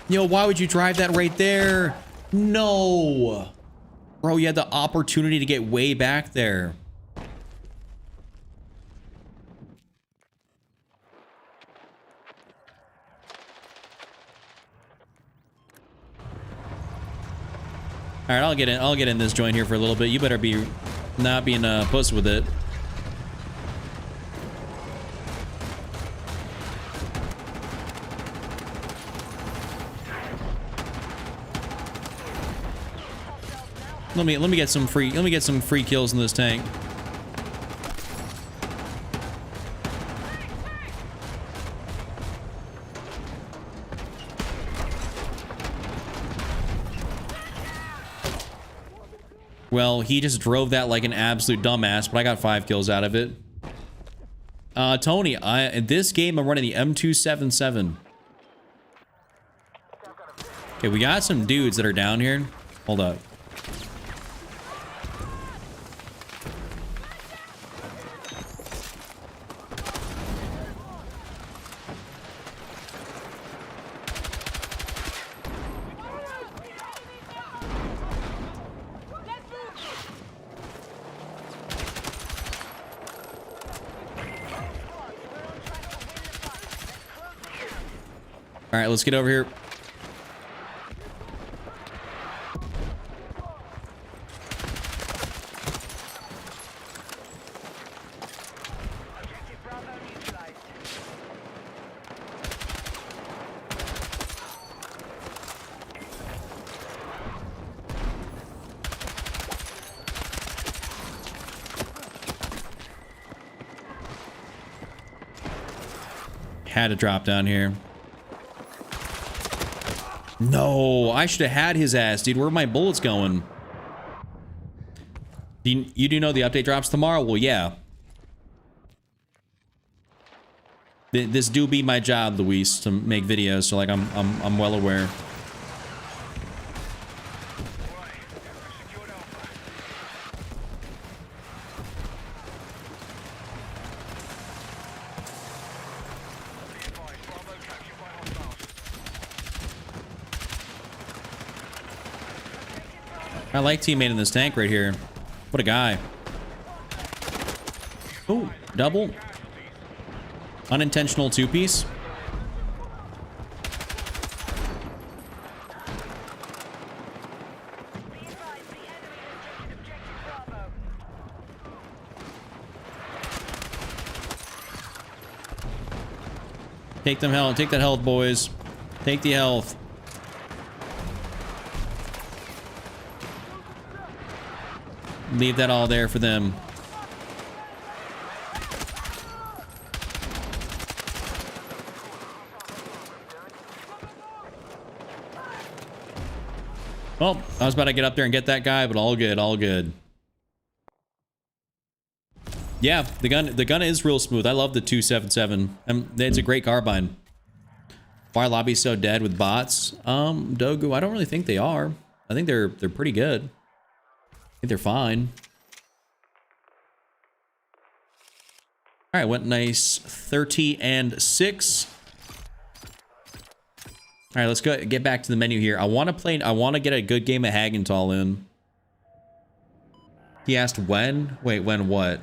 Yo, why would you drive that right there? No. Bro, you had the opportunity to get way back there. All right, I'll get in this joint here for a little bit. You better be not being a puss with it. Let me get some free kills in this tank. Well, he just drove that like an absolute dumbass, but I got 5 kills out of it. Tony, in this game I'm running the M277. Okay, we got some dudes that are down here. Hold up. All right, let's get over here. Had to drop down here. No, I should have had his ass, dude. Where are my bullets going? You do know the update drops tomorrow? Well, yeah. This do be my job, Luis, to make videos, so like I'm well aware. I like teammate in this tank right here. What a guy. Oh, double. Unintentional 2-piece. Take them health. Take that health, boys. Take the health. Leave that all there for them. Well, I was about to get up there and get that guy, but all good, all good. Yeah, the gun is real smooth. I love the 277. It's a great carbine. Why are lobbies so dead with bots? Dogu, I don't really think they are. I think they're pretty good. I think they're fine. All right, went nice 30 and 6. All right, let's go get back to the menu here. I want to get a good game of Hagenthal in. He asked when? Wait, when what?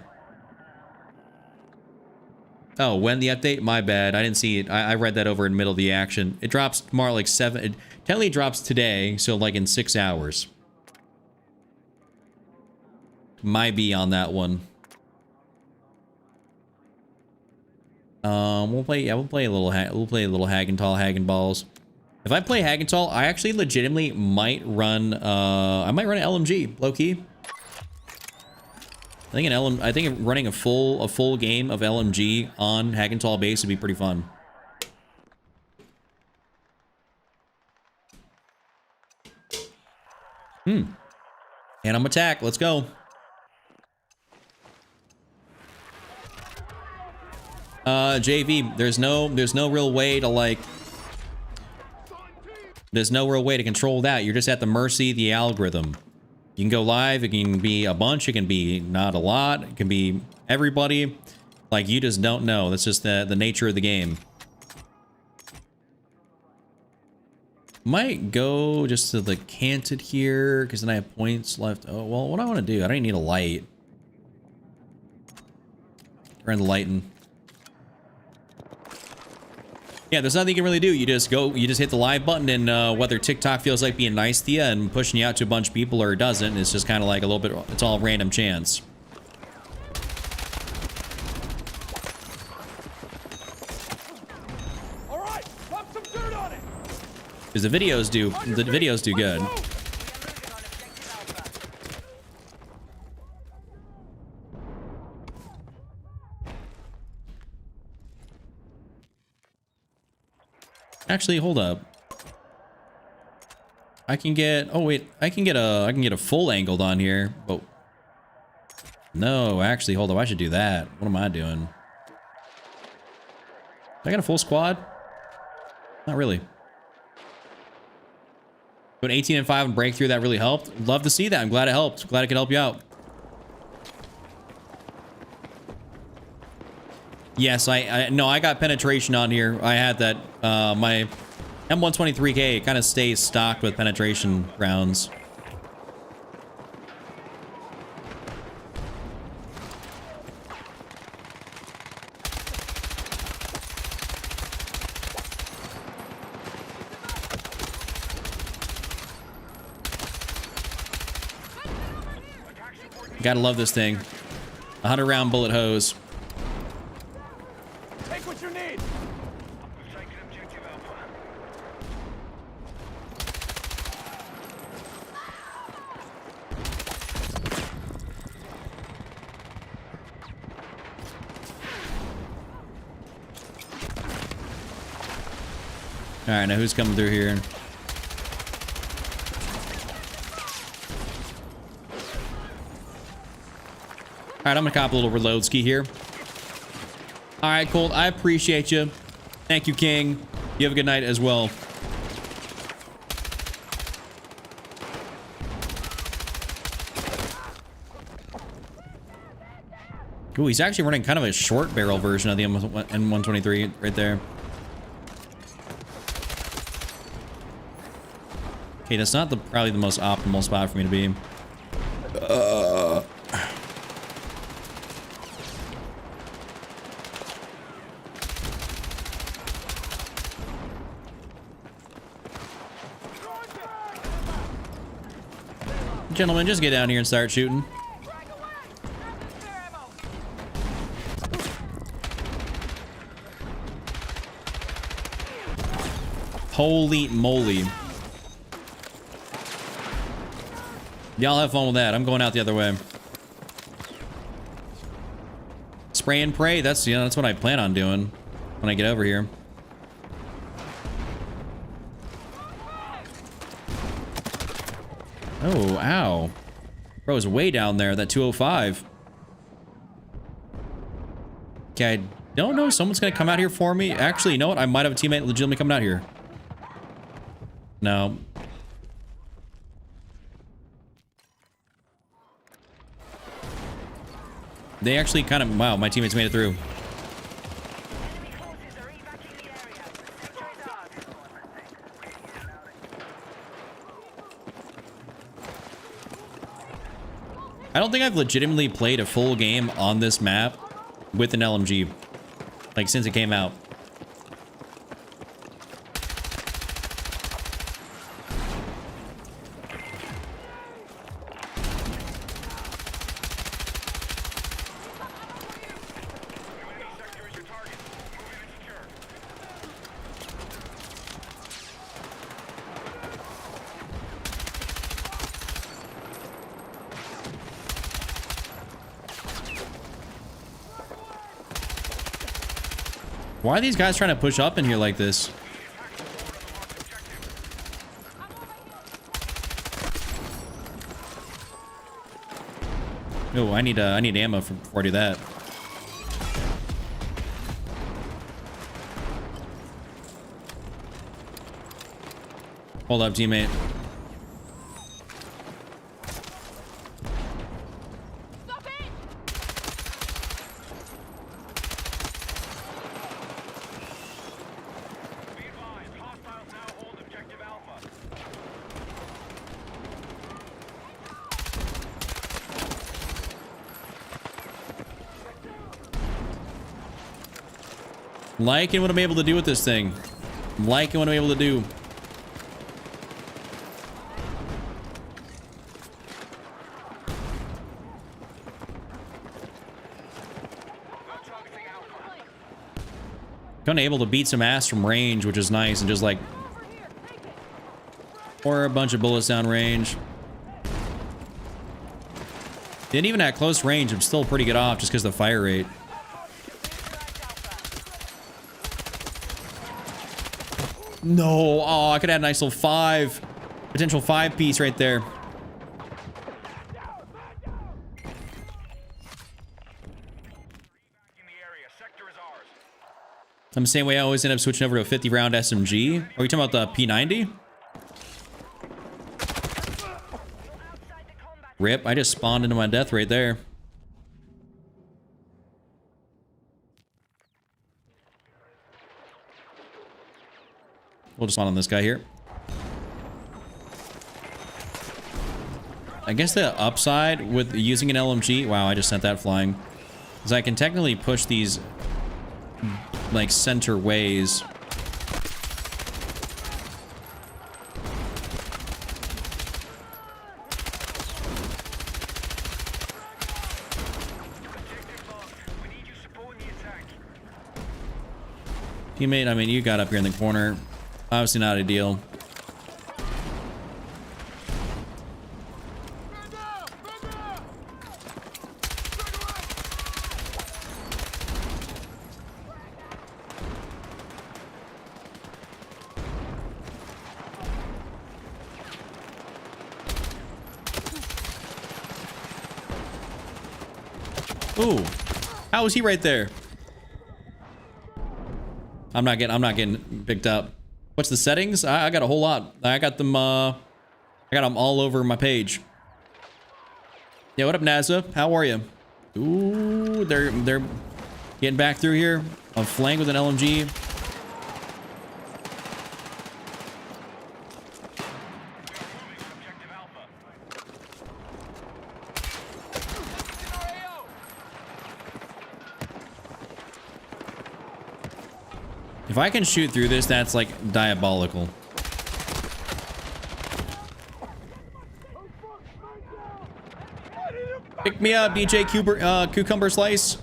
Oh, when the update? My bad. I didn't see it. I read that over in the middle of the action. It drops tomorrow like 7. It technically drops today, so like in 6 hours. Might be on that one. We'll play a little Hagenthal, Hagenballs. If I play Hagenthal, I actually legitimately might run I might run an LMG, low key. I think running a full game of LMG on Hagenthal base would be pretty fun. Animal attack, let's go. JV, there's no real way to like, there's no real way to control that. You're just at the mercy of the algorithm. You can go live, it can be a bunch, it can be not a lot, it can be everybody. Like, you just don't know. That's just the nature of the game. Might go just to the canted here, because then I have points left. Oh, well, what do I want to do? I don't even need a light. Turn the lighting. Yeah, there's nothing you can really do. You just hit the live button, and whether TikTok feels like being nice to you and pushing you out to a bunch of people or it doesn't, it's just kind of like a little bit, it's all random chance. All right, pop some dirt on it. Because the videos do good. We are moving on objective Alpha. Actually, hold up. I can get, oh wait, I can get a full angled on here, but no, actually, hold up, I should do that. What am I doing? I got a full squad? Not really. But 18 and 5 and breakthrough, that really helped. Love to see that. I'm glad it helped. Glad I could help you out. Yes, I got penetration on here. I had that, my M123K kind of stays stocked with penetration rounds. Gotta love this thing. 100-round bullet hose. Take what you need. Taking objective Alpha. All right, now who's coming through here? All right, I'm gonna cop a little reload ski here. All right, Colt, I appreciate you. Thank you, King. You have a good night as well. Ooh, he's actually running kind of a short barrel version of the M123 right there. Okay, that's not probably the most optimal spot for me to be. Gentlemen, just get down here and start shooting. Holy moly. Y'all have fun with that. I'm going out the other way. Spray and pray. That's, you know, that's what I plan on doing when I get over here. Oh, ow. Bro, is way down there, that 205. Okay, I don't know. Someone's gonna come out here for me. Actually, you know what? I might have a teammate legitimately coming out here. No. They actually kind of... Wow, my teammates made it through. Enemy forces are evacuating the area. The sector is ours. I don't think I've legitimately played a full game on this map with an LMG. Like, since it came out. Sector is your target. Moving and secure. Why are these guys trying to push up in here like this? Oh, I need ammo before I do that. Hold up, teammate. Liking what I'm able to do with this thing. Liking what I'm able to do. Kind of able to beat some ass from range, which is nice, and just like pour a bunch of bullets down range. And even at close range, I'm still pretty good off just because of the fire rate. No, oh, I could add a nice little potential 5-piece right there. I'm the same way I always end up switching over to a 50-round SMG. Are you talking about the P-90? Rip, I just spawned into my death right there. We'll just spawn on this guy here. I guess the upside with using an LMG... Wow, I just sent that flying. Is I can technically push these, like, center ways. Teammate, I mean, you got up here in the corner. Obviously not ideal. Ooh, how was he right there? I'm not getting picked up. What's the settings? I got a whole lot. I got them all over my page. Yeah, what up, NASA? How are you? Ooh, they're getting back through here. I'm flanked with an LMG. If I can shoot through this, that's like diabolical. Pick me up, DJ Cucumber Slice.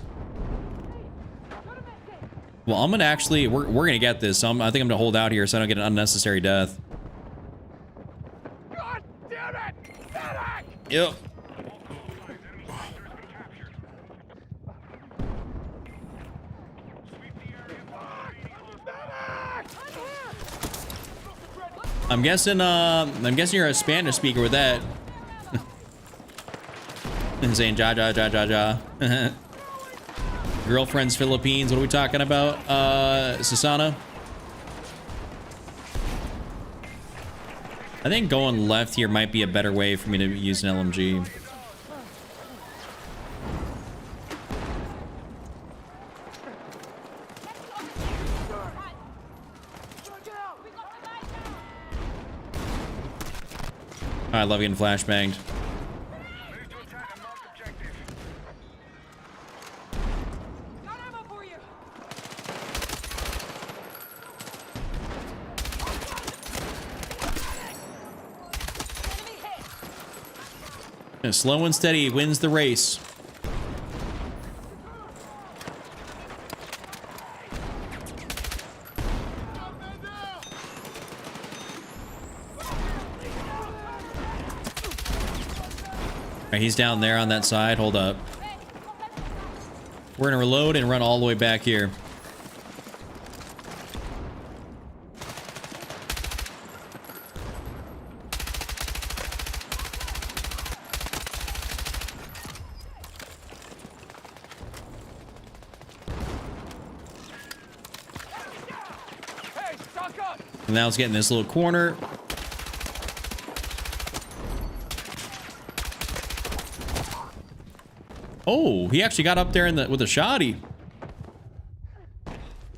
Well, I'm gonna actually, we're gonna get this. So I think I'm gonna hold out here so I don't get an unnecessary death. God damn it! Medic! Yep. I'm guessing you're a Spanish speaker with that. And saying ja ja ja ja ja. Girlfriend's Philippines. What are we talking about? Susana? I think going left here might be a better way for me to use an LMG. I love getting flashbanged. And slow and steady wins the race. All right, he's down there on that side. Hold up. We're gonna reload and run all the way back here. And now it's getting this little corner. Oh, he actually got up there in the with a shotty.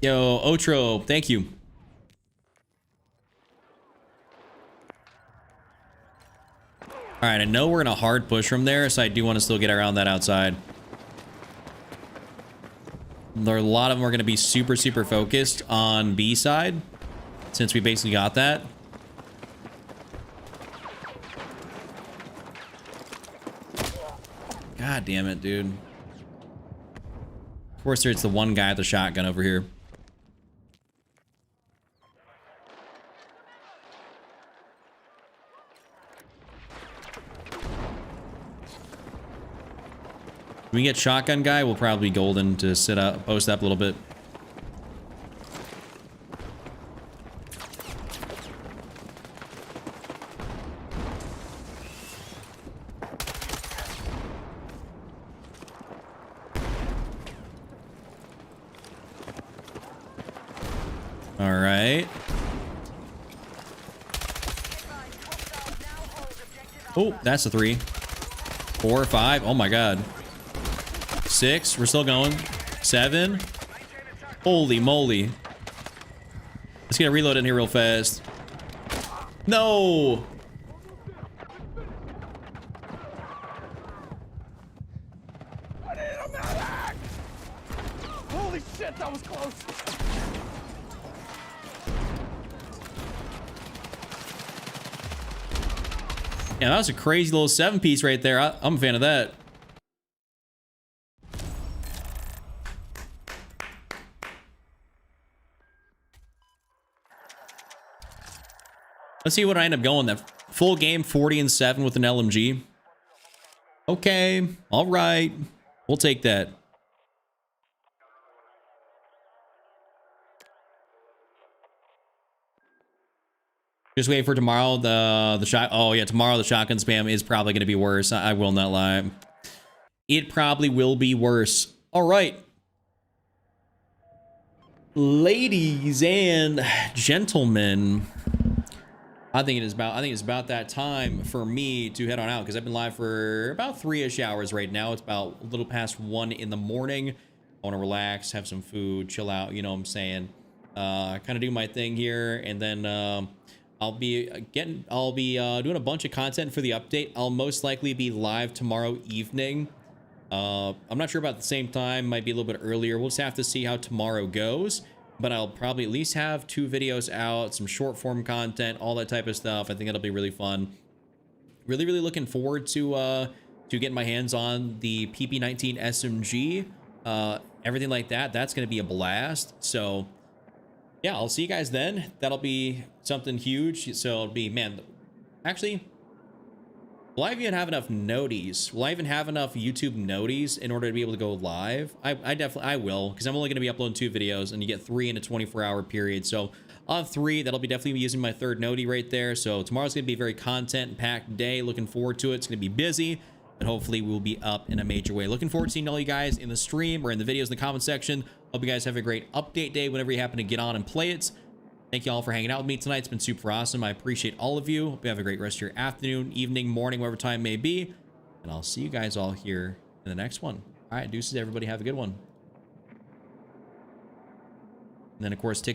Yo, Otro, thank you. All right, I know we're in a hard push from there, so I do want to still get around that outside. There are a lot of them are going to be super, super focused on B side, since we basically got that. God damn it, dude. Of course, there's the one guy with the shotgun over here. When we get shotgun guy, we'll probably be golden to sit up, post up a little bit. All right. Oh, that's a 3. 4, 5. Oh my God. 6. We're still going. 7. Holy moly. Let's get a reload in here real fast. No. I need a medic! Holy shit, that was close! Yeah, that was a crazy little 7-piece right there. I'm a fan of that. Let's see what I end up going. That full game 40 and 7 with an LMG. Okay. All right. We'll take that. Just wait for tomorrow. The shot. Oh yeah, tomorrow the shotgun spam is probably going to be worse. I will not lie. It probably will be worse. All right. Ladies and gentlemen, I think it's about that time for me to head on out because I've been live for about 3-ish hours right now. It's about a little past 1 in the morning. I want to relax, have some food, chill out. You know what I'm saying? Kind of do my thing here, and then I'll be doing a bunch of content for the update. I'll most likely be live tomorrow evening. I'm not sure about the same time. Might be a little bit earlier. We'll just have to see how tomorrow goes. But I'll probably at least have 2 videos out, some short form content, all that type of stuff. I think it'll be really fun. Really, really looking forward to getting my hands on the PP-19 SMG. Everything like that. That's going to be a blast. So yeah, I'll see you guys then. That'll be something huge. So it'll be, man, actually, will I even have enough noties? Will I even have enough YouTube noties in order to be able to go live? I will, because I'm only going to be uploading 2 videos, and you get 3 in a 24-hour period. So I'll have 3. That'll be definitely using my 3rd nodie right there. So tomorrow's going to be a very content-packed day. Looking forward to it. It's going to be busy, but hopefully we'll be up in a major way. Looking forward to seeing all you guys in the stream or in the videos in the comment section. Hope you guys have a great update day whenever you happen to get on and play it. Thank you all for hanging out with me tonight. It's been super awesome. I appreciate all of you. Hope you have a great rest of your afternoon, evening, morning, whatever time may be. And I'll see you guys all here in the next one. All right, deuces, everybody. Have a good one. And then, of course, TikTok.